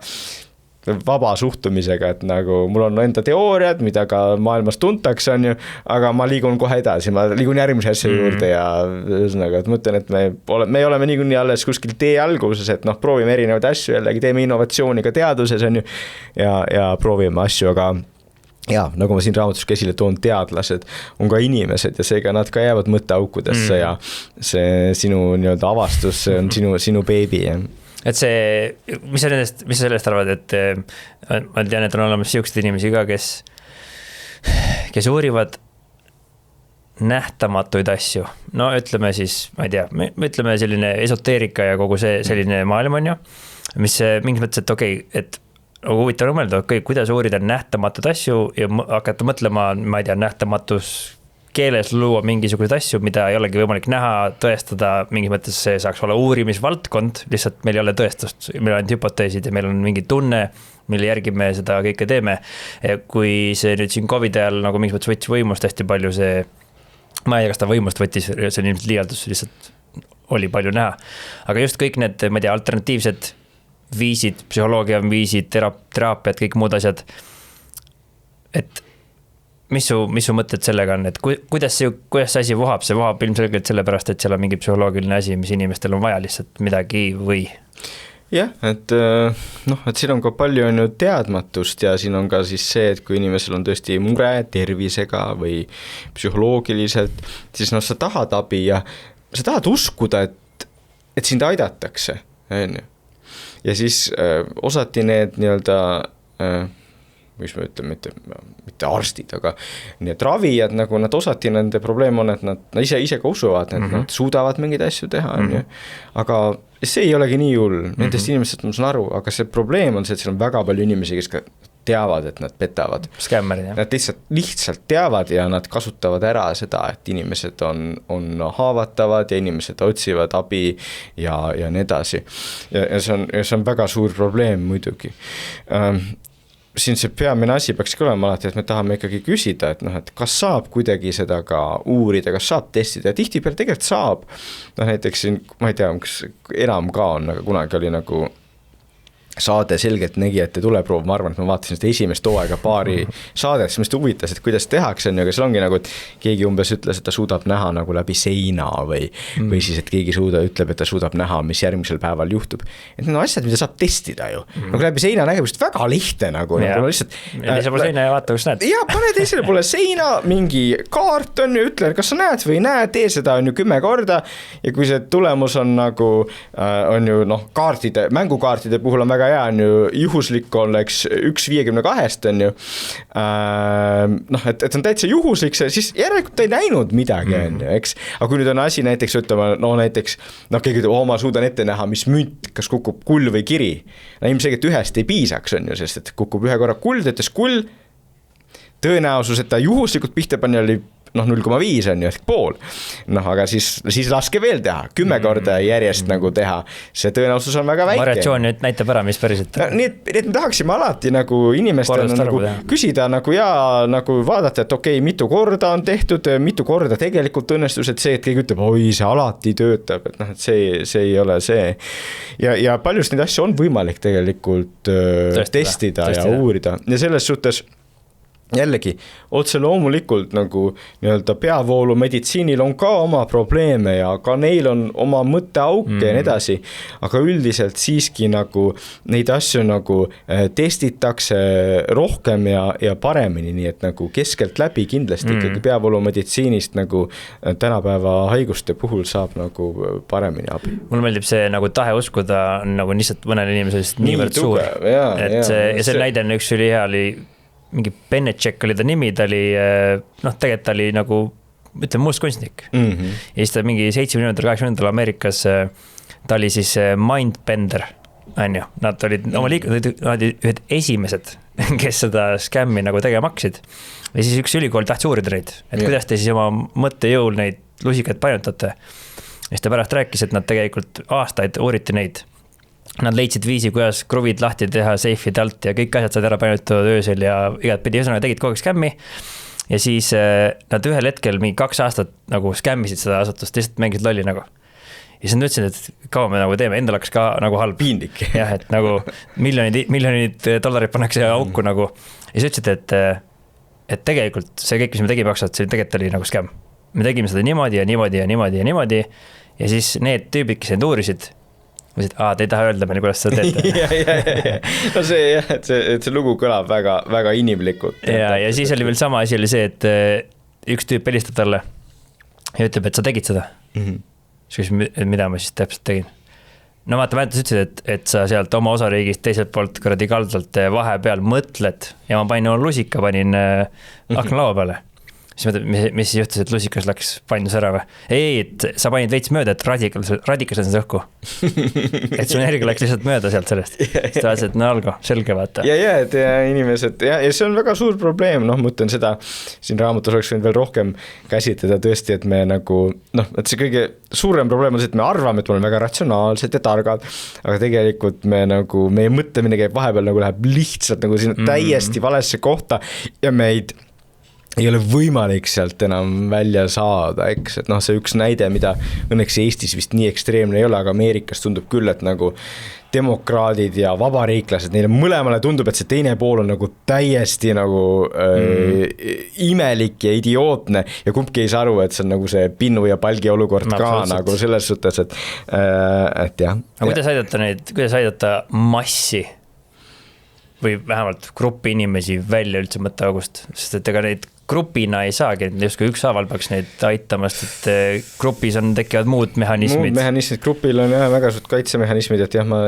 vaba suhtumisega, et nagu mul on enda teooriad, mida ka maailmas tuntakse, on ju, aga ma liigun kohe edasi, ma liigun järgmise asja juurde ja ühesõnaga, et mõtlen, et me oleme niikuinii alles kuskil tee alguses, et noh, proovime erinevaid asju jällegi, teeme innovatsiooni ka teaduses, on ju, ja proovime asju, aga ja nagu ma siin raamatus esile toon, teadlased on ka inimesed ja seega nad ka jäävad mõtteaukudesse ja see sinu nii-öelda avastus, see on sinu beebi. Et see, mis sa sellest arvad, et ma tean, et on olemas siuksed inimesi ka, kes uurivad nähtamatuid asju. No ütleme siis, ma ei tea, me ütleme selline esoteerika ja kogu see selline maailm on ju, mis mingis mõttes, et okei, et huvitav on mõelda, kuidas uurida nähtamatud asju ja hakata mõtlema, ma ei tea, nähtamatus keeles luua mingisuguseid asju, mida ei olegi võimalik näha, tõestada, mingis mõttes see saaks olla uurimisvaldkond, lihtsalt meil ei ole tõestust, meil on hüpoteesid ja meil on mingi tunne, mille järgi me seda kõike teeme. Kui see nüüd siin COVID ajal nagu mingis mõttes võttis võimust hästi palju see, ma ei tea, kas ta võimust võttis, see on ilmselt liialdus, lihtsalt oli palju näha. Aga just kõik need, ma ei tea, alternatiivsed viisid, psühholoogia viisid, teraapiad, kõik muud asjad. Et mis su mõtted sellega on, et kuidas see asi vohab? See vohab ilmselgelt sellepärast, et seal on mingi psühholoogiline asi, mis inimestel on vaja lihtsalt midagi või? Jah, et siin on ka palju on ju teadmatust ja siin on ka siis see, et kui inimesel on tõesti mure tervisega või psühholoogiliselt, siis sa tahad abi ja sa tahad uskuda, et sind aidatakse, on ju. Ja siis osati need nii-öelda, mis me ütleme, mitte arstid, aga need ravijad, nagu nad osati, nende probleem on, et nad ise ka usuvad, et nad suudavad mingeid asju teha, on ju. Aga see ei olegi nii hull, nendest inimesed ma saan aru, aga see probleem on see, et seal on väga palju inimesi, kes ka teavad, et nad petavad. Skämmerid, jah. Nad lihtsalt teavad ja nad kasutavad ära seda, et inimesed on haavatavad ja inimesed otsivad abi ja nii edasi. Ja see on väga suur probleem muidugi. Siin see peamine asi peakski olema alati, et me tahame ikkagi küsida, et kas saab kuidagi seda ka uurida, kas saab testida ja tihti peale tegelikult saab. Näiteks siin, ma ei tea, kas enam ka on, aga kunagi oli nagu saade selgelt nägijate tuleproov, ma arvan, et ma vaatasin seda esimest hooaega paari saadet, siis mõista huvitas, et kuidas tehakse, aga seal ongi nagu, et keegi umbes ütles, et ta suudab näha nagu läbi seina või siis, et keegi ütleb, et ta suudab näha, mis järgmisel päeval juhtub. Et need on asjad, mida saab testida ju. Nagu läbi seina nägemist väga lihtne nagu lihtsalt. Teisele poole seina ja vaata, kus näed. Ja pane teisele poole seina, mingi kaart on ju, ütle, kas sa näed või ei näe, tee seda on ju 10 korda ja kui see tulemus on nagu, on ju mängukaartide puhul on väga hea on ju, juhuslik oleks 1/52 on ju, et on täitsa juhuslik, siis järelikult ei näinud midagi on ju, eks, aga kui nüüd on asi näiteks, ütleme, keegi ütleb, ma suudan ette näha, mis münt, kas kukub kull või kiri, ilmselgelt ühest ei piisaks on ju, sest et kukub ühe korra kuld, ütles kull, tõenäosus, et ta juhuslikult pihta pani oli 0,5 on ju ehk pool. Aga siis laske veel teha, 10 korda järjest nagu teha. See tõenäosus on väga väike. Variatsioon nüüd näitab ära, mis päriselt. Nii et me tahaksime alati nagu inimestel nagu küsida nagu ja nagu vaadata, et okei, mitu korda on tehtud, mitu korda tegelikult õnnestus, et see, et keegi ütleb, oi, see alati töötab, et et see ei ole see. Ja paljust neid asju on võimalik tegelikult testida ja uurida. Ja selles suhtes jällegi, otse loomulikult nagu nii-öelda peavoolu meditsiinil on ka oma probleeme ja ka neil on oma mõtteauke ja nii edasi, aga üldiselt siiski nagu neid asju nagu testitakse rohkem ja paremini, nii et nagu keskelt läbi kindlasti ikkagi peavoolu meditsiinist nagu tänapäeva haiguste puhul saab nagu paremini abi. Mulle meeldib see nagu tahe uskuda nagu lihtsalt mõnel inimesest niivõrd suur. Ja see näide on üks üli hea oli mingi Benetšek oli ta nimi, ta oli, tegelikult ta oli nagu, ütleme, muust kunstnik. Ja siis ta mingi 70-ndal, 80-ndal Ameerikas, ta oli siis mindbender. on ju, nad olid oma nad olid ühed esimesed, kes seda skämmi nagu tegema hakkasid. Ja siis üks ülikool tahtis uurida neid, et kuidas te siis oma mõttejõul neid lusikaid painutate. Ja siis ta pärast rääkis, et nad tegelikult aastaid uuriti neid. Nad leidsid viisi, kuidas kruvid lahti teha, seifid alt ja kõik asjad said ära painutud öösel ja igat pidi, ühesõnaga tegid kogu aeg skämmi. Ja siis nad ühel hetkel mingi 2 aastat nagu skämmisid seda asutust, lihtsalt mängisid lolli nagu. Ja siis nad ütlesid, et kaua me nagu teeme, endal hakkas ka nagu halb. Piinlik. Jah, et nagu miljonid dollarid pannakse auku nagu. Ja siis ütlesid, et tegelikult see kõik, mis me tegime 2 aastat, see tegelikult oli nagu skäm. Me tegime seda niimoodi ja niimoodi ja niimoodi ja niimoodi. Ja siis need tüübid, kes need uurisid, mõtlesid, te ei taha öelda meile, kuidas seda teete. No see jah, et see lugu kõlab väga, väga inimlikult. Ja siis oli veel sama asi oli see, et üks tüüp helistab talle ja ütleb, et sa tegid seda. Siis mida ma siis täpselt tegin? No vaata, Väntas ütlesid, et sa sealt oma osariigist teiselt poolt kuradi kaldalt vahepeal mõtled ja ma panin lusika, panin aknalaua peale. Siis mis siis juhtus, et lusikas läks paindus ära või? Ei, et sa panid veits mööda, et radikas on see õhku. Et su energia läks lihtsalt mööda sealt sellest. Siis ta ütles, et no algo, selge vaata. Ja et inimesed, ja see on väga suur probleem, mõtlen seda, siin raamatus oleks võinud veel rohkem käsitleda tõesti, et me nagu, et see kõige suurem probleem on see, et me arvame, et me oleme väga ratsionaalsed ja targad, aga tegelikult me nagu, meie mõtlemine käib vahepeal nagu läheb lihtsalt nagu sinna täiesti valesse kohta ja meid ei ole võimalik sealt enam välja saada, eks, et see üks näide, mida õnneks Eestis vist nii ekstreemne ei ole, aga Ameerikas tundub küll, et nagu demokraadid ja vabariiklased, neile mõlemale tundub, et see teine pool on nagu täiesti nagu imelik ja idiootne ja kumbki ei saa aru, et see on nagu see pinnu ja palgi olukord ka nagu selles suhtes, et jah. Aga kuidas aidata massi või vähemalt gruppi inimesi välja üldse mõtteaugust, sest et ega neid grupina ei saagi, et justkui ükshaaval peaks neid aitamast, et grupis tekivad muud mehhanismid. Muud mehhanismid, grupil on jah väga suurt kaitsemehhanismid, et jah, ma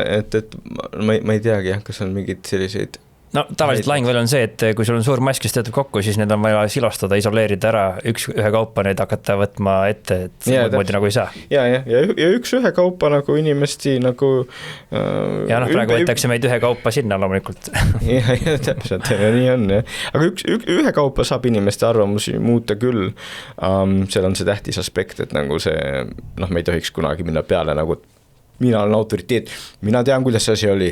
ei teagi jah, kas on mingid selliseid. No tavaliselt lahingvel on see, et kui sul on suur mass, kes töötab kokku, siis need on vaja silostada, isoleerida ära, ühe kaupa neid hakata võtma ette, et muudmoodi nagu ei saa. Ja ühe kaupa nagu inimesti nagu ja praegu võetakse meid ühe kaupa sinna loomulikult. Ja täpselt, nii on jah. Aga ühe kaupa saab inimeste arvamusi muuta küll. Seal on see tähtis aspekt, et nagu see, me ei tohiks kunagi minna peale nagu mina olen autoriteet, mina tean, kuidas see asi oli.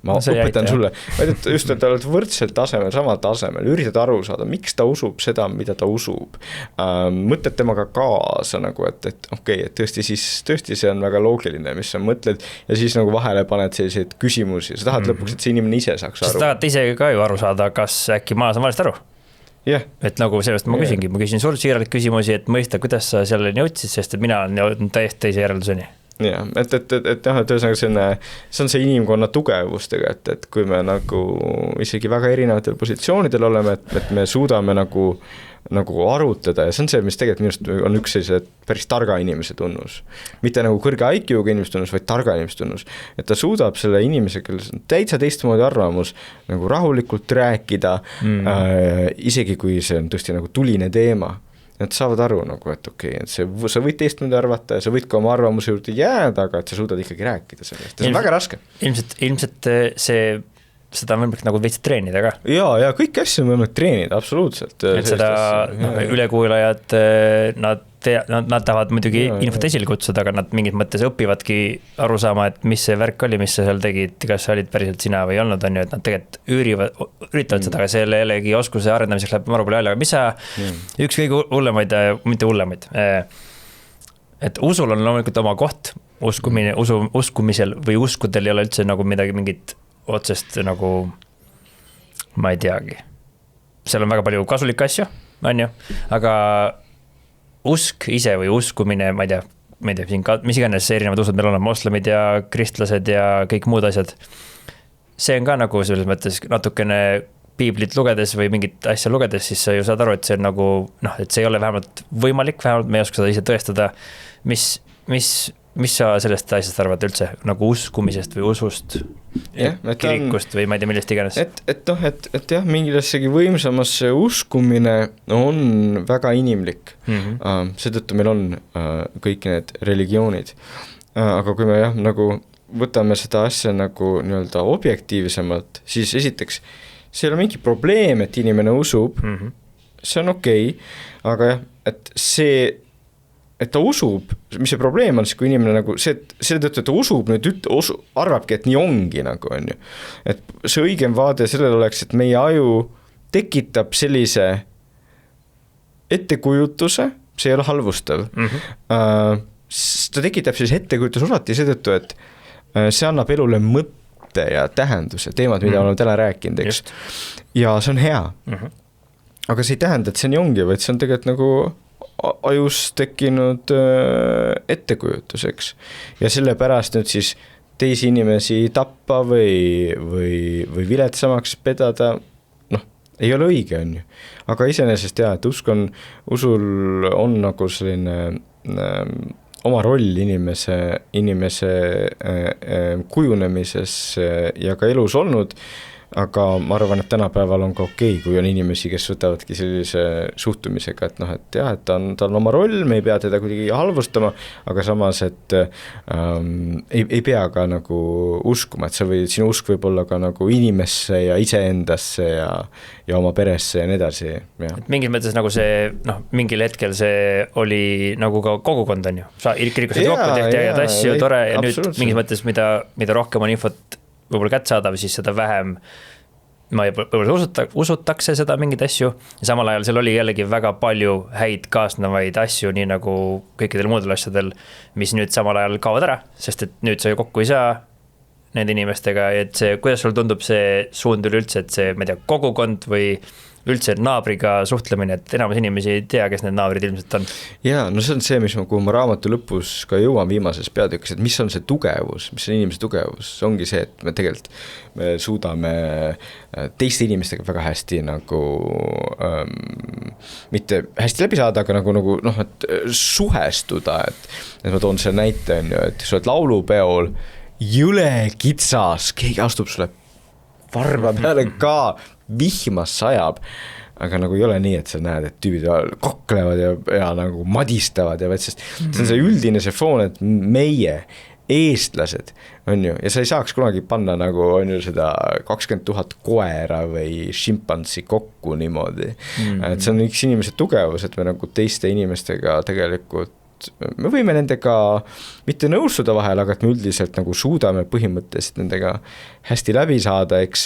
Ma õpetan sulle. Just, et oled võrdselt tasemel, samal tasemel, üritad aru saada, miks ta usub seda, mida ta usub. Mõtled temaga kaasa, nagu, et okei, et tõesti see on väga loogiline, mis sa mõtled ja siis nagu vahele paned selliseid küsimusi. Sa tahad lõpuks, et see inimene ise saaks aru. Sa tahad ise ka ju aru saada, kas äkki ma saan valesti aru? Yeah. Et nagu sellest ma küsin sul siiralt küsimusi, et mõista, kuidas sa selleni jõudsid, sest et mina olen täiesti teise järelduseni. Ja, et ühesõnaga see on see inimkonna tugevustega, et kui me nagu isegi väga erinevatel positsioonidel oleme, et me suudame nagu arutada ja see on see, mis tegelikult minust on üks sellise päris targa inimese tunnus. Mitte nagu kõrge IQ-ga inimese tunnus, vaid targa inimese tunnus. Et ta suudab selle inimese, kellel on täitsa teistmoodi arvamus, nagu rahulikult rääkida, isegi kui see on tõesti nagu tuline teema. Nad saavad aru, nagu, et okei, et sa võid teistmoodi arvata ja sa võid ka oma arvamuse juurde jääda, aga et sa suudad ikkagi rääkida sellest. See on väga raske. Ilmselt seda on võimalik nagu veits treenida ka. Ja kõik asju on võimalik treenida, absoluutselt. Et seda ülekuulajad, nad tahavad muidugi infot esile kutsuda, aga nad mingid mõttes õpivadki aru saama, et mis see värk oli, mis sa seal tegid, kas sa olid päriselt sina või ei olnud, on ju, et nad tegelikult üritavad seda, aga selle jällegi oskuse arendamiseks läheb maru palju välja, aga mis sa üks kõige hullemaid, mitte hullemaid, et usul on loomulikult oma koht, uskumisel või uskudel ei ole üldse nagu midagi mingit otsest nagu, ma ei teagi. Seal on väga palju kasulikke asju, on ju, aga usk ise või uskumine, ma ei tea, mis iganes erinevad usud meil on, moslemid ja kristlased ja kõik muud asjad. See on ka nagu selles mõttes natukene piiblit lugedes või mingit asja lugedes, siis sa ju saad aru, et see on nagu, et see ei ole vähemalt võimalik, vähemalt me ei oska seda ise tõestada, mis sa sellest asjast arvad üldse, nagu uskumisest või usust, kirikust või ma ei tea, millest iganes? Et jah, mingilessegi võimsamasse uskumine on väga inimlik. Seetõttu meil on kõik need religioonid. Aga kui me jah, nagu võtame seda asja nagu nii-öelda objektiivsemalt, siis esiteks, see ei ole mingi probleem, et inimene usub, see on okei, aga jah, et see, et ta usub, mis see probleem on, siis kui inimene nagu see tõttu, et ta usub, nüüd arvabki, et nii ongi nagu, on ju. Et see õigem vaade sellele oleks, et meie aju tekitab sellise ettekujutuse, see ei ole halvustav. Ta tekitab sellise ettekujutuse alati seetõttu, et see annab elule mõtte ja tähenduse, teemad, mida oleme täna rääkinud, eks. Ja see on hea. Aga see ei tähenda, et see nii ongi, vaid see on tegelikult nagu ajus tekkinud ettekujutuseks. Ja selle pärast nüüd siis teisi inimesi tappa või viletsamaks pedada, ei ole õige, on ju. Aga iseenesest et usul on nagu selline oma roll inimese kujunemises ja ka elus olnud, aga ma arvan, et tänapäeval on ka okei, kui on inimesi, kes võtavadki sellise suhtumisega, et et jah, et ta on oma roll, me ei pea teda kuidagi halvustama, aga samas, et ei pea ka nagu uskuma, et sinu usk võib olla ka nagu inimesse ja iseendasse ja oma peresse ja nii edasi. Et mingis mõttes nagu see, mingil hetkel see oli nagu ka kogukond, on ju. Sa kirikusid kokku, tehti head asju, tore, ja absoluutselt. Nüüd mingis mõttes, mida rohkem on infot võib-olla kätt saadav, siis seda vähem võib-olla usutakse seda mingeid asju. Ja samal ajal seal oli jällegi väga palju häid kaasnevaid asju, nii nagu kõikidel muudel asjadel, mis nüüd samal ajal kaovad ära, sest et nüüd sa ju kokku ei saa nende inimestega, et see, kuidas sul tundub see suund üleüldse, et see, ma ei tea, kogukond või üldse naabriga suhtlemine, et enamus inimesi ei tea, kes need naabrid ilmselt on. Jaa, no see on see, kuhu ma raamatu lõpus ka jõuan viimases peatükis, et mis on see tugevus, mis on inimese tugevus, ongi see, et me suudame teiste inimestega väga hästi nagu mitte hästi läbi saada, aga nagu et suhestuda, et ma toon selle näite, et sa oled laulupeol, jõle kitsas, keegi astub sulle varba peale ka, vihmas sajab, aga nagu ei ole nii, et sa näed, et tüübid kaklevad ja nagu madistavad ja sest see on see üldine see foon, et meie eestlased on ju, ja sa ei saaks kunagi panna nagu on ju seda 20 000 koera või šimpansi kokku niimoodi, et see on üks inimese tugevus, et me nagu teiste inimestega tegelikult me võime nendega mitte nõustuda vahel, aga et me üldiselt nagu suudame põhimõtteliselt nendega hästi läbi saada, eks.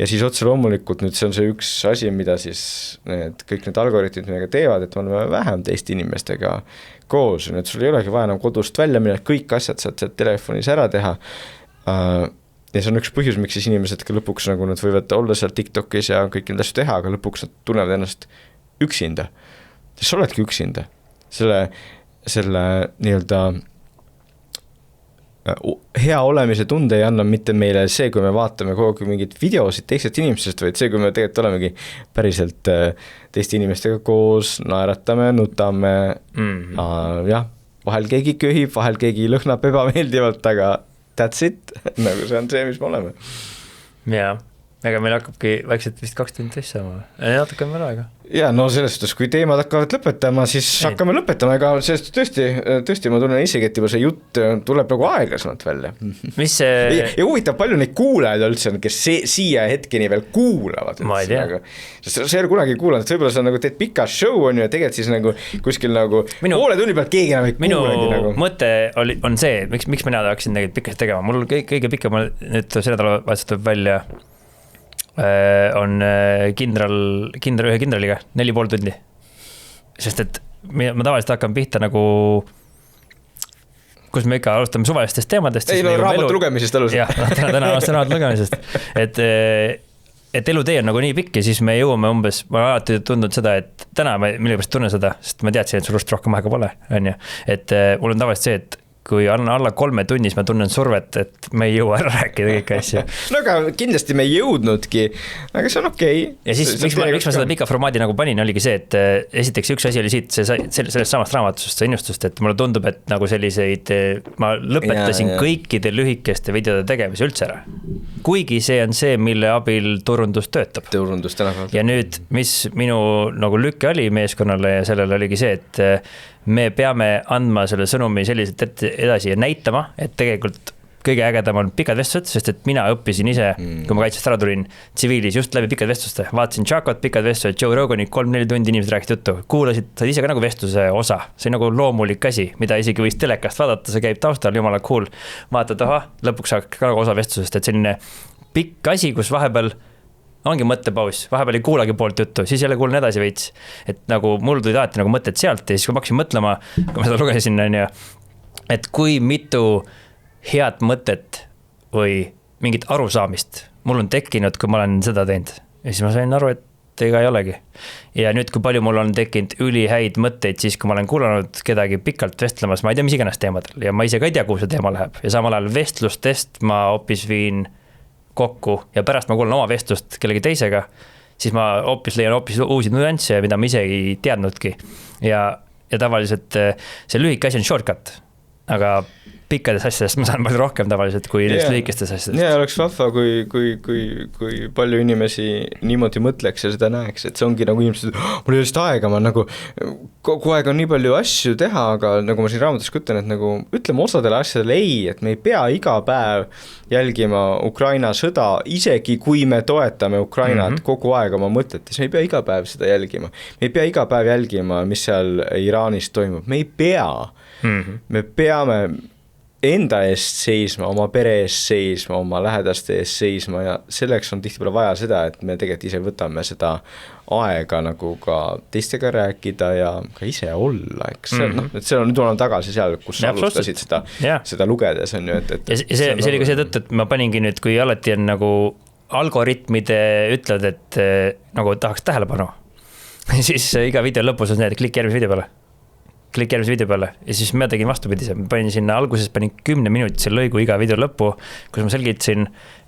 Ja siis otse loomulikult nüüd see on see üks asi, mida siis kõik need algoritmid millega teevad, et me oleme vähem teiste inimestega koos, et sul ei olegi vaja enam kodust välja minna, kõik asjad saad telefonis ära teha. Ja see on üks põhjus, miks siis inimesed ka lõpuks nagu nad võivad olla seal TikTokis ja kõik need asju teha, aga lõpuks nad tunnevad ennast üksinda. Sa oledki üksinda. Selle nii-öelda hea olemise tunde ei anna mitte meile see, kui me vaatame kogu aeg mingid videosid teistest inimestest, vaid see, kui me tegelikult olemegi päriselt teiste inimestega koos, naeratame, nutame, jah, vahel keegi köhib, vahel keegi lõhnab ebameeldivalt, aga that's it, nagu see on see, mis me oleme. Jaa, ega meil hakkabki vaikselt vist 2 tundi saama, natuke on veel aega. Ja no selles suhtes, kui teemad hakkavad lõpetama, siis hakkame lõpetama, ega sellest tõesti ma tunnen isegi, et juba see jutt tuleb nagu aeglasemalt välja. Mis see... Ja huvitav palju neid kuulajaid üldse on, kes siia hetkeni veel kuulavad. Ma ei tea. Sest sa ei ole kunagi kuulanud, et võib-olla sa nagu teed pika show on ju, ja tegelikult siis nagu kuskil nagu poole tunni pealt keegi enam ei kuulegi nagu. Minu mõte on see, miks mina tahaksin tegelikult pikast tegema. Mul kõige pikem nüüd selle nädala vahetustab välja on ühe kindraliga 4,5 tundi. Sest et ma tavaliselt hakkan pihta nagu, kus me ikka alustame suvalistest teemadest. Ei, no raamatu lugemisest alused. Jah, täna aasta raamatu lugemisest. Et elutee on nagu nii pikk ja siis me jõuame umbes, ma olen alati tundnud seda, et täna ma millepärast tunnen seda, sest ma teadsin, et sul just rohkem aega pole. On ju. Et mul on tavaliselt see, et kui alla 3 tunnis ma tunnen survet, et me ei jõua ära rääkida kõiki asju. No aga kindlasti me ei jõudnudki, aga see on okei. Ja siis miks ma seda pika formaadi nagu panin, oligi see, et esiteks üks asi oli siit, sellest samast raamatusest, see innustust, et mulle tundub, et nagu selliseid, ma lõpetasin kõikide lühikeste videode tegemise üldse ära. Kuigi see on see, mille abil turundus töötab. Turundus tänapäeval. Ja nüüd, mis minu nagu lükke oli meeskonnale ja sellele oligi see, et me peame andma selle sõnumi selliselt edasi ja näitama, et tegelikult kõige ägedam on pikad vestlused, sest et mina õppisin ise, kui ma kaitsest ära tulin tsiviilis just läbi pikad vestluste, vaatasin Chacot, pikad vestlused, Joe Roganit, 3-4 tundi inimesed rääkisid juttu, kuulasid, sa ise ka nagu vestluse osa, see on nagu loomulik asi, mida isegi võis telekast vaadata, see käib taustal, jumala cool, vaatad, lõpuks saaks ka osa vestlusest, et selline pikk asi, kus vahepeal ongi mõttepaus, vahepeal ei kuulagi poolt juttu, siis jälle kuulen edasi veits, et nagu mul tulid alati nagu mõtted sealt ja siis kui ma hakkasin mõtlema, kui ma seda lugesin, on ju, et kui mitu head mõtet või mingit arusaamist mul on tekkinud, kui ma olen seda teinud. Ja siis ma sain aru, et ega ei olegi. Ja nüüd, kui palju mul on tekkinud ülihäid mõtteid, siis kui ma olen kuulanud kedagi pikalt vestlemas, ma ei tea, mis iganes teemadel ja ma ise ka ei tea, kuhu see teema läheb. Ja samal ajal vestlustest ma hoopis viin kokku ja pärast ma kuulen oma vestlust kellegi teisega, siis ma leian hoopis uusi nüansse, mida ma ise ei teadnudki. Ja tavaliselt see lühike asi on shortcut, aga pikkades asjadest ma saan palju rohkem tavaliselt kui lühikestes asjadest. Ja oleks vahva, kui palju inimesi niimoodi mõtleks ja seda näeks, et see ongi nagu inimesed, mul ei ole lihtsalt aega, ma nagu kogu aeg on nii palju asju teha, aga nagu ma siin raamatus kütan, et nagu ütleme osadele asjadele ei, et me ei pea iga päev jälgima Ukraina sõda, isegi kui me toetame Ukrainat kogu aeg oma mõtetes, me ei pea iga päev seda jälgima. Me ei pea iga päev jälgima, mis seal Iraanis toimub, me ei pea. Me peame enda eest seisma, oma pere eest seisma, oma lähedaste eest seisma ja selleks on tihtipeale vaja seda, et me tegelikult ise võtame seda aega nagu ka teistega rääkida ja ka ise olla, eks et see on nüüd olen tagasi seal, kus sa alustasid seda lugedes on ju, et see oli ka see tõttu, et ma paningi nüüd, kui alati on nagu algoritmide ütlevad, et nagu tahaks tähelepanu, siis iga video lõpus on see, et klikk järgmise video peale ja siis ma tegin vastupidise, ma panin sinna alguses 10 minutise lõigu iga video lõppu, kus ma selgitasin,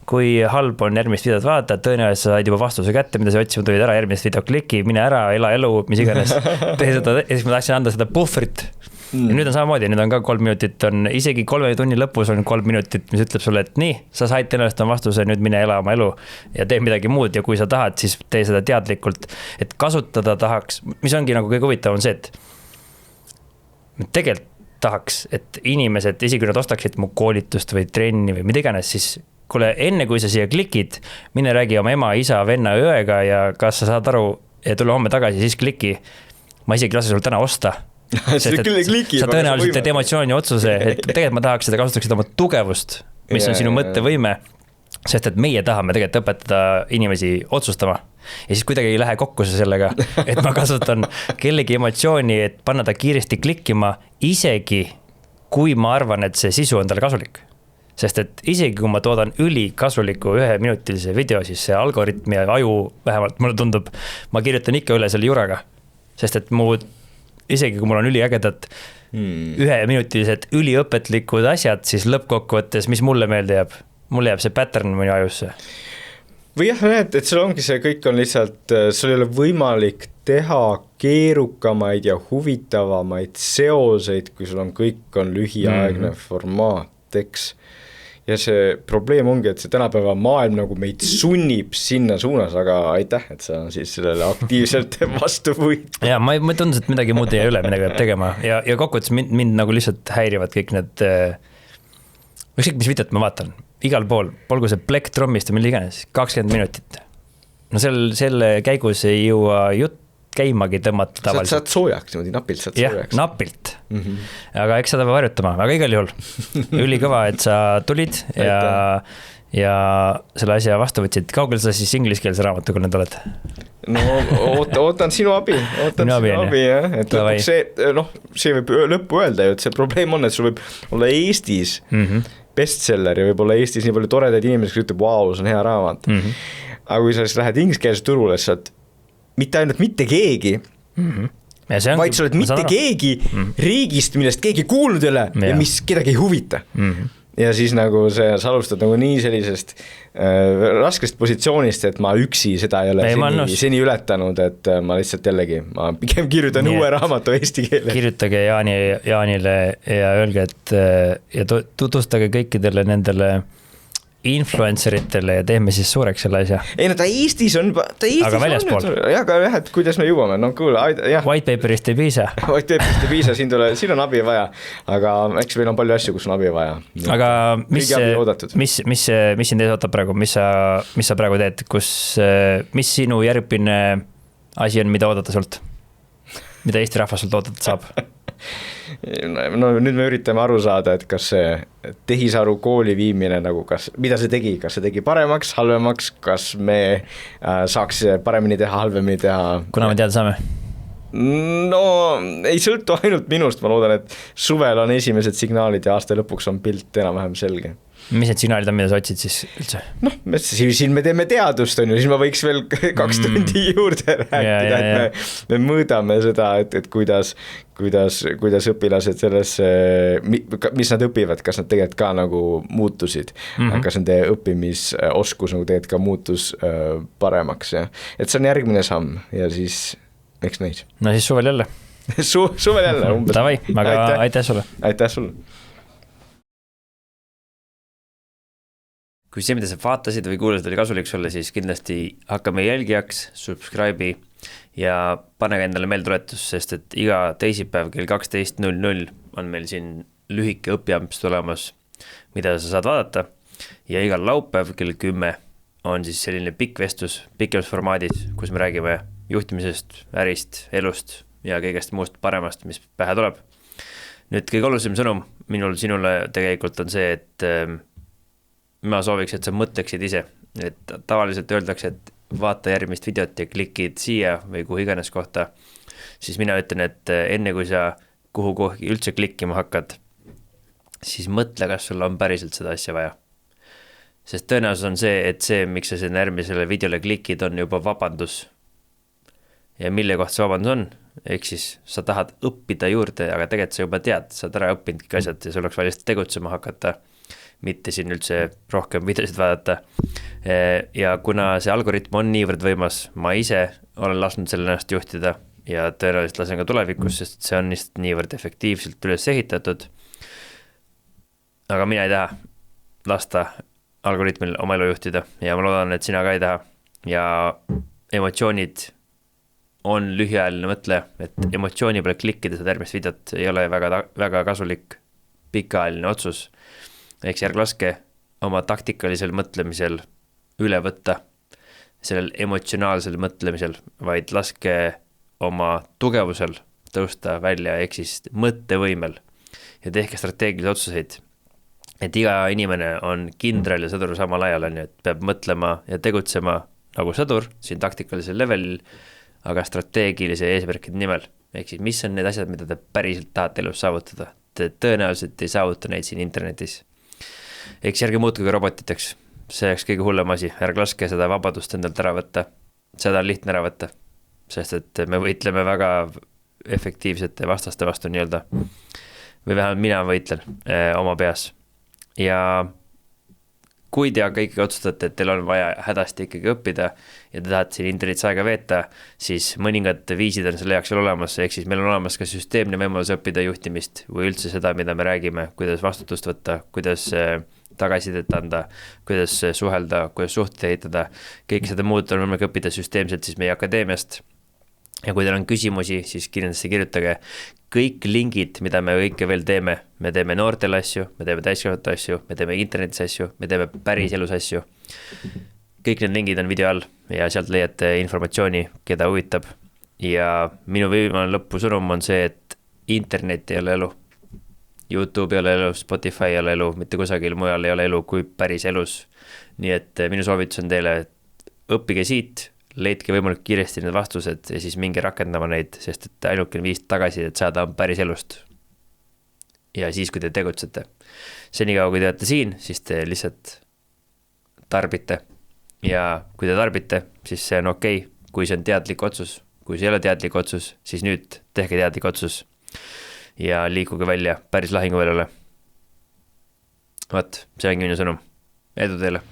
kui halb on järgmist videot vaadata, tõenäoliselt sa said juba vastuse kätte, mida sa otsima tulid ära, järgmist video kliki, mine ära, ela elu, mis iganes. Tee seda, ja siis ma tahtsin anda seda puhvrit. Ja nüüd on samamoodi, nüüd on ka 3 minutit, on isegi 3 tunni lõpus on 3 minutit, mis ütleb sulle, et nii, sa said tõenäoliselt on vastuse, nüüd mine ela oma elu ja tee midagi muud ja kui sa tahad, siis tee seda teadlikult, et kasutada tahaks, mis ongi nagu kõige huvitav on see, et tegelikult tahaks, et inimesed, isegi nad ostaksid mu koolitust või trenni või mida iganes, siis kuule, enne kui sa siia klikid, mine räägi oma ema, isa, venna, õega ja kas sa saad aru ja tule homme tagasi, siis kliki. Ma isegi lase sul täna osta. Sest, sa tõenäoliselt teed emotsiooni otsuse, et tegelikult ma tahaks seda kasutaksid oma tugevust, mis on sinu mõttevõime, sest et meie tahame tegelikult õpetada inimesi otsustama. Ja siis kuidagi ei lähe kokku sellega, et ma kasutan kellegi emotsiooni, et panna ta kiiresti klikkima, isegi kui ma arvan, et see sisu on talle kasulik. Sest et isegi kui ma toodan ülikasuliku 1-minutilise video, siis see algoritm ja aju, vähemalt mulle tundub, ma kirjutan ikka üle selle juraga. Sest et isegi kui mul on üliägedad 1-minutilised üliõpetlikud asjad, siis lõppkokkuvõttes, mis mulle meelde jääb? Mulle jääb see pattern minu ajusse. Või jah, et seal ongi see, kõik on lihtsalt, sul ei ole võimalik teha keerukamaid ja huvitavamaid seoseid, kui sul on kõik on lühiaegne formaat, eks. Ja see probleem ongi, et see tänapäeva maailm nagu meid sunnib sinna suunas, aga aitäh, et sa siis sellele aktiivselt vastu võid. Ja ma tundus, et midagi muud ei ole, midagi peab tegema ja kokkuvõttes mind nagu lihtsalt häirivad kõik need, ükskõik mis videot ma vaatan, igal pool, polgu see Black Trommist või mille iganes, 20 minutit. No selle käigus ei jõua jutt käimagi tõmmata tavaliselt. Saad soojaks, niimoodi napilt saad soojaks. Jah, napilt. Aga eks seda peab harjutama, aga igal juhul. Ülikõva, et sa tulid ja selle asja vastu võtsid. Kaugel sa siis ingliskeelse raamatuga nüüd oled? No ootan sinu abi, jah. Et see võib lõppu öelda ju, et see probleem on, et sul võib olla Eestis bestseller ja võib olla Eestis nii palju toredaid inimesi, kes ütleb, vau, see on hea raamat. Aga kui sa siis lähed ingliskeelse turule, siis saad mitte ainult mitte keegi, vaid sa oled mitte keegi riigist, millest keegi kuulnud ei ole ja mis kedagi ei huvita. Ja siis nagu sa alustad nagu nii sellisest raskest positsioonist, et ma üksi seda ei ole seni ületanud, et ma lihtsalt jällegi, ma pigem kirjutan uue raamatu eesti keele. Kirjutage Jaanile ja öelge, et ja tutvustage kõikidele nendele influenceritele ja teeme siis suureks selle asja. Ei no ta Eestis on, aga väljaspool. Ja aga jah, et kuidas me jõuame, no kuule, jah. White paperist ei piisa. White paperist ei piisa, siin on abi vaja, aga eks meil on palju asju, kus on abi vaja. Aga mis sind ees ootab praegu, mis sa praegu teed, mis sinu järgmine asi on, mida oodata sult? Mida Eesti rahvas sult oodata saab? No nüüd me üritame aru saada, et kas see tehisaru kooli viimine nagu mida see tegi, kas see tegi paremaks, halvemaks, kas me saaks paremini teha, halvemini teha. Kuna me teada saame? No ei sõltu ainult minust, ma loodan, et suvel on esimesed signaalid ja aasta lõpuks on pilt enam-vähem selge. Mis need signaalid on, mida sa otsid siis üldse? Noh, siin me teeme teadust, on ju, siis ma võiks veel 2 tundi juurde rääkida, et me mõõdame seda, et kuidas õpilased sellesse, mis nad õpivad, kas nad tegelikult ka nagu muutusid, kas nende õppimisoskus nagu tegelikult ka muutus paremaks, ja et see on järgmine samm ja siis eks neid. No siis suvel jälle. Suvel jälle umbes. Tavai, aga aitäh sulle. Aitäh sulle. Kui see, mida sa vaatasid või kuulasid, oli kasulik sulle, siis kindlasti hakka meie jälgijaks, subscribe'i ja pane endale meeltuletus, sest et iga teisipäev kell 12.00 on meil siin lühike õpiamps tulemas, mida sa saad vaadata, ja igal laupäev kell 10 on siis selline pikk vestlus, pikemas formaadis, kus me räägime juhtimisest, ärist, elust ja kõigest muust paremast, mis pähe tuleb. Nüüd kõige olulisem sõnum minul sinule tegelikult on see, et ma sooviks, et sa mõtleksid ise, et tavaliselt öeldakse, et vaata järgmist videot ja klikid siia või kuhu iganes kohta, siis mina ütlen, et enne kui sa kuhu üldse klikkima hakkad, siis mõtle, kas sul on päriselt seda asja vaja. Sest tõenäosus on see, et see, miks sa sinna järgmisele videole klikid, on juba vabandus. Ja mille koht see vabandus on? Ehk siis sa tahad õppida juurde, aga tegelikult sa juba tead, sa oled ära õppinud kõik asjad ja sul oleks vaja tegutsema hakata, mitte siin üldse rohkem videosid vaadata. Ja kuna see algoritm on niivõrd võimas, ma ise olen lasknud selle ennast juhtida ja tõenäoliselt lasen ka tulevikus, sest see on lihtsalt niivõrd efektiivselt üles ehitatud. Aga mina ei taha lasta algoritmil oma elu juhtida ja ma loodan, et sina ka ei taha. Ja emotsioonid on lühiajaline mõtle, et emotsiooni peale klikkida seda järgmist videot ei ole väga kasulik pikaajaline otsus. Eks järg laske oma taktikalisel mõtlemisel üle võtta, sellel emotsionaalsel mõtlemisel, vaid laske oma tugevusel tõusta välja, ehk siis mõttevõimel ja tehke strateegilisi otsuseid. Et iga inimene on kindral ja sõdur samal ajal, et peab mõtlema ja tegutsema nagu sõdur siin taktikalisel levelil, aga strateegilise eesmärkide nimel. Ehk siis mis on need asjad, mida te päriselt tahate elus saavutada? Te tõenäoliselt ei saavuta neid siin internetis. Eks järgi muutuge robotiteks, see oleks kõige hullem asi, ärge laske seda vabadust endalt ära võtta, seda on lihtne ära võtta, sest et me võitleme väga efektiivsete vastaste vastu nii-öelda, või vähemalt mina võitlen oma peas. Ja kui te kõik otsustate, et teil on vaja hädasti ikkagi õppida ja te tahate siin internetis aega veeta, siis mõningad viisid on selle jaoks veel olemas, ehk siis meil on olemas ka süsteemne võimalus õppida juhtimist või üldse seda, mida me räägime, kuidas vastutust võtta, kuidas tagasisidet anda, kuidas suhelda, kuidas suhteid ehitada, kõik seda muud on võimalik õppida süsteemselt siis meie akadeemiast. Ja kui teil on küsimusi, siis kindlasti kirjutage kõik lingid, mida me kõike veel teeme. Me teeme noortele asju, me teeme täiskasvanute asju, me teeme internetis asju, me teeme päris elus asju. Kõik need lingid on video all ja sealt leiate informatsiooni, keda huvitab. Ja minu viimane lõpusõnum on see, et internet ei ole elu. YouTube ei ole elu, Spotify ei ole elu, mitte kusagil mujal ei ole elu kui päris elus. Nii et minu soovitus on teile, et õppige siit, leidke võimalik kiiresti need vastused ja siis minge rakendama neid, sest et ainukene viis tagasi, et saada on päris elust. Ja siis, kui te tegutsete. Senikaua, kui te olete siin, siis te lihtsalt tarbite. Ja kui te tarbite, siis see on okei, kui see on teadlik otsus. Kui see ei ole teadlik otsus, siis nüüd tehke teadlik otsus ja liikuge välja päris lahinguväljale. Vaat, see ongi minu sõnum. Edu teile!